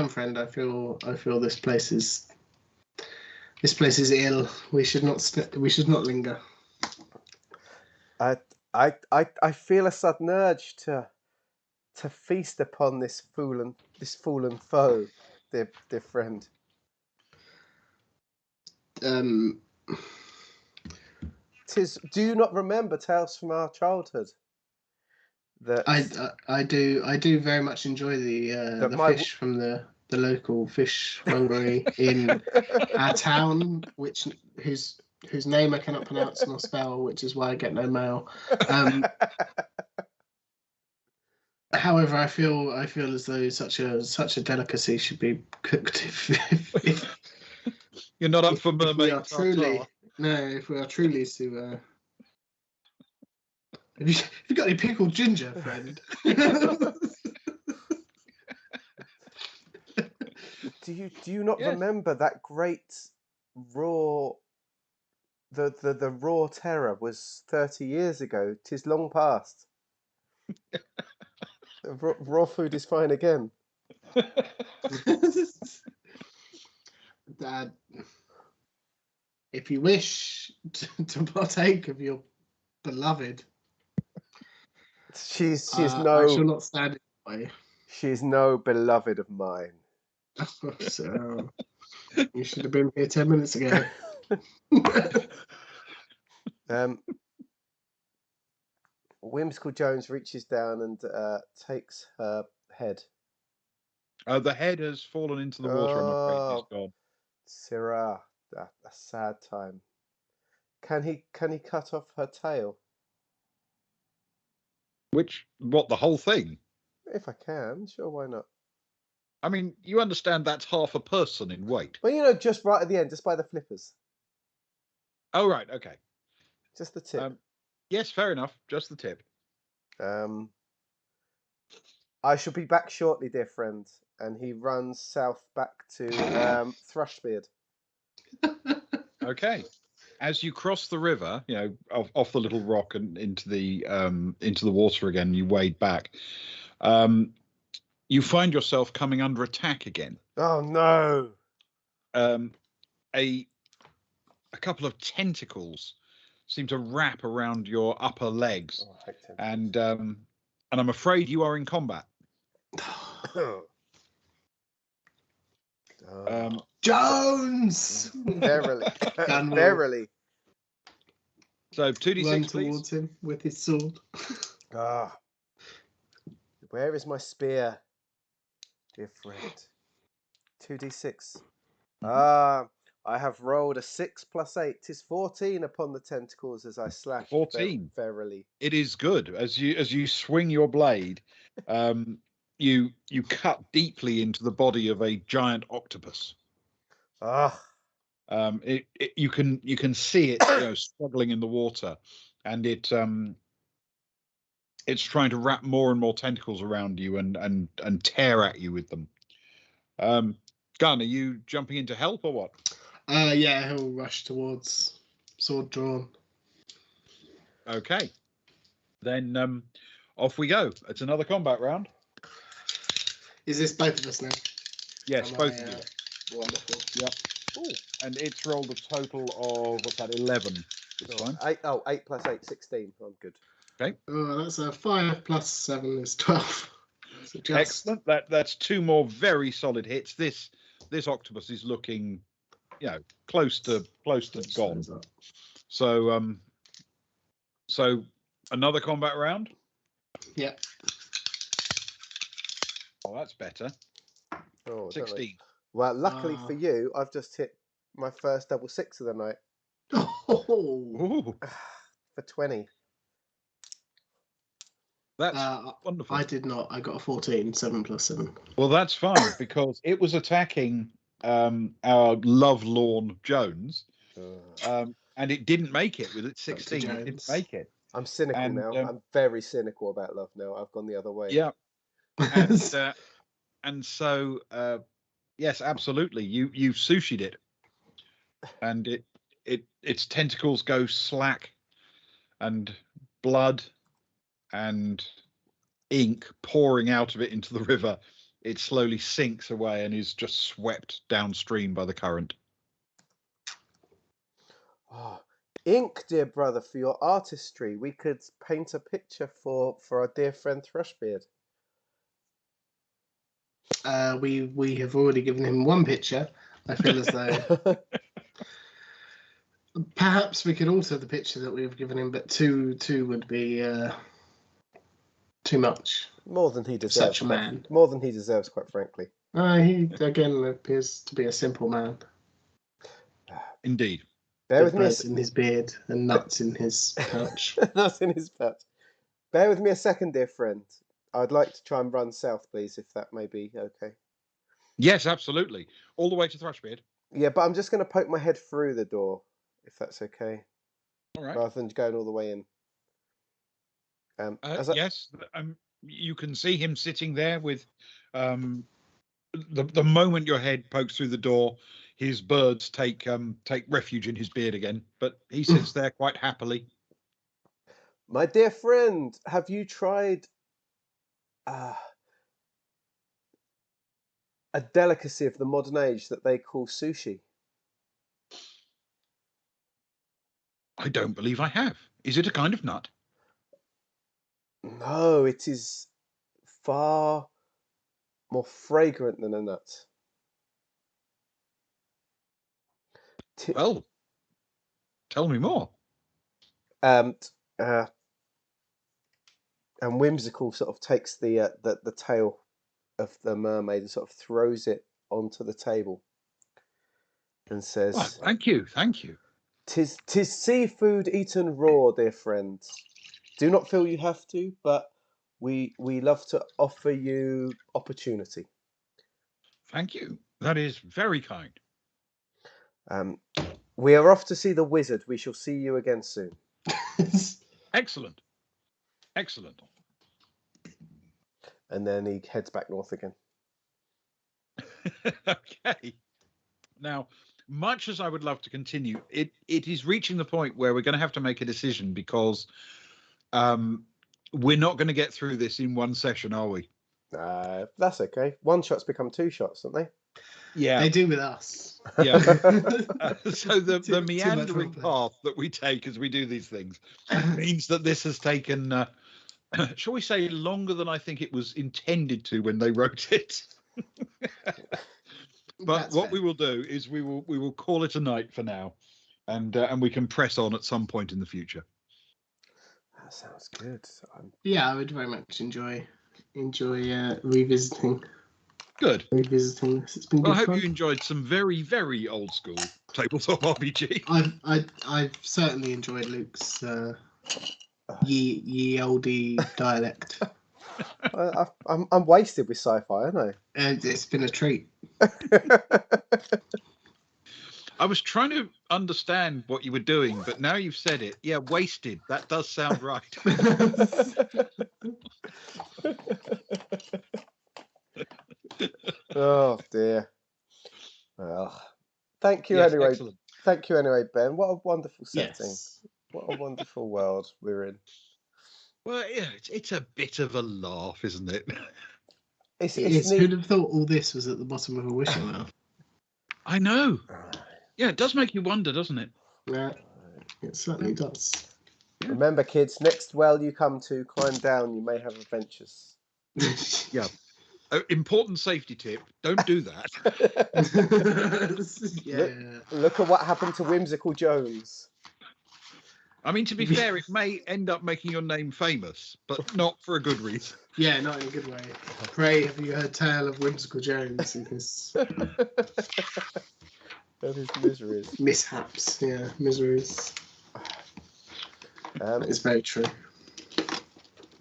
friend. I feel this place is ill. We should not linger. I feel a sudden urge to feast upon this fallen foe, dear friend. Do you not remember tales from our childhood? I do very much enjoy the fish from the local fishmongery in our town, whose name I cannot pronounce nor spell, which is why I get no mail. However, I feel as though such a delicacy should be cooked. If you're not up for mermaid tartare. If we are truly to. Have you got any pickled ginger, friend? Do you not remember that great raw? The raw terror was 30 years ago. 'Tis long past. Raw food is fine again. Dad, if you wish to partake of your beloved, she's I shall not stand in the way. She is no beloved of mine. So you should have been here 10 minutes ago. Whimsical Jones reaches down and takes her head. The head has fallen into the water. I'm afraid. It's gone. Sirrah, A sad time. Can he cut off her tail? The whole thing? If I can, sure, why not? I mean, you understand that's half a person in weight. Well, just right at the end, just by the flippers. Oh, right, okay. Just the tip. Yes, fair enough. Just the tip. I shall be back shortly, dear friend. And he runs south back to Thrushbeard. Okay. As you cross the river, off the little rock and into the water again, you wade back. You find yourself coming under attack again. Oh no! A couple of tentacles seem to wrap around your upper legs, and I'm afraid you are in combat. Jones! Verily. Verily. So 2d6, Run please. towards him with his sword. Where is my spear, dear friend? 2d6. I have rolled a 6 + 8. 'Tis 14 upon the tentacles as I slash. 14. Verily. It is good. As you swing your blade, you cut deeply into the body of a giant octopus. You can see it struggling in the water, and it's trying to wrap more and more tentacles around you and tear at you with them. Gunn, are you jumping in to help or what? Yeah, he'll rush towards, sword drawn. Okay, then off we go. It's another combat round. Is this both of us now? Yes, both of you. Wonderful. Yep. Ooh, and it's rolled a total of, what's that, 11 this time. 8 + 8, 16. I'm good. Okay. That's a 5 + 7 is 12. So Excellent. That's 2 more very solid hits. This octopus is looking, close to gone. So another combat round. Yeah. Oh, that's better. 16. Well, luckily for you, I've just hit my first double 6 of the night. Ooh. For 20. That's wonderful. I did not. I got a 14, 7 + 7. Well, that's fine because it was attacking our lovelorn Jones, and it didn't make it with its 16. It didn't make it. I'm cynical now. I'm very cynical about love now. I've gone the other way. Yeah, and so yes, absolutely. You've sushied it, and its tentacles go slack, and blood and ink pouring out of it into the river. It slowly sinks away and is just swept downstream by the current. Ink, dear brother, for your artistry. We could paint a picture for our dear friend Thrushbeard. We have already given him one picture. I feel as though perhaps we could alter the picture that we've given him, but two would be too much. More than he deserves. Such a man. More than he deserves, quite frankly. He again appears to be a simple man. Indeed. Bear with me. Birds in his beard and nuts in his pouch. Nuts in his pouch. Bear with me a second, dear friend. I'd like to try and run south, please, if that may be okay. Yes, absolutely. All the way to Thrushbeard. Yeah, but I'm just going to poke my head through the door, if that's okay. All right. Rather than going all the way in. Yes, you can see him sitting there with the moment your head pokes through the door, his birds take refuge in his beard again, but he sits there quite happily. My dear friend, have you tried a delicacy of the modern age that they call sushi? I don't believe I have. Is it a kind of nut? No, it is far more fragrant than a nut. Well, tell me more. And Whimsical sort of takes the tail of the mermaid and sort of throws it onto the table. and Well, says, thank you. "'Tis seafood eaten raw, dear friends. Do not feel you have to, but we love to offer you opportunity. Thank you. That is very kind. We are off to see the wizard. We shall see you again soon." Excellent. And then he heads back north again. Okay. Now, much as I would love to continue, it is reaching the point where we're going to have to make a decision because we're not going to get through this in one session, are we? That's okay. One shots become two shots, don't they? Yeah. They do with us. Yeah. So the Too much meandering roleplay. path that we take as we do these things means that this has taken, shall we say, longer than I think it was intended to when they wrote it. But That's what fair. we will do is we will call it a night for now, and we can press on at some point in the future. That sounds good. Yeah, I would very much enjoy revisiting Good. this. It's been Well, I good hope fun. you enjoyed some very, very old school tabletop RPG. I've certainly enjoyed Luke's ye oldie dialect, I'm wasted with sci-fi, aren't I? and it's been a treat. I was trying to understand what you were doing, but now you've said it. Yeah, wasted. That does sound right. Oh dear. Well, thank you Yes, anyway. excellent. Thank you anyway, Ben. What a wonderful setting. Yes. What a wonderful world we're in. Well, yeah, it's a bit of a laugh, isn't it? It's Who'd neat. have thought all this was at the bottom of a wishing well? I know. Yeah, it does make you wonder, doesn't it? Yeah, it certainly does. Remember, kids, next well you come to, climb down, you may have adventures. Yeah. Important safety tip: don't do that. Yeah. Look at what happened to Whimsical Jones. I mean, to be fair, it may end up making your name famous, but not for a good reason. Yeah, not in a good way. Pray, have you heard tale of Whimsical Jones and his And his miseries. mishaps? Yeah, miseries. It's very true.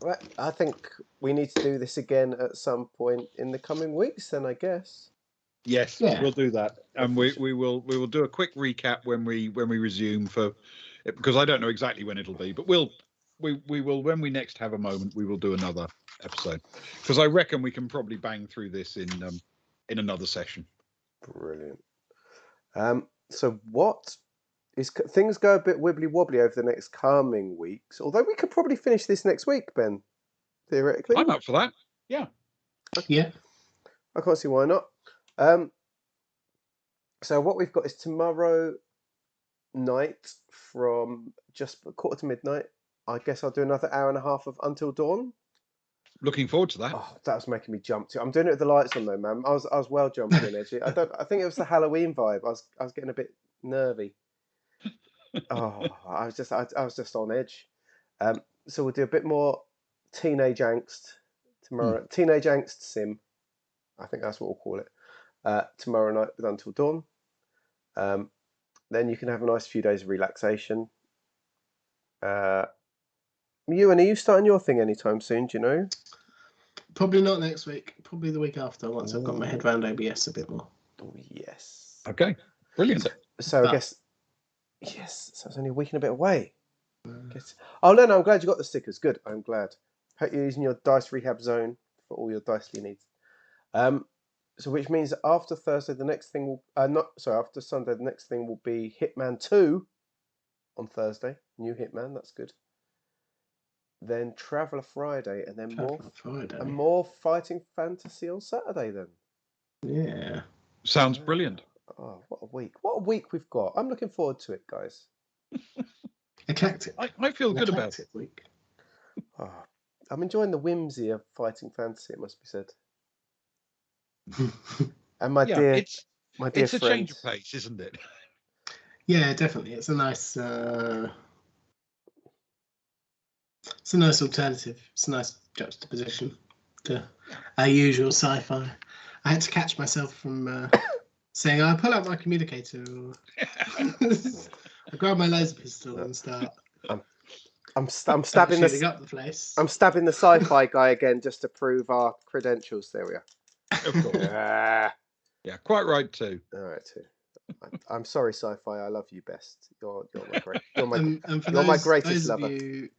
Right, I think we need to do this again at some point in the coming weeks. Then I guess. Yes, Yeah. we'll do that, and we will do a quick recap when we resume because I don't know exactly when it'll be, but we will when we next have a moment we will do another episode because I reckon we can probably bang through this in another session. Brilliant. So what is things go a bit wibbly wobbly over the next coming weeks? Although we could probably finish this next week, Ben. Theoretically, I'm up for that. Yeah. Yeah. I can't see why not. So what we've got is tomorrow night from just 1:45. I guess I'll do another hour and a half of Until Dawn. Looking forward to that. Oh, that was making me jump too. I'm doing it with the lights on though, man. I was well jumping in edgy. I think it was the Halloween vibe. I was getting a bit nervy. Oh, I was just on edge. So we'll do a bit more teenage angst tomorrow. Teenage angst sim. I think that's what we'll call it. Tomorrow night with Until Dawn. Then you can have a nice few days of relaxation. Ewan, are you starting your thing anytime soon? Do you know? Probably not next week. Probably the week after. Once I've got my head around OBS a bit more. Oh, yes. Okay. Brilliant. So I guess yes. So it's only a week and a bit away. Oh no, I'm glad you got the stickers. Good. I'm glad. Hope you're using your dice rehab zone for all your dicely needs. So which means that after Thursday, the next thing will after Sunday, the next thing will be Hitman 2 on Thursday. New Hitman, that's good. Then Traveller Friday, and then more fighting fantasy on Saturday. Then. Yeah. Sounds brilliant. Oh, what a week! What a week we've got. I'm looking forward to it, guys. Eclectic. I feel good about it. Week. Oh, I'm enjoying the whimsy of fighting fantasy. It must be said. And my dear it's a friend. change of pace, isn't it? Yeah, definitely. It's a nice alternative. It's a nice juxtaposition to our usual sci-fi. I had to catch myself from saying, "I pull out my communicator." I grab my laser pistol and start. I'm stabbing shooting up the place. I'm stabbing the sci-fi guy again just to prove our credentials. There we are. Of course. Yeah, quite right too. All right, too. I'm sorry, sci-fi. I love you best. You're my great. You're my and for you're my those greatest of lover. you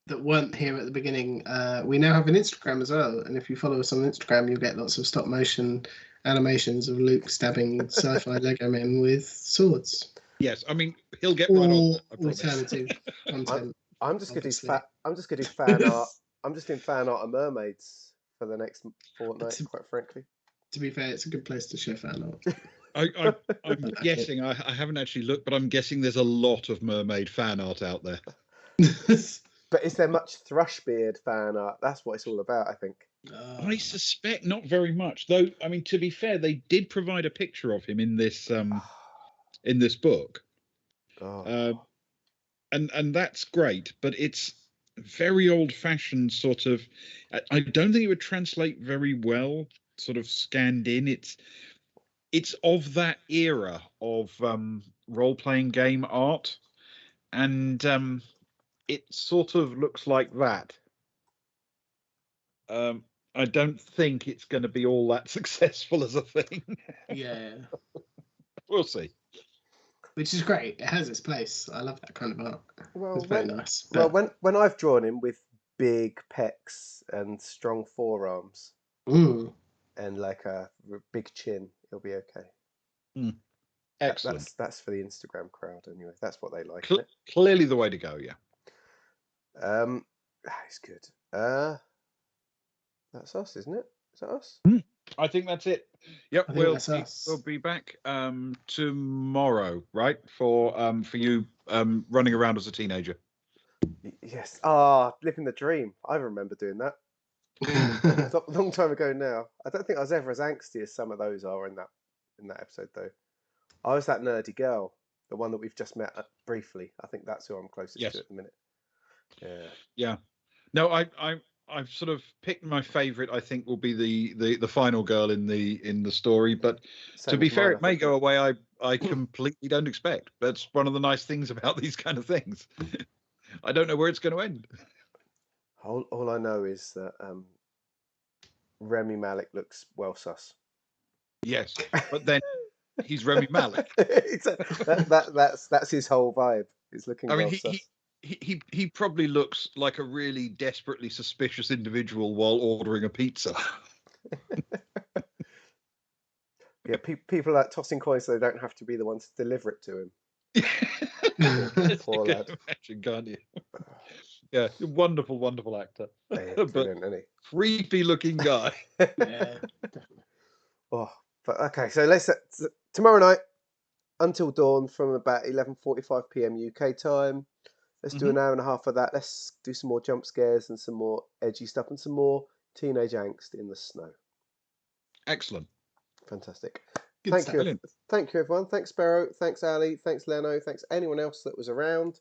that weren't here at the beginning, we now have an Instagram as well. And if you follow us on Instagram, you'll get lots of stop motion animations of Luke stabbing sci-fi Lego men with swords. Yes, I mean he'll get right on that, I promise. Alternative content. I'm just gonna do obviously. I'm just gonna do fan art. I'm just doing fan art of mermaids for the next fortnight. Quite frankly. To be fair, it's a good place to share fan art. I'm guessing. I haven't actually looked, but I'm guessing there's a lot of mermaid fan art out there. But is there much Thrushbeard fan art? That's what it's all about, I think. I suspect not very much, though. I mean, to be fair, they did provide a picture of him in this book, and that's great. But it's very old-fashioned, sort of. I don't think it would translate very well, sort of scanned in. It's of that era of role-playing game art, and it sort of looks like that. I don't think it's going to be all that successful as a thing. Yeah. We'll see. Which is great. It has its place. I love that kind of art. Well, it's very nice. But... Well, when I've drawn him with big pecs and strong forearms and like a big chin, he'll be okay. Excellent. That's for the Instagram crowd anyway. That's what they like. Clearly the way to go. Yeah. It's good. That's us, isn't it? Is that us? I think that's it. Yep, we'll be back tomorrow, right? For you running around as a teenager. Yes. Living the dream. I remember doing that. A long time ago now. I don't think I was ever as angsty as some of those are in that episode though. I was that nerdy girl, the one that we've just met briefly. I think that's who I'm closest to at the minute. Yeah. No, I've sort of picked my favourite. I think will be the final girl in the story. But to be fair, it may go away. I completely don't expect. That's one of the nice things about these kind of things. I don't know where it's going to end. All I know is that Remy Malek looks well sus. Yes, but then he's Remy Malek. That's his whole vibe. He's looking. sus. He probably looks like a really desperately suspicious individual while ordering a pizza. Yeah, people are like tossing coins so they don't have to be the ones to deliver it to him. Poor lad. Imagine, can't you? Yeah, wonderful, wonderful actor. Yeah, brilliant, isn't he? Creepy looking guy. Yeah, definitely. But okay, so let's tomorrow night until dawn from about 11:45 p.m. UK time. Let's do an hour and a half of that. Let's do some more jump scares and some more edgy stuff and some more teenage angst in the snow. Excellent. Fantastic. Good Thank you. Thank you, everyone. Thanks, Sparrow. Thanks, Ali. Thanks, Leno. Thanks, anyone else that was around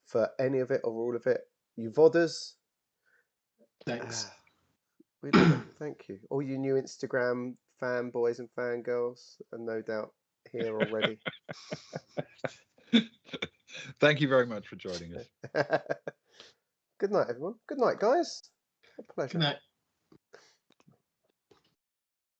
for any of it or all of it. You vodders. Thanks. We love it. Thank you. All you new Instagram fanboys and fangirls are no doubt here already. Thank you very much for joining us. Good night, everyone. Good night, guys. A pleasure. Good night.